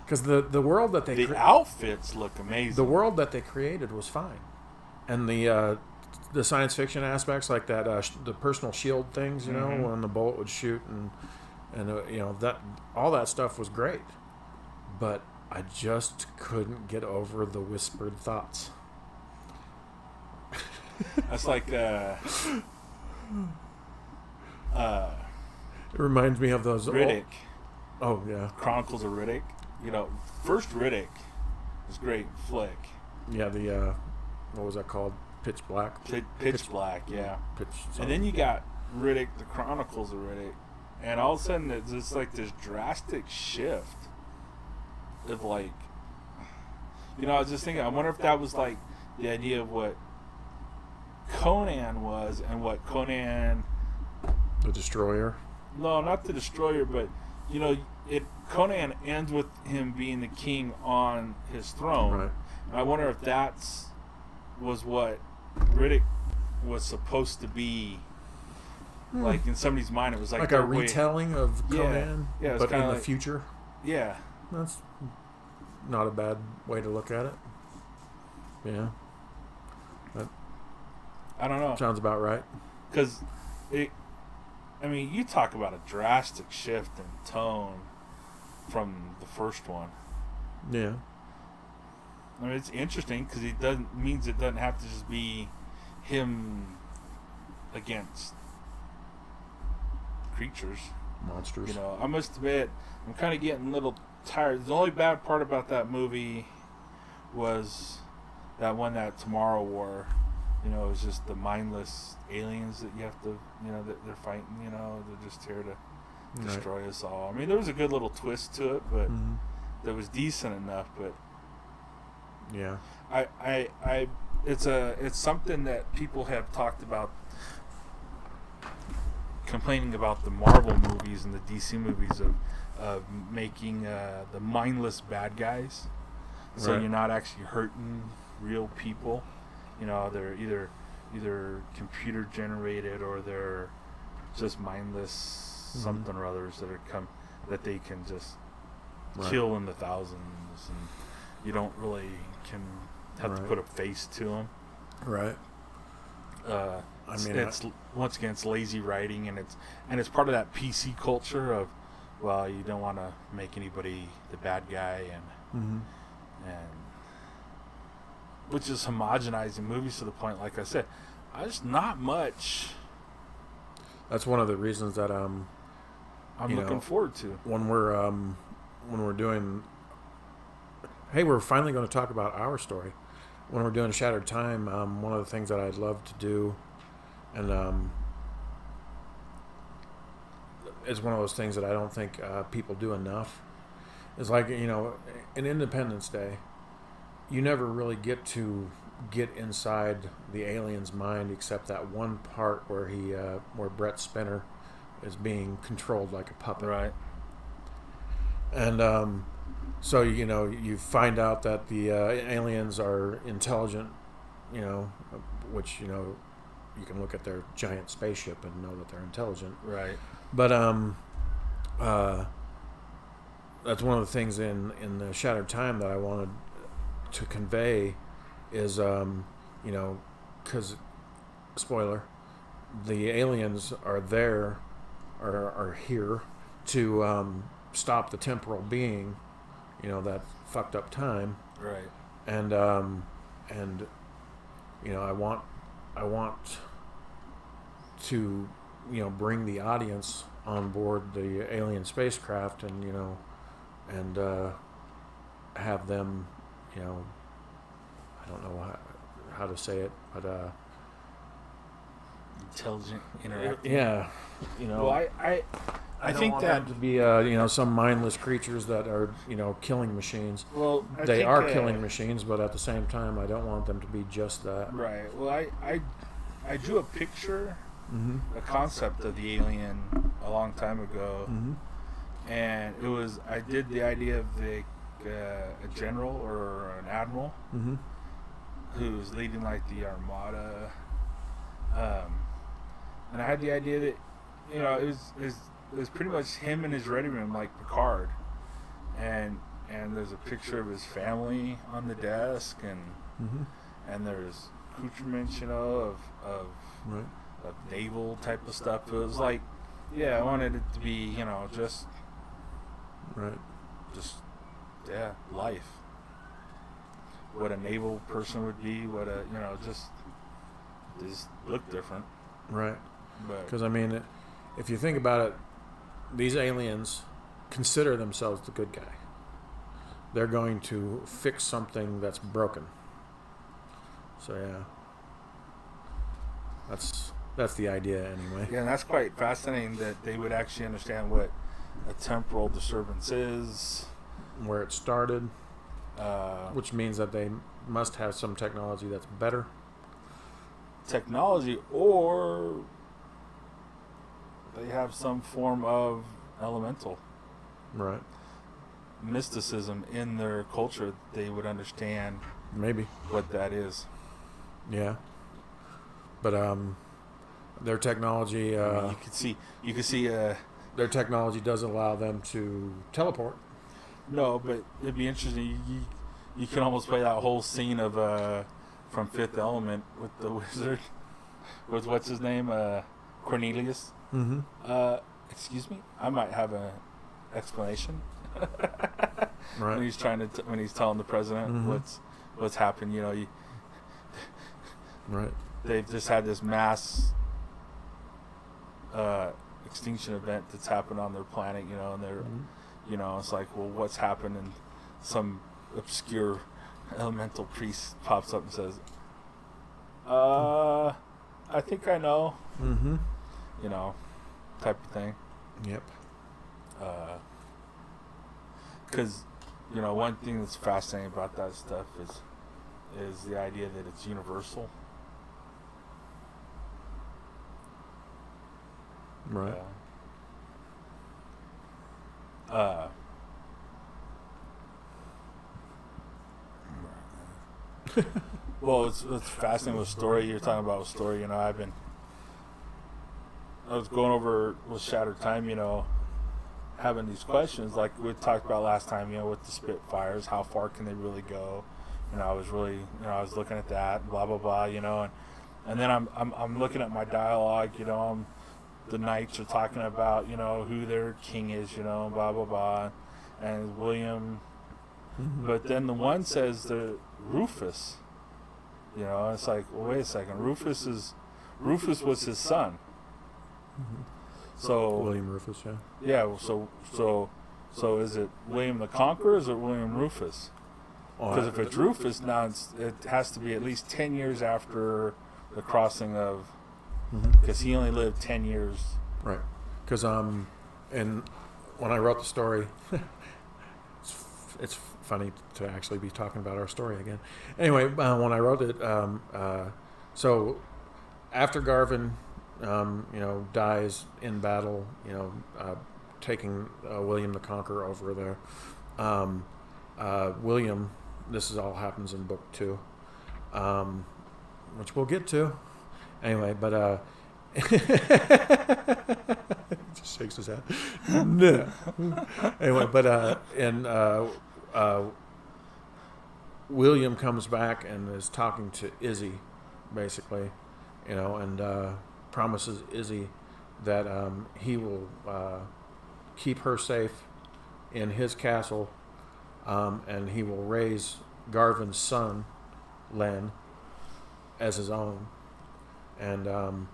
Because the world that they outfits look amazing. The world that they created was fine, and the science fiction aspects like that, the personal shield things, when the bullet would shoot and that all that stuff was great, but I just couldn't get over the whispered thoughts. That's like it reminds me of those Riddick. Oh yeah, Chronicles of Riddick. First Riddick was great flick. Yeah, the what was that called? Pitch Black. Pitch Black, yeah. Something. And then you got Riddick, the Chronicles of Riddick, and all of a sudden it's just like this drastic shift of like, I was just thinking, I wonder if that was like the idea of what Conan was and what Conan. The Destroyer. No, not the Destroyer, but Conan ends with him being the king on his throne. Right. And I wonder if was what Riddick was supposed to be. Like in somebody's mind, it was like a retelling of Conan, but in the future. Yeah, that's not a bad way to look at it. Yeah, I don't know. Sounds about right. Because you talk about a drastic shift in tone from the first one. Yeah. I mean, it's interesting because it doesn't have to just be him against creatures, monsters. I must admit, I'm kind of getting a little tired. The only bad part about that movie was that one, that Tomorrow War. It was just the mindless aliens that you have to, that they're fighting. They're just here to destroy us all. I mean, there was a good little twist to it, but that was decent enough. But yeah, it's something that people have talked about, complaining about the Marvel movies and the DC movies of making the mindless bad guys, so you're not actually hurting real people. They're either either computer generated or they're just mindless something or others that they can just kill in the thousands, and you don't really can have to put a face to them. Right. I mean, it's once again, it's lazy writing, and it's part of that PC culture of, well, you don't want to make anybody the bad guy, and which is homogenizing movies to the point, like I said, there's not much. That's one of the reasons that I'm looking forward to when we're doing. Hey, we're finally going to talk about our story. When we're doing Shattered Time, one of the things that I'd love to do, and it's one of those things that I don't think people do enough, is like, in Independence Day, you never really get to get inside the alien's mind except that one part where where Brett Spinner is being controlled like a puppet. Right. And so, you find out that the aliens are intelligent, which, you can look at their giant spaceship and know that they're intelligent. Right. But that's one of the things in the Shattered Time that I wanted to convey is, because, spoiler, the aliens are here to stop the temporal being, that fucked up time. Right. And I want to bring the audience on board the alien spacecraft, and have them, I don't know how to say it, but intelligent, interactive. Yeah. Well, I think want that them to be some mindless creatures that are killing machines. Well, they are killing machines, but at the same time, I don't want them to be just that. Right. Well, I drew a picture, a concept of the alien a long time ago, and I did the idea of a general or an admiral who's leading like the armada, and I had the idea that it was pretty much him in his ready room like Picard, and there's a picture of his family on the desk, and there's accoutrements of naval type of stuff. It was like, I wanted it to be just life, what a naval person would be, what a just look different, right? Because But if you think about it, these aliens consider themselves the good guy. They're going to fix something that's broken. So that's the idea anyway. yeah, and that's quite fascinating that they would actually understand what a temporal disturbance is, Where it started, which means that they must have some technology that's better. technology, or they have some form of elemental Right. mysticism in their culture. They would understand Maybe. what that is. Yeah. But their technology You could see their technology does allow them to teleport. no, but it'd be interesting. You can almost play that whole scene of from Fifth Element with the wizard, with what's his name, Cornelius. Excuse me, I might have an explanation. Right. When he's when he's telling the president what's happened. Right. They've just had this mass extinction event that's happened on their planet, and they're, it's like, well, what's happened? And some obscure elemental priest pops up and says, I think I know, type of thing. Yep. Because, one thing that's fascinating about that stuff is the idea that it's universal. Right. Well, it's fascinating with story. You're talking about story. I was going over with Shattered Time. Having these questions like we talked about last time. With the Spitfires, how far can they really go? I was really, I was looking at that. Blah blah blah. And then I'm looking at my dialogue. The knights are talking about who their king is. Blah blah blah, and William. Mm-hmm. But then the one says the Rufus. It's like, well, wait a second. Rufus was his son. Mm-hmm. So William Rufus, yeah. Yeah. So is it William the Conqueror or is it William Rufus? Because if it's Rufus, now it has to be at least 10 years after the crossing of. Because he only lived 10 years. Right. Because and when I wrote the story, it's funny to actually be talking about our story again. Anyway, when I wrote it, so after Garvin, dies in battle, taking William the Conqueror over there. William, this all happens in book 2, which we'll get to. Anyway, but just shakes his head. No. Anyway, but William comes back and is talking to Izzy, basically, and promises Izzy that he will keep her safe in his castle, and he will raise Garvin's son, Len, as his own, and that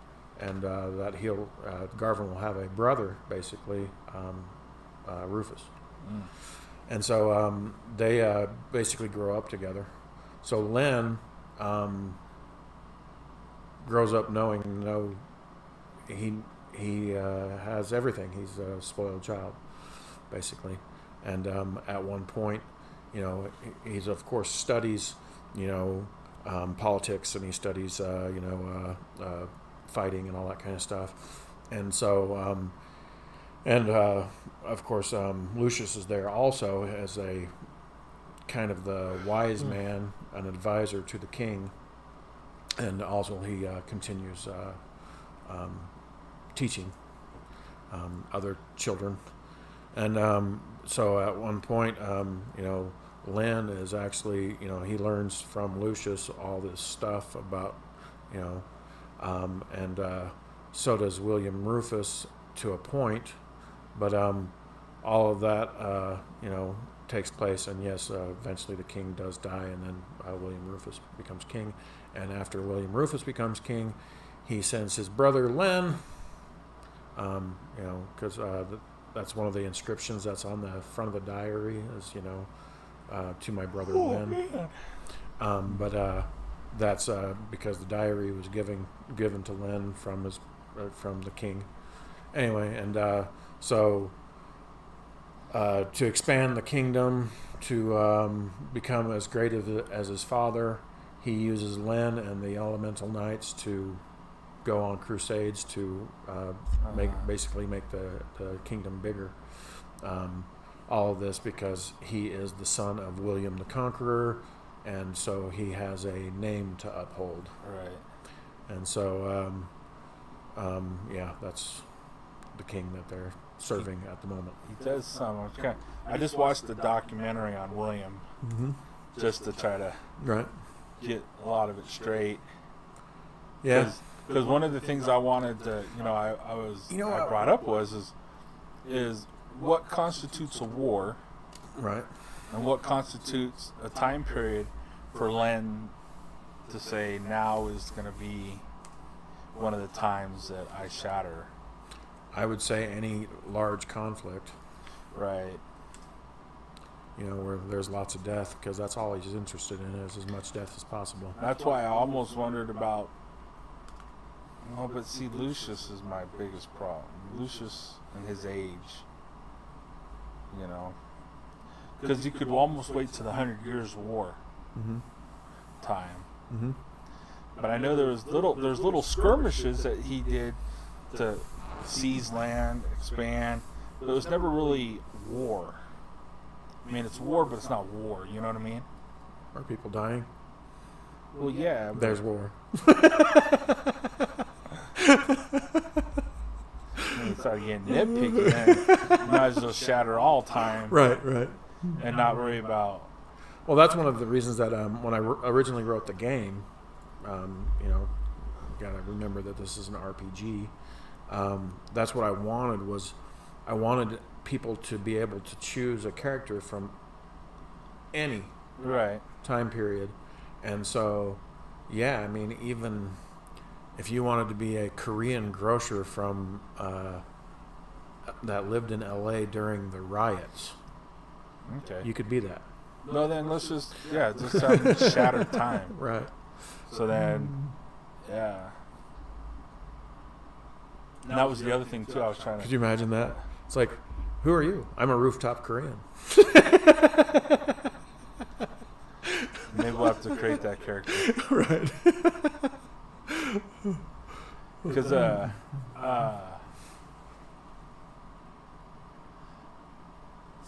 Garvin will have a brother, basically, Rufus. Mm. And so they basically grow up together. So Len grows up knowing, he has everything. He's a spoiled child, basically. And at one point, he's of course studies, politics, and he studies, fighting and all that kind of stuff. And so, of course, Lucius is there also as a kind of the wise man, an advisor to the king. And also he continues teaching other children. And so at one point, Len is actually, he learns from Lucius all this stuff about, and so does William Rufus to a point. But all of that, takes place. And yes, eventually the king does die, and then William Rufus becomes king. And after William Rufus becomes king, he sends his brother Len, because that's one of the inscriptions that's on the front of the diary is, to my brother Len. But that's because the diary was given to Len from the king. Anyway, and so to expand the kingdom, to become as great as his father, he uses Len and the Elemental Knights to go on crusades to basically make the kingdom bigger. All of this because he is the son of William the Conqueror, and so he has a name to uphold. Right. And so, that's the king that they're serving at the moment. He does sound I just watched the documentary on William, just to try to get a lot of it straight. Yeah. Because one of the things I wanted to, I brought up is what constitutes a war, right? And what constitutes a time period for Len to say now is going to be one of the times that I shatter. I would say any large conflict. Right. Where there's lots of death, because that's all he's interested in, is as much death as possible. That's why I almost wondered about. Oh, but see, Lucius is my biggest problem. Lucius and his age. Because you could almost wait to the 100 Years' War time. Mm-hmm. But I know there's little skirmishes that he did to seize land, expand, but it was never really war. I mean, it's war, but it's not war. You know what I mean? Are people dying? Well, yeah. There's war. When you start getting nitpicky, then you might as well shatter all time. Right. And not worry about... Well, that's one of the reasons that when I originally wrote the game, gotta remember that this is an RPG. That's what I wanted was, I wanted people to be able to choose a character from any time period, and so, yeah, I mean, even if you wanted to be a Korean grocer from that lived in LA during the riots, you could be that. No, then let's just have shattered time. Right. So then, yeah. And that was the other thing too. I was trying to. Could you imagine that? It's like, who are you? I'm a rooftop Korean. Maybe we'll have to create that character. Right. Because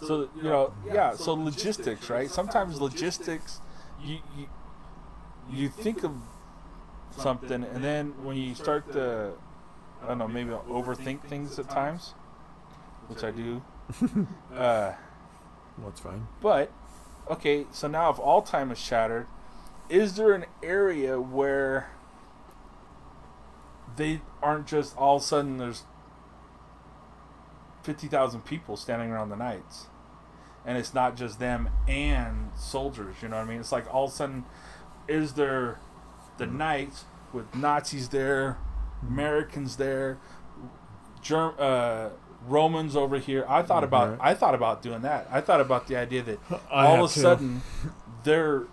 so so logistics, right? Sometimes logistics, you think of something, and then when you start to, I don't know, maybe I'll overthink things at times, which I do. That's fine. But okay, so now if all time is shattered, is there an area where they aren't just all of a sudden there's 50,000 people standing around the knights, and it's not just them and soldiers, you know what I mean? It's like all of a sudden, is there the knights with Nazis there, Americans there, Romans over here? I thought about doing that. I thought about the idea that all of a sudden there's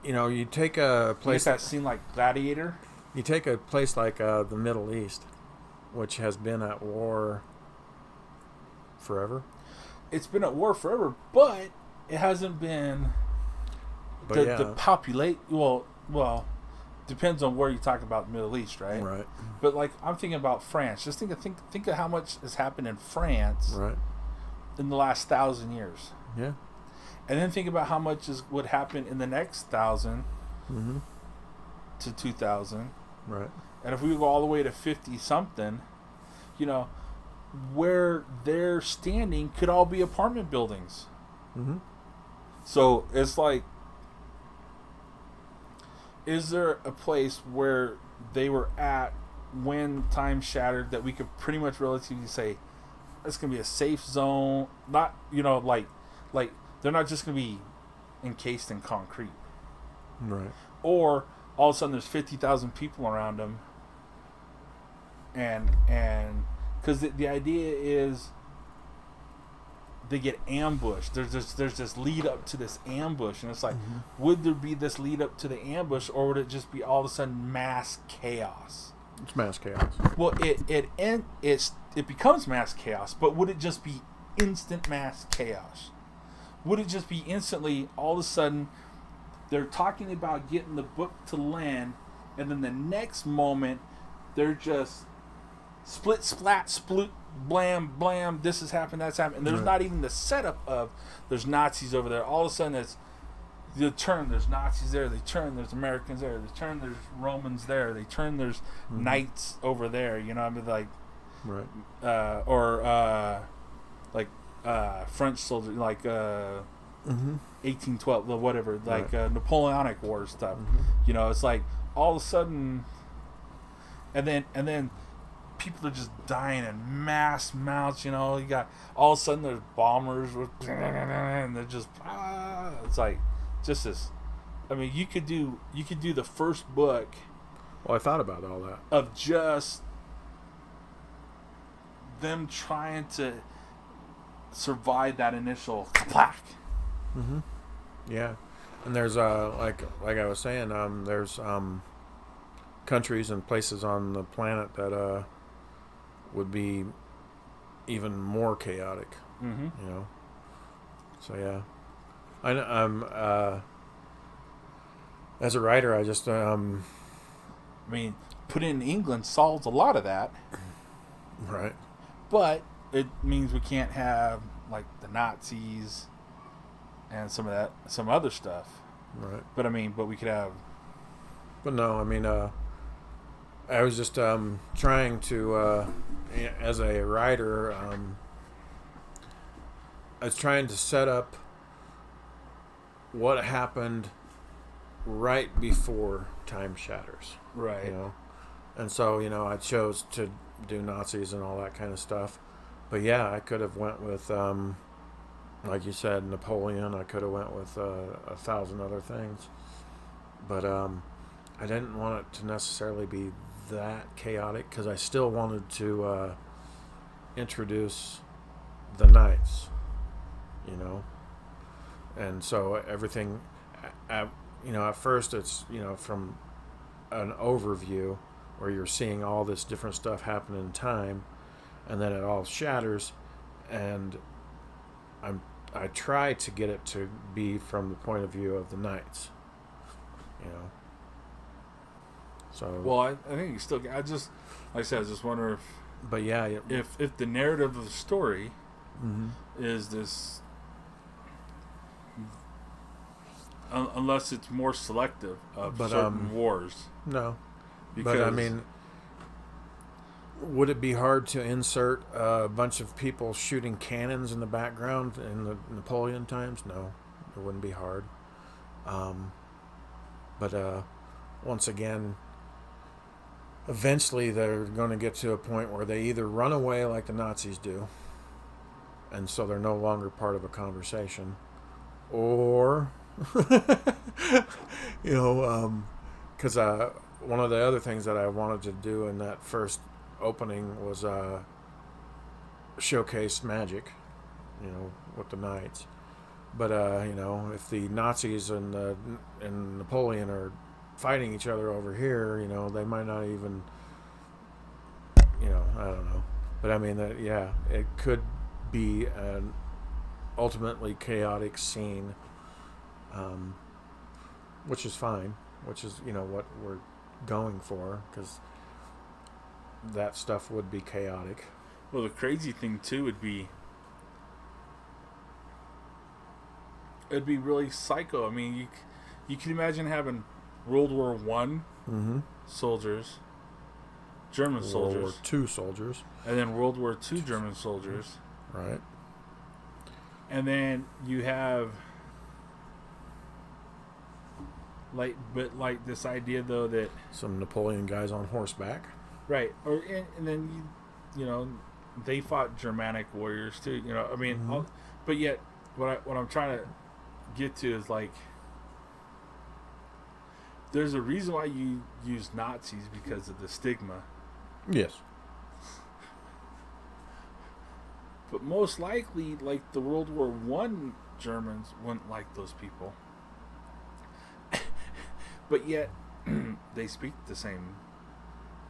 you take a place that scene like Gladiator. You take a place like the Middle East, which has been at war forever. It's been at war forever, but it hasn't been the populate. Well, depends on where you talk about the Middle East, right? Right. But like I'm thinking about France. Just think of how much has happened in France, right, in the last 1,000 years. Yeah. And then think about how much would happen in the next 1,000 to 2,000. Right. And if we go all the way to 50 something, where they're standing could all be apartment buildings. Mm-hmm. So it's like, is there a place where they were at when time shattered that we could pretty much relatively say it's going to be a safe zone? Not, like they're not just going to be encased in concrete. Right. Or all of a sudden there's 50,000 people around them, and because the idea is they get ambushed. There's this lead up to this ambush, and it's like, would there be this lead up to the ambush, or would it just be all of a sudden mass chaos? It's mass chaos. Well, it becomes mass chaos, but would it just be instant mass chaos? Would it just be instantly all of a sudden they're talking about getting the book to land, and then the next moment they're just split, splat, sploot, blam, blam, this has happened, that's happened. And there's not even the setup of there's Nazis over there. All of a sudden it's the turn, there's Nazis there, they turn, there's Americans there, they turn, there's Romans there, they turn, there's knights over there, I mean, like, right. French soldiers, like 1812, whatever, like Napoleonic War stuff. It's like all of a sudden, and then people are just dying in mass amounts. You got all of a sudden there's bombers with, and they're just it's like just this. I mean, you could do the first book. Well, I thought about all that of just them trying to survive that initial clack. Yeah, and there's like I was saying, there's countries and places on the planet that would be even more chaotic. So yeah, as a writer, I just I mean, put in England solves a lot of that, right? But it means we can't have like the Nazis and some other stuff, right? But I mean, we could have But no, I mean, I was just trying to, as a writer, I was trying to set up what happened right before time shatters. Right. You know? And so, I chose to do Nazis and all that kind of stuff. But yeah, I could have went with, like you said, Napoleon. I could have went with 1,000 other things. But I didn't want it to necessarily be that chaotic because I still wanted to introduce the knights, And so everything, at first it's, from an overview where you're seeing all this different stuff happen in time, and then it all shatters, and I try to get it to be from the point of view of the knights, So. Well, I think you still. I just wonder if. But yeah, if the narrative of the story is this, unless it's more selective of certain wars. No. But I mean, would it be hard to insert a bunch of people shooting cannons in the background in the Napoleon times? No, it wouldn't be hard. But once again, eventually they're going to get to a point where they either run away like the Nazis do, and so they're no longer part of a conversation, or, because one of the other things that I wanted to do in that first opening was showcase magic, with the knights. But if the Nazis and Napoleon are fighting each other over here, they might not even, I don't know. But I mean, it could be an ultimately chaotic scene, which is fine, which is, what we're going for, because that stuff would be chaotic. Well, the crazy thing, too, would be, it'd be really psycho. I mean, you can imagine having World War I soldiers, German soldiers. World War II soldiers. And then World War II German soldiers. Right. And then you have, like this idea, though, that... some Napoleon guys on horseback. Right. And then, they fought Germanic warriors, too. I mean, but yet, what I'm trying to get to is, like, there's a reason why you use Nazis, because of the stigma. Yes. But most likely, like, the World War I Germans wouldn't like those people. But yet, they speak the same.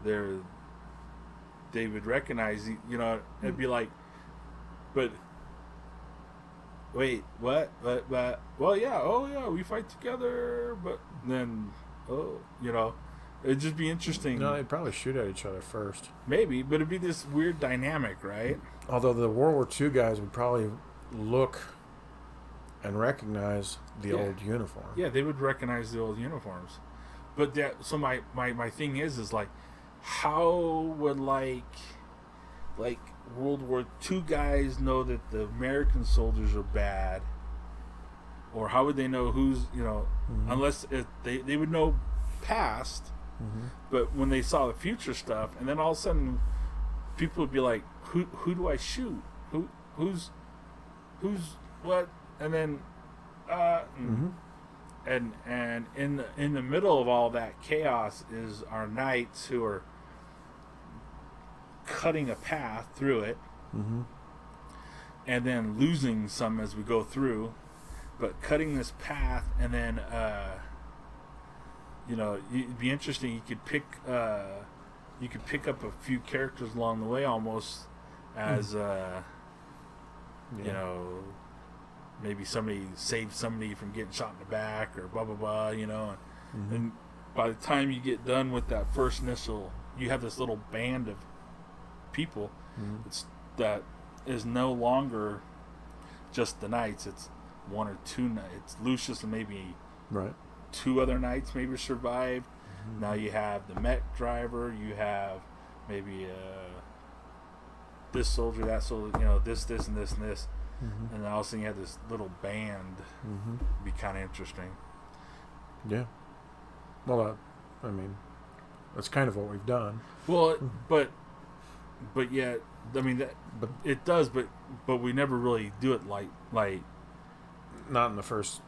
They would recognize, it'd be like, but wait, what? But well, yeah, we fight together, but then, it'd just be interesting. No, they'd probably shoot at each other first. Maybe, but it'd be this weird dynamic, right? Although the World War II guys would probably look and recognize the old uniform. Yeah, they would recognize the old uniforms. But so my thing is like, how would like World War II guys know that the American soldiers are bad? Or how would they know who's, unless they would know past, but when they saw the future stuff, and then all of a sudden people would be like, who do I shoot? Who's what? And then and in the middle of all that chaos is our knights, who are cutting a path through it, and then losing some as we go through, but cutting this path, and then it'd be interesting. You could pick up a few characters along the way, almost as maybe somebody saved somebody from getting shot in the back, or blah blah blah, and by the time you get done with that first initial, you have this little band of people that is no longer just the knights. It's one or two knights. It's Lucius and maybe two other knights maybe survived, Now you have the mech driver. You have maybe this soldier, that soldier. This, and this, and this. And then all of a sudden you have this little band. It'd be kind of interesting. Yeah. Well, I mean, that's kind of what we've done. Well, but yet, I mean, but it does, but we never really do it like not in the first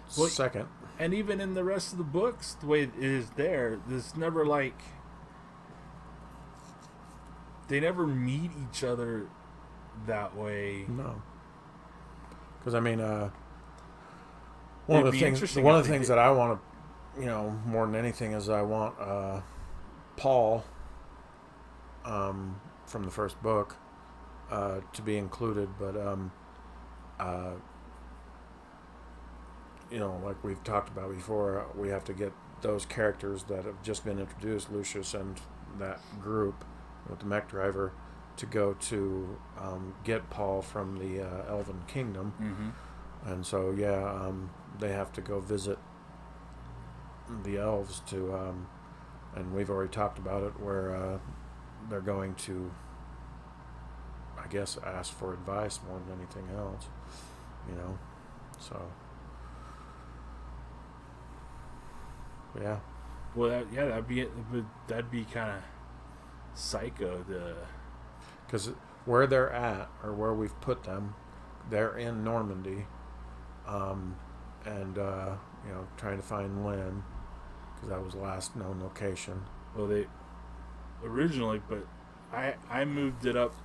second. And even in the rest of the books, the way it is there's never they never meet each other that way. No. Because I mean, one of the things that I want to, more than anything, is I want Paul from the first book to be included, but like we've talked about before, we have to get those characters that have just been introduced, Lucius and that group with the mech driver, to go to get Paul from the Elven Kingdom. And so they have to go visit the elves to and we've already talked about it, where they're going to, I guess, ask for advice more than anything else, so yeah. Well, that'd be kind of psycho. Because where they're at, or where we've put them, they're in Normandy, and trying to find Lynn, because that was the last known location. Well, they originally, but I moved it up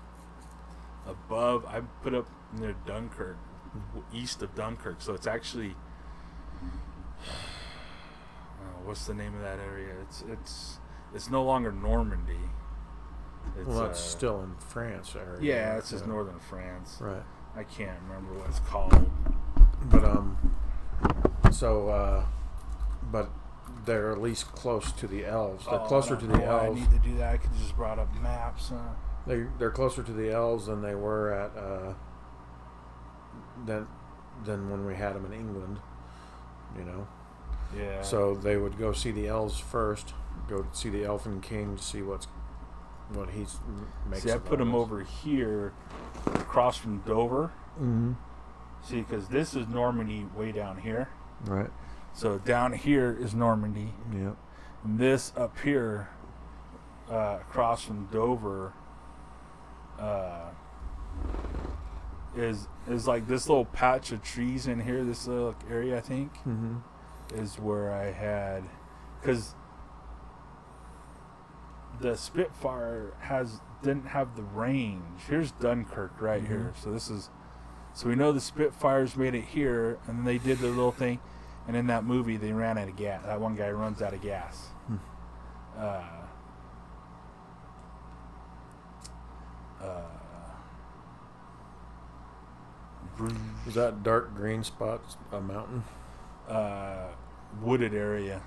above. I put up near Dunkirk, east of Dunkirk, so it's actually. What's the name of that area? It's no longer Normandy. It's still in France area. Yeah, it's just northern France. Right. I can't remember what it's called. But but they're at least close to the elves. They're closer to the elves. I need to do that. I could have just brought up maps. They're closer to the elves than they were at than when we had them in England. Yeah. So they would go see the elves first, go see the Elfin King to see what he's makes. See, I put him over here, across from Dover. Mm-hmm. See, because this is Normandy way down here. Right. So down here is Normandy. Yep. And this up here, across from Dover, is like this little patch of trees in here. This little area, I think. Mm-hmm. Is where I had, because the Spitfire didn't have the range. Here's Dunkirk right here. So we know the Spitfires made it here, and then they did their little thing, and in that movie they ran out of gas. That one guy runs out of gas. Is that dark green spot a mountain? Wooded area.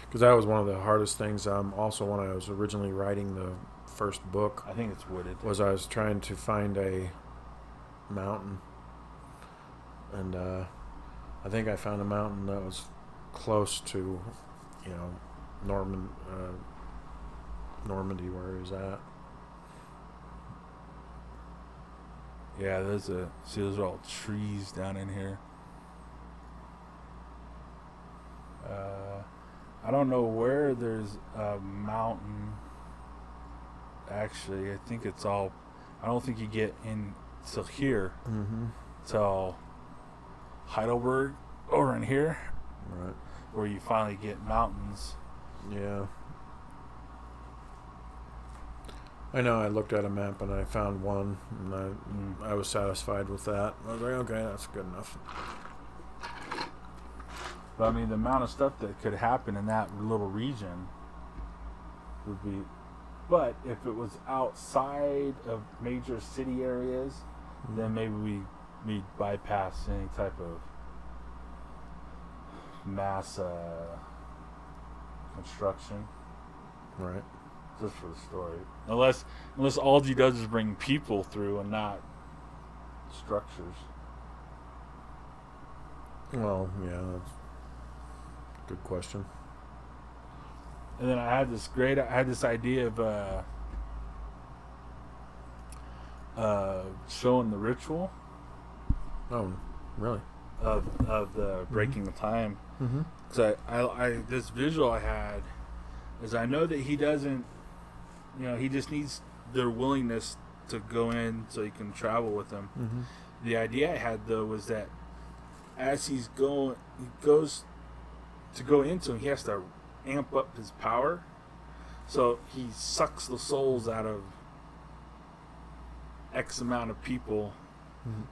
Because that was one of the hardest things. Also, when I was originally writing the first book, I think it's wooded. Was I was trying to find a mountain, and I think I found a mountain that was close to, Normandy, where he was at. Yeah, those are all trees down in here. I don't know where there's a mountain. Actually, I think it's all. I don't think you get in till here. Mm-hmm. Till Heidelberg over in here. Right. Where you finally get mountains. Yeah. I know. I looked at a map and I found one, and I was satisfied with that. I was like, okay, that's good enough. But I mean, the amount of stuff that could happen in that little region would be. But if it was outside of major city areas, then maybe we bypass any type of mass construction. Right. Just for the story. Unless all he does is bring people through and not structures. Well, yeah. Good question. And then I had this idea of showing the ritual. Oh, really? Of the breaking the time. Mm-hmm. So I this visual I had is I know that he doesn't, he just needs their willingness to go in so he can travel with them. Mm-hmm. The idea I had though was that as he goes to go into him, he has to amp up his power. So he sucks the souls out of X amount of people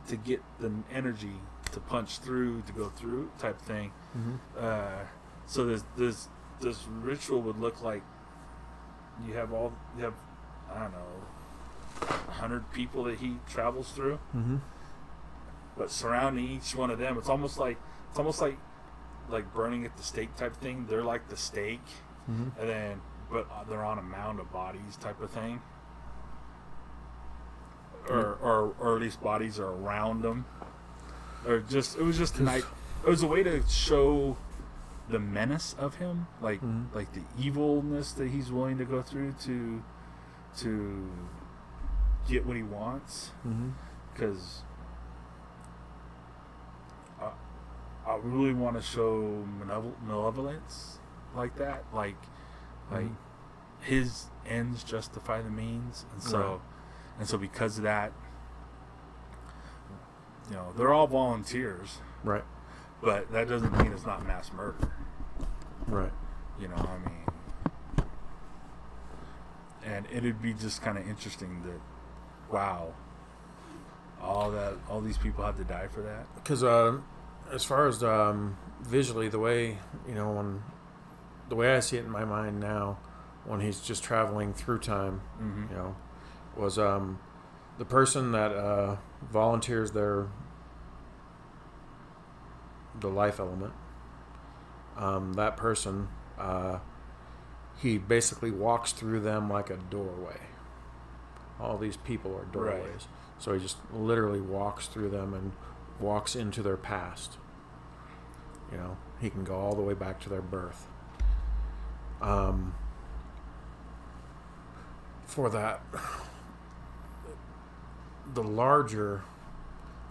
to get the energy to punch through, to go through, type thing. Mm-hmm. So this ritual would look like you have I don't know 100 people that he travels through, but surrounding each one of them, it's almost like burning at the stake type thing. They're like the stake, and then but they're on a mound of bodies type of thing. Or at least bodies are around them, or it was just it was a way to show the menace of him, like the evilness that he's willing to go through to get what he wants. Because I really want to show malevolence like that, like his ends justify the means, and so. Right. And so because of that, they're all volunteers. Right. But that doesn't mean it's not mass murder. Right. And it'd be just kind of interesting that, wow, all these people had to die for that. Because as far as visually, the way, the way I see it in my mind now, when he's just traveling through time, was the person that volunteers the life element. That person, he basically walks through them like a doorway. All these people are doorways. Right. So he just literally walks through them and walks into their past. He can go all the way back to their birth. For that, the larger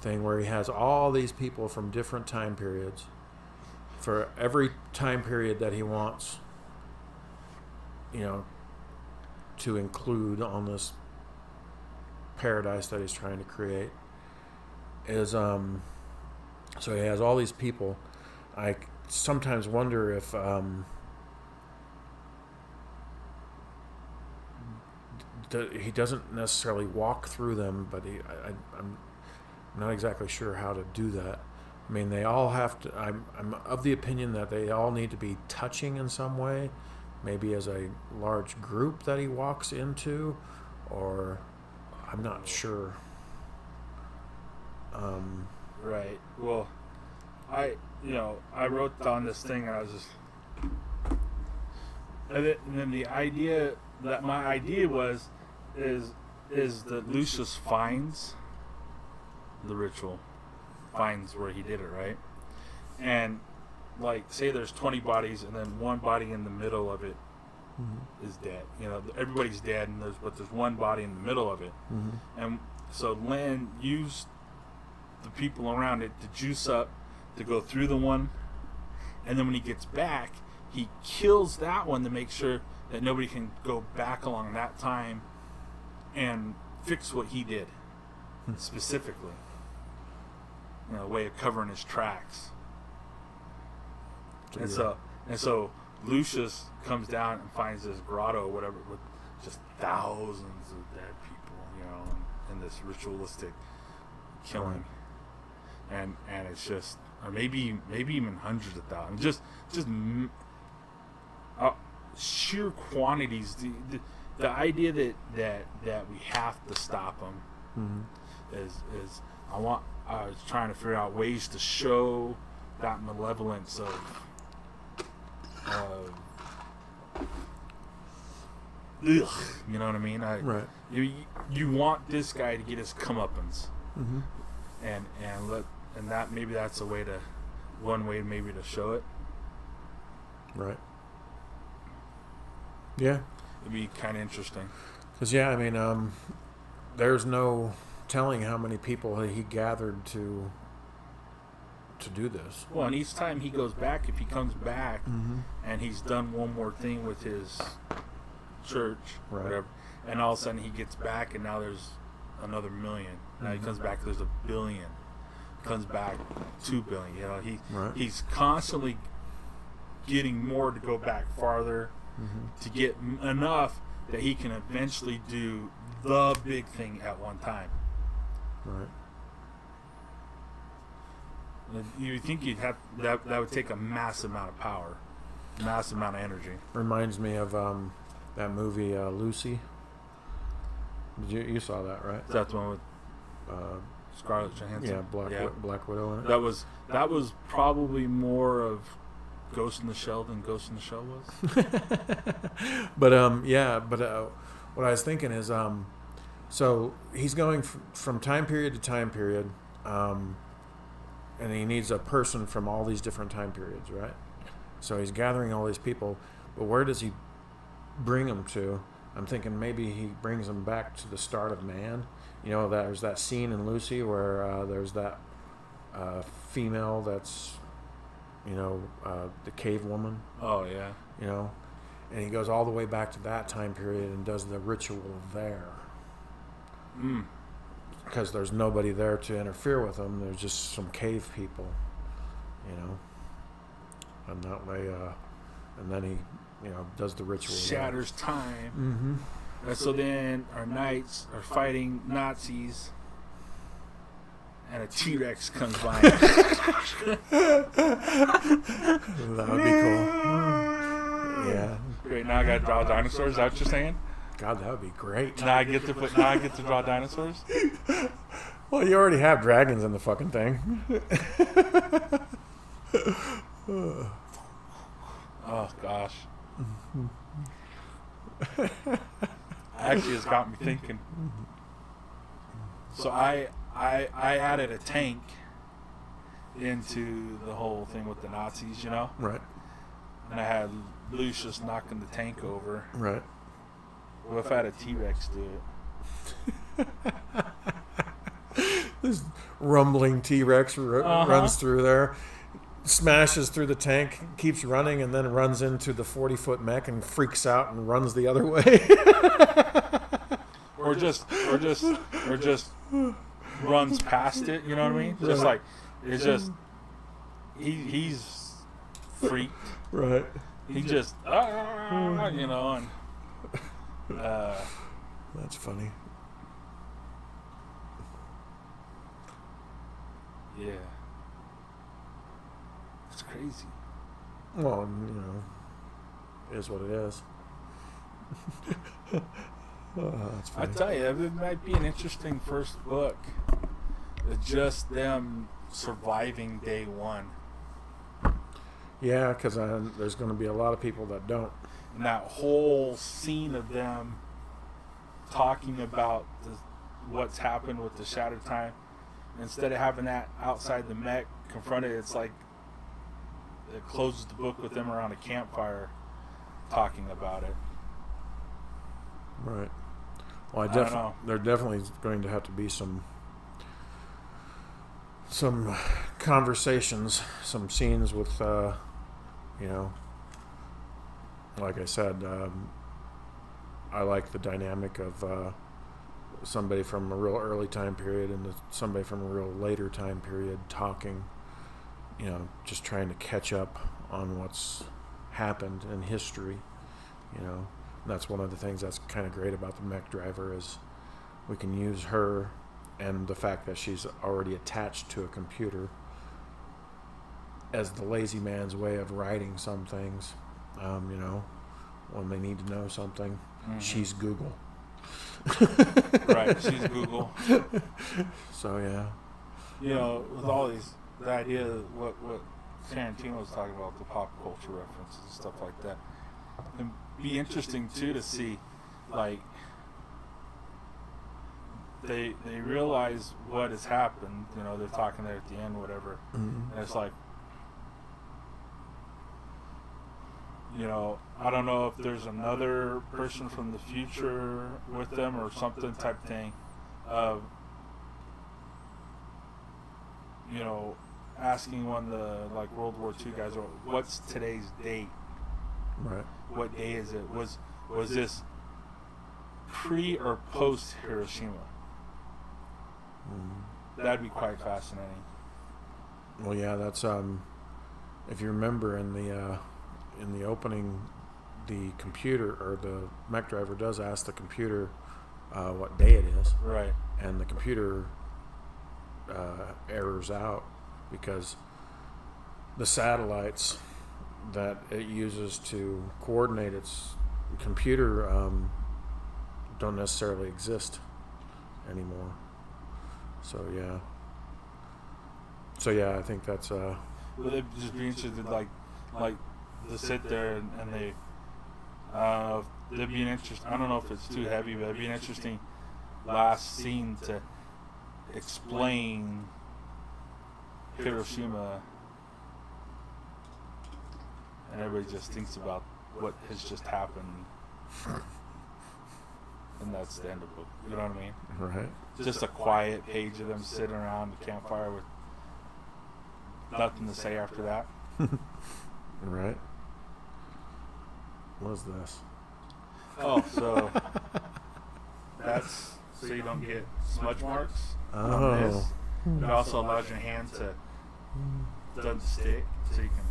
thing where he has all these people from different time periods, for every time period that he wants, to include on this paradise that he's trying to create, is so he has all these people. I sometimes wonder if he doesn't necessarily walk through them, but I'm not exactly sure how to do that. I mean, they all have to. I'm of the opinion that they all need to be touching in some way, maybe as a large group that he walks into, or I'm not sure. Right. Well, I wrote down this thing, and I was just, and then the idea that my idea was is that Lucius finds the ritual, finds where he did it, right? And like, say there's 20 bodies, and then one body in the middle of it is dead. Everybody's dead, and there's one body in the middle of it. And so Len used the people around it to juice up to go through the one, and then when he gets back, he kills that one to make sure that nobody can go back along that time and fix what he did specifically. A way of covering his tracks. And so Lucius comes down and finds this grotto or whatever with just thousands of dead people, in this ritualistic killing. And it's just, or maybe even hundreds of thousands, just sheer quantities. The idea that we have to stop them is I was trying to figure out ways to show that malevolence of you know what I mean? Right. You want this guy to get his comeuppance, and that maybe that's one way maybe to show it. Right. Yeah. It'd be kind of interesting. Because, yeah, I mean, there's no telling how many people he gathered to do this. Well, and each time he goes back, if he comes back and he's done one more thing with his church, Right. whatever, and all of a sudden he gets back and now there's another million. Now he comes back, there's 1 billion. Comes back 2 billion. You know, he's constantly getting more to go back farther to get enough that he can eventually do the big thing at one time. Right. You think you'd have that would take a massive amount of power, massive amount of energy. Reminds me of that movie Lucy. You saw that, right? That's the one with Scarlett Johansson. Yeah, Black Widow in it. That was probably more of Ghost in the Shell than Ghost in the Shell was. But what I was thinking is, so he's going from time period to time period, and he needs a person from all these different time periods, right? So he's gathering all these people, but where does he bring them to? I'm thinking maybe he brings them back to the start of man. You know, there's that scene in Lucy where there's that female that's, you know, the cave woman. Oh, yeah. You know, and he goes all the way back to that time period and does the ritual there. Because there's nobody there to interfere with them. There's just some cave people, you know. And that way, and then he, you know, does the ritual. Shatters time. And so then our knights are fighting Nazis, and a T-Rex comes by. That would be cool. Yeah. Great. Now I got to draw dinosaurs. Is that what you're saying? God, that would be great. Now I get to draw dinosaurs. Well, you already have dragons in the fucking thing. Oh gosh. Actually, it's got me thinking. So I added a tank into the whole thing with the Nazis, you know? Right. And I had Lucius knocking the tank over. Right. What if I had a T-Rex do it? This rumbling T-Rex runs through there, smashes through the tank, keeps running, and then runs into the 40-foot mech and freaks out and runs the other way. or just runs past it. You know what I mean? Just like it's just he's freaked. Right. He just you know, and that's funny. Yeah. It's crazy. Well, you know, it is what it is. That's funny. I tell you, it might be an interesting first book. It's just them surviving day one. Yeah, because there's going to be a lot of people that don't. And that whole scene of them talking about what's happened with the Shattered Time, instead of having that outside the mech confronted, it's like it closes the book with them around a campfire talking about it. Right. Well, there definitely is going to have to be some conversations, some scenes with, you know, like I said, I like the dynamic of somebody from a real early time period and somebody from a real later time period talking, you know, just trying to catch up on what's happened in history, you know. And that's one of the things that's kind of great about the mech driver is we can use her and the fact that she's already attached to a computer as the lazy man's way of writing some things, you know, when they need to know something. She's Google. Right, she's Google. So, yeah. You know, with all these, the idea of what Tarantino was talking about, the pop culture references and stuff like that. It'd be interesting, too, to see, like, they realize what has happened. You know, they're talking there at the end, whatever. And it's like, I don't know if there's another person from the future with them or something type thing of, asking one of the like World War II guys, what's today's date? Right. What day is it? Was this pre or post Hiroshima? That'd be quite fascinating. Well, yeah, that's if you remember in the opening, the computer or the mech driver does ask the computer what day it is, right? And the computer errors out because the satellites that it uses to coordinate its computer don't necessarily exist anymore. So yeah, I think that's Would it just be interested, like to sit there and they, it'd be an interesting. I don't know if it's too heavy, but it'd be an interesting last scene to explain Hiroshima, and everybody just thinks about what has just happened, and that's the end of the book. You know what I mean? right. Just a quiet page of them sitting around the campfire with nothing to say after that. Right. What is this? Oh, so that's so you don't get smudge marks on this. It also allows your hand to doesn't stick, so you can.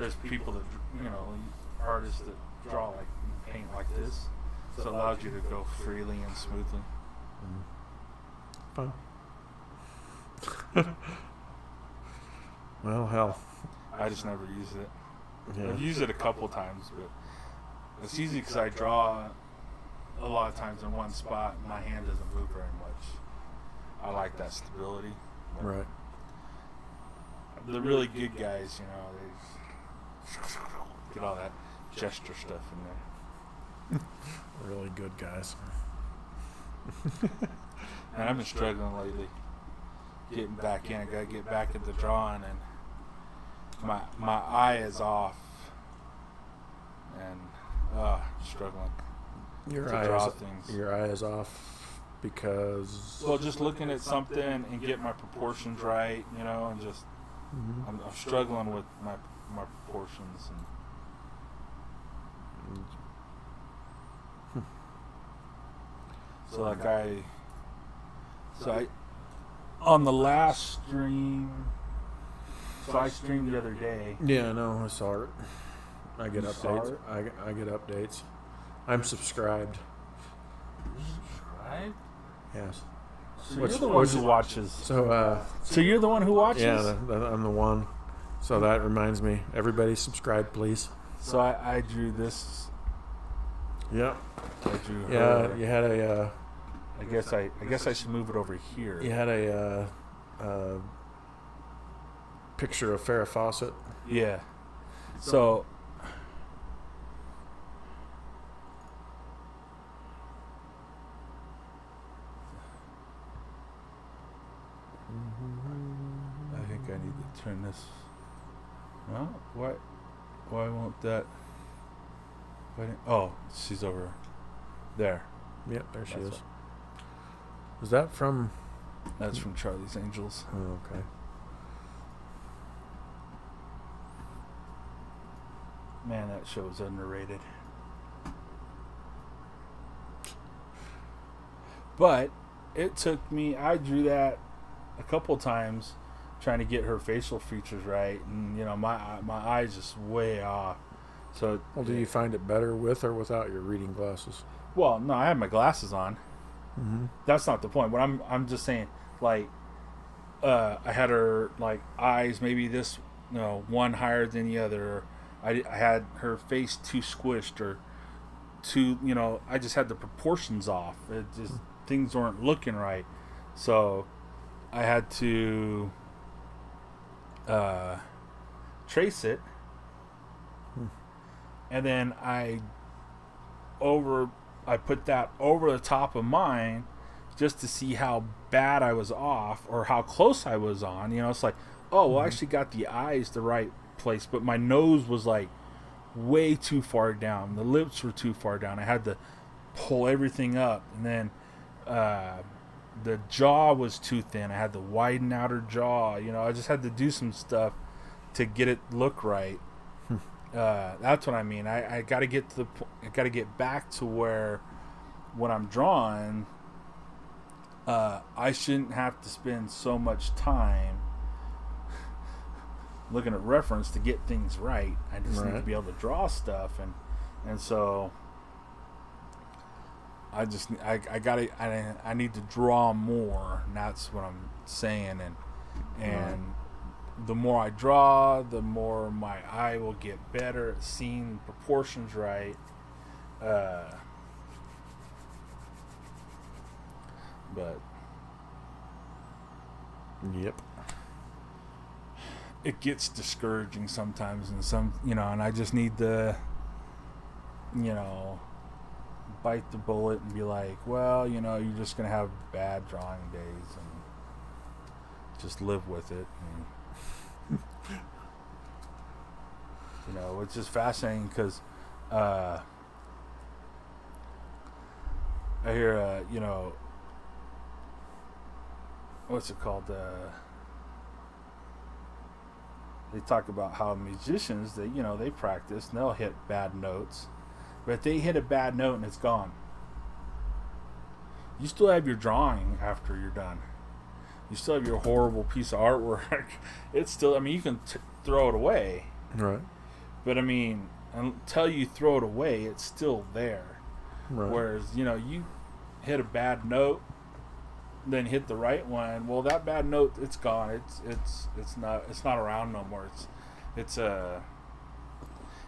There's people that artists that draw like paint like this, so it allows you to go freely and smoothly. Fun. Well, hell. I just never use it. Yeah. I've used it a couple times, but it's easy because I draw a lot of times in one spot and my hand doesn't move very much. I like that stability. Right. The really good guys, they get all that gesture stuff in there. Really good guys. And I've been struggling lately, getting back in. I gotta get back into drawing, and my eye is off, and struggling Your to eye draw is, things. Your eye is off because. Well, just looking at something and get my proportions right, and just I'm struggling with my proportions and. So I on the last stream, so I streamed the other day. Yeah, no, I saw it. I get You saw updates. it? I get updates. I'm subscribed. Subscribe? Yes. So you're the one who watches. So So you're the one who watches? yeah, I'm the one. So that reminds me, everybody subscribe, please. So I drew this. Yep. I drew her. Yeah, you had a. I guess I should move it over here. You had a picture of Farrah Fawcett. Yeah. So I think I need to turn this. Well, why won't that? Oh, she's over there. Yep, there she That's is. Was that from? That's from Charlie's Angels. Oh, okay. Man, that show is underrated. But it took me. I drew that a couple times, trying to get her facial features right, and my eyes just way off. So, Well, do you find it better with or without your reading glasses? well, no, I have my glasses on. Mm-hmm. That's not the point. But I'm just saying, like, I had her like eyes maybe this, one higher than the other. I had her face too squished or too, I just had the proportions off. It just things weren't looking right, so I had to trace it, and then I put that over the top of mine just to see how bad I was off or how close I was on. It's like, oh, well, I actually got the eyes the right place, but my nose was like way too far down. The lips were too far down. I had to pull everything up, and then the jaw was too thin. I had to widen out her jaw. I just had to do some stuff to get it look right. That's what I mean. I got to get back to where when I'm drawing, I shouldn't have to spend so much time looking at reference to get things right. I just need to be able to draw stuff, and so I need to draw more, and that's what I'm saying. And the more I draw, the more my eye will get better at seeing proportions right. But yep, it gets discouraging sometimes, and I just need to, bite the bullet and be like, well, you're just gonna have bad drawing days, and just live with it. And, it's just fascinating because I hear, what's it called? They talk about how musicians, they practice and they'll hit bad notes, but they hit a bad note and it's gone. You still have your drawing after you're done. You still have your horrible piece of artwork. It's still, you can throw it away. Right. But until you throw it away, it's still there. Right. Whereas, you hit a bad note, then hit the right one. Well, that bad note, it's gone. It's not around no more.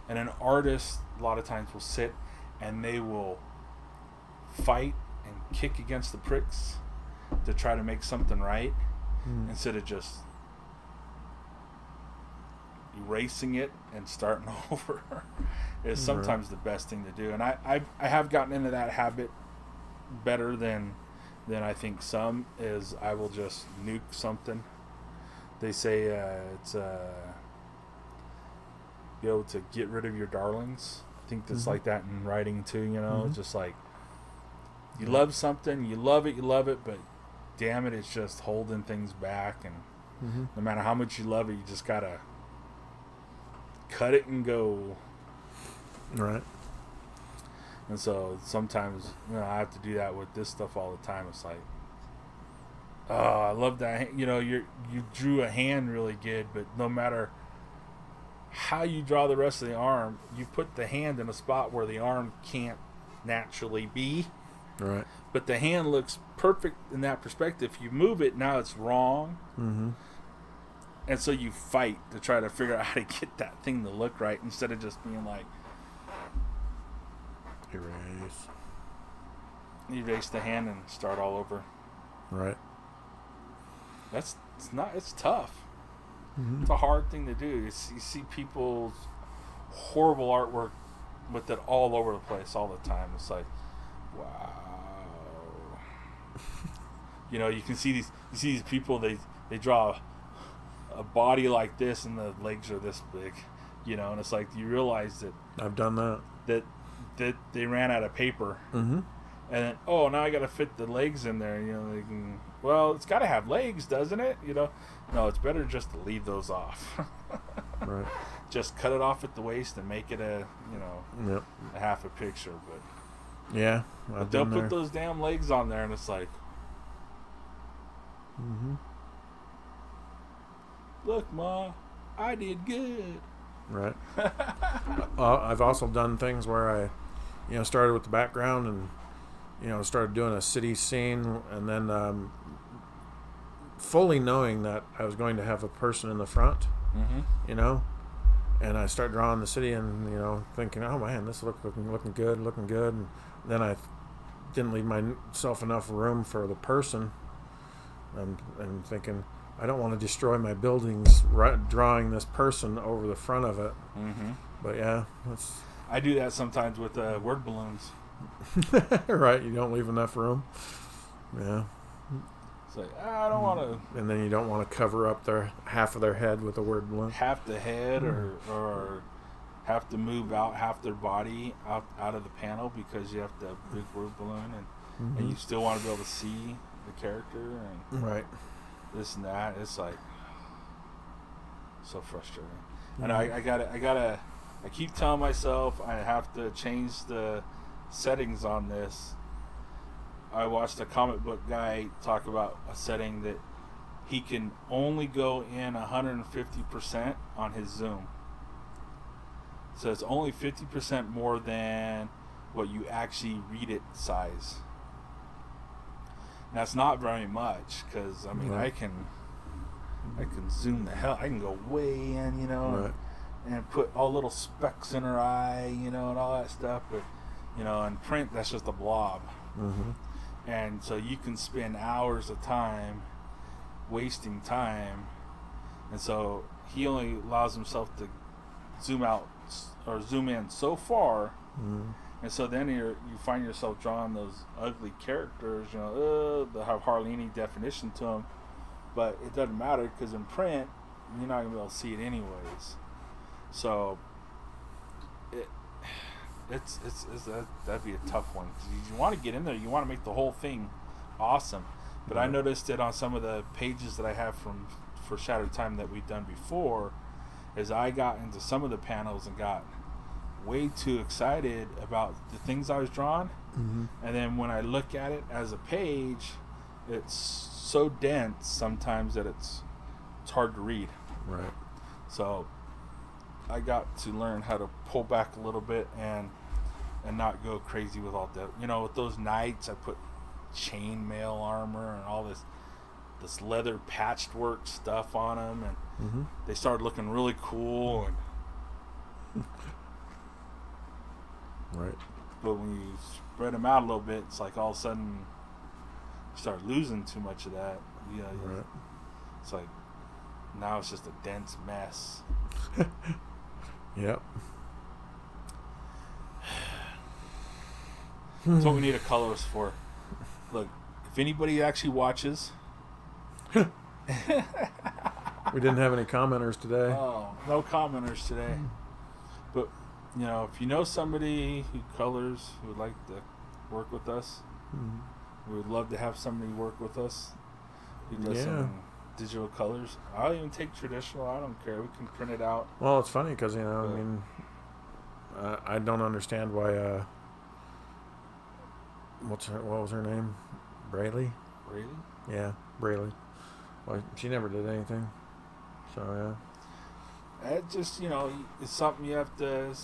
And an artist a lot of times will sit and they will fight and kick against the pricks to try to make something right, instead of just erasing it and starting over. Is sometimes the best thing to do. And I have gotten into that habit better than I think some. Is I will just nuke something. They say it's be able to get rid of your darlings. I think that's like that in writing too. It's just like you love something, you love it, but damn it, it's just holding things back. And no matter how much you love it, you just gotta cut it and go. Right. And so sometimes I have to do that with this stuff all the time. It's like, oh, I love that. You drew a hand really good, but no matter how you draw the rest of the arm, you put the hand in a spot where the arm can't naturally be. Right. But the hand looks perfect in that perspective. If you move it, now it's wrong. And so you fight to try to figure out how to get that thing to look right, instead of just being like, erase the hand and start all over. Right. It's tough. It's a hard thing to do. You see people's horrible artwork with it all over the place all the time. It's like, wow. You can see these people, they draw a body like this and the legs are this big, and it's like, you realize that I've done that they ran out of paper. And then, now I got to fit the legs in there. It's got to have legs, doesn't it? No, it's better just to leave those off. Right. Just cut it off at the waist and make it a half a picture. But yeah, but they'll put those damn legs on there, and it's like, look, Ma, I did good. Right. I've also done things where I, started with the background and, started doing a city scene, and then fully knowing that I was going to have a person in the front, and I start drawing the city and, thinking, oh man, this is looking good. And then I didn't leave myself enough room for the person, and thinking, I don't want to destroy my buildings drawing this person over the front of it. But yeah, I do that sometimes with word balloons. Right, you don't leave enough room. Yeah. It's like, I don't want to. And then you don't want to cover up half of their head with a word balloon. Half the head, or have to move out half their body out of the panel because you have the big word balloon, and you still want to be able to see the character and right. this and that. It's like so frustrating. And I keep telling myself I have to change the settings on this. I watched a comic book guy talk about a setting that he can only go in 150% on his zoom. So it's only 50% more than what you actually read it size. And that's not very much, because I mean I can zoom the hell. I can go way in, you know, and put all little specks in her eye, you know, and all that stuff. But you know, in print, that's just a blob. And so you can spend hours of time wasting time. And so he only allows himself to zoom out or zoom in so far. And so then you find yourself drawing those ugly characters, you know, that have hardly any definition to them. But it doesn't matter, because in print, you're not going to be able to see it anyways. So that'd be a tough one. You want to get in there, you want to make the whole thing awesome. But I noticed it on some of the pages that I have for Shattered Time that we've done before, is I got into some of the panels and got way too excited about the things I was drawing. And then when I look at it as a page, it's so dense sometimes that it's hard to read. Right. So I got to learn how to pull back a little bit and not go crazy with all that. You know, with those knights, I put chainmail armor and all this leather patched work stuff on them, and they started looking really cool. And right. But when you spread them out a little bit, it's like all of a sudden you start losing too much of that. Yeah, right. It's like now it's just a dense mess. Yep. That's what we need a colorist for. Look, if anybody actually watches. We didn't have any commenters today. Oh, no commenters today. But, you know, if you know somebody who colors, who would like to work with us, we would love to have somebody work with us who does some digital colors. I'll even take traditional. I don't care. We can print it out. Well, it's funny because, you know, I mean, I don't understand why, what was her name? Braley? Yeah, Braley. Well, she never did anything. So, yeah. It just, you know, it's something you have to,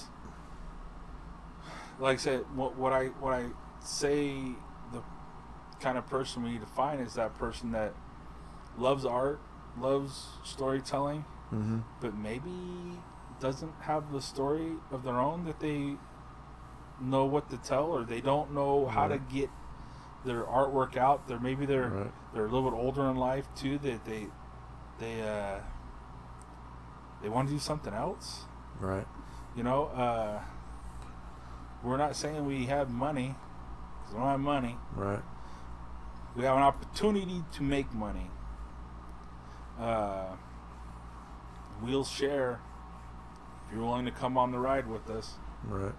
like I said, what I say the kind of person we need to find is that person that loves art, loves storytelling, but maybe doesn't have the story of their own that they know what to tell, or they don't know how to get their artwork out. Maybe they're a little bit older in life too, that they want to do something else. Right. You know, we're not saying we have money, because we don't have money. Right. We have an opportunity to make money. We'll share if you're willing to come on the ride with us. Right.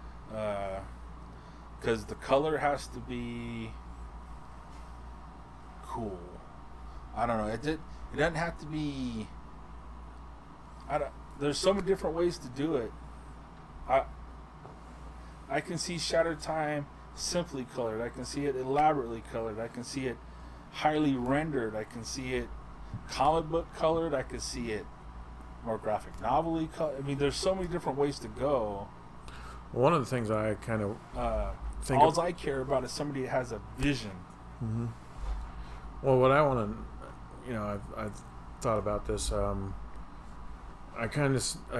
Because the color has to be cool. I don't know. It doesn't have to be. There's so many different ways to do it. I can see Shattered Time simply colored. I can see it elaborately colored. I can see it highly rendered. I can see it comic book colored. I can see it more graphic novel-y colored. I mean, there's so many different ways to go. One of the things I kind of think all I care about is somebody that has a vision. Well, what I want to, you know, I've thought about this. I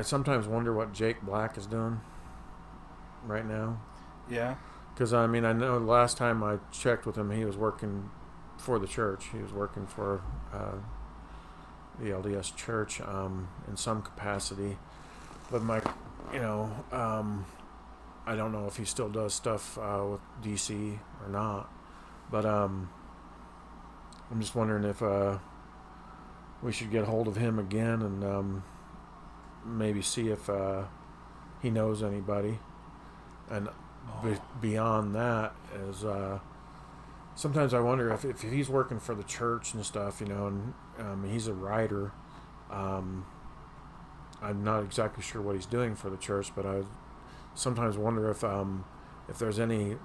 sometimes wonder what Jake Black is doing right now. Yeah. Because, I mean, I know last time I checked with him, he was working for the church. He was working for the LDS church in some capacity. But I don't know if he still does stuff with DC or not. But I'm just wondering if we should get hold of him again and maybe see if he knows anybody. And beyond that is sometimes I wonder if he's working for the church and stuff, and he's a writer. I'm not exactly sure what he's doing for the church, but I sometimes wonder if there's any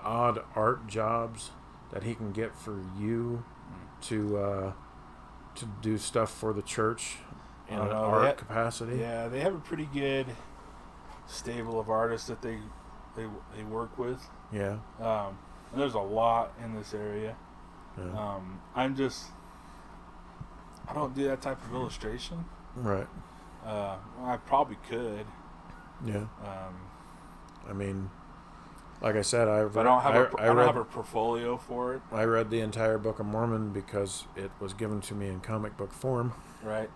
odd art jobs that he can get for you to do stuff for the church in an art capacity. Yeah, they have a pretty good stable of artists that they work with. Yeah. And there's a lot in this area. Yeah. I don't do that type of illustration. Right. I probably could. Yeah. I mean, like I said, I don't have a portfolio for it. I read the entire Book of Mormon because it was given to me in comic book form. Right.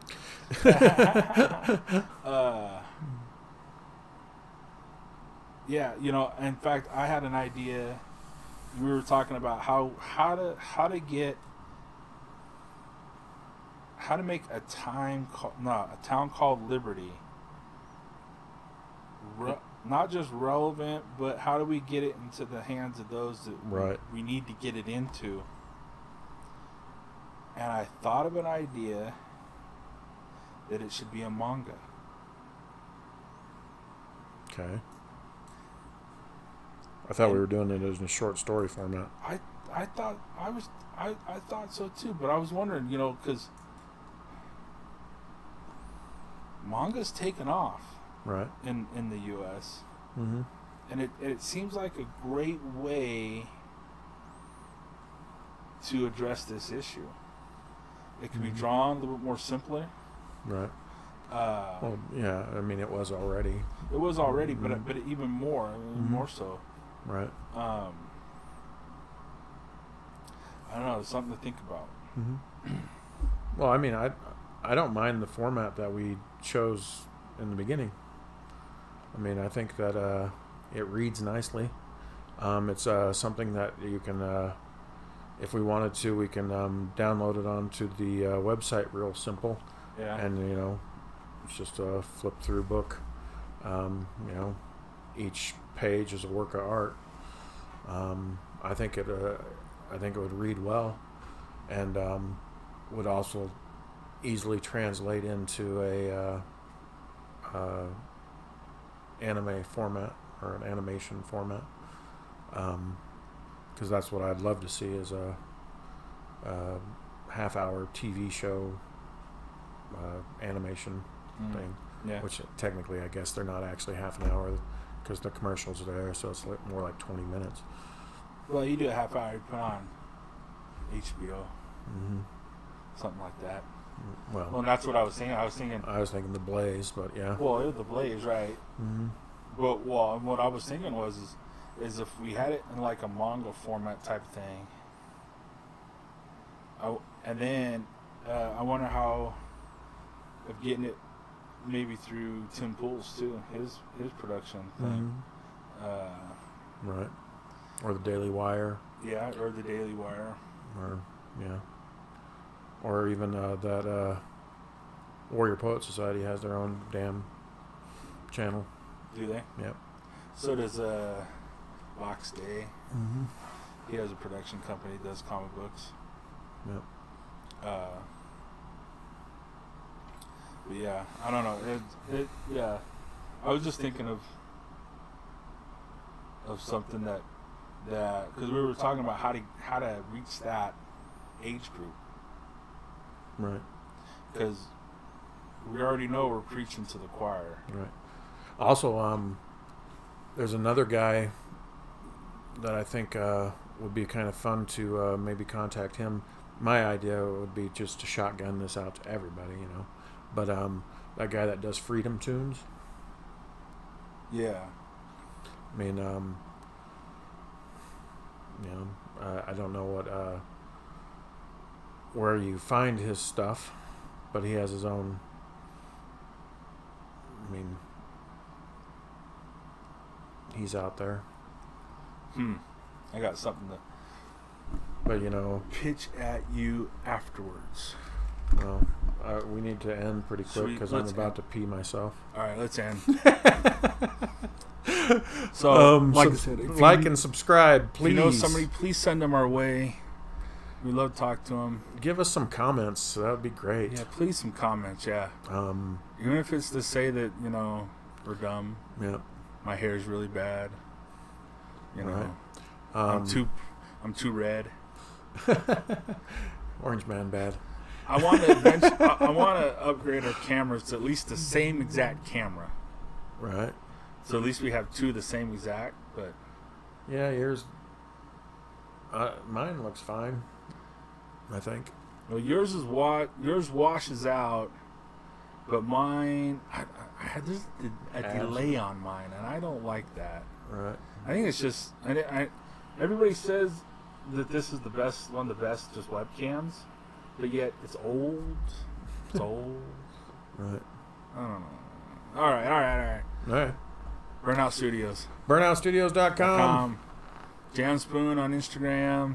Yeah, in fact, I had an idea. We were talking about how to make a town called Liberty not just relevant, but how do we get it into the hands of those that we need to get it into? And I thought of an idea that it should be a manga. Okay. I thought we were doing it as a short story format. I thought so too, but I was wondering, because manga's taken off, right, in the U.S. Mm-hmm. And it seems like a great way to address this issue. It can be drawn a little bit more simpler. Right. Well, yeah. I mean, it was already. It was already, but even more, more so. Right. I don't know. It's something to think about. Mm-hmm. Well, I mean, I don't mind the format that we chose in the beginning. I mean, I think that it reads nicely. It's something that you can, if we wanted to, we can download it onto the website real simple. Yeah. And, it's just a flip-through book. Each page is a work of art. I think it would read well, and would also easily translate into a anime format or an animation format. Because that's what I'd love to see is a half-hour TV show animation thing. Yeah. Which technically, I guess they're not actually half an hour because the commercials are there, so it's more like 20 minutes. Well, you do a half hour, you put on HBO, something like that. Well, that's what I was thinking. I was thinking The Blaze, but yeah. Well, it was The Blaze, right? Mm-hmm. But what I was thinking is if we had it in like a manga format type thing, and then I wonder how of getting it maybe through Tim Pool's too, his production thing. Right. Or the Daily Wire. Yeah, or the Daily Wire. Or, yeah. Or even that Warrior Poet Society has their own damn channel. Do they? Yep. So does Box Day. Mm-hmm. He has a production company that does comic books. Yep. But yeah, I don't know. Yeah, I was just thinking of something that because we were talking about how to reach that age group. Right. Because we already know we're preaching to the choir. Right. Also, there's another guy that I think would be kind of fun to maybe contact him. My idea would be just to shotgun this out to everybody, But that guy that does Freedom Tunes. Yeah. I mean, I don't know where you find his stuff, but he has his own. I mean, he's out there. I got something to. But pitch at you afterwards. Well, we need to end pretty quick because I'm about to pee myself. All right, let's end. So, like I said, like and subscribe, please. If you know somebody, please send them our way. We love to talk to them. Give us some comments. That would be great. Yeah, please some comments. Yeah. Even if it's to say that we're dumb. Yeah. My hair is really bad. Right. I'm too red. Orange man bad. I want to upgrade our cameras to at least the same exact camera. Right. So at least we have two the same exact. But yeah, yours. Mine looks fine. I think. Well, yours washes out, but mine I had a delay on mine, and I don't like that. Right. I think it's just everybody says that this is one of the best just webcams, but yet it's old. It's old. Right. I don't know. All right. All right. Burnout Studios. BurnoutStudios.com. Jam Spoon on Instagram.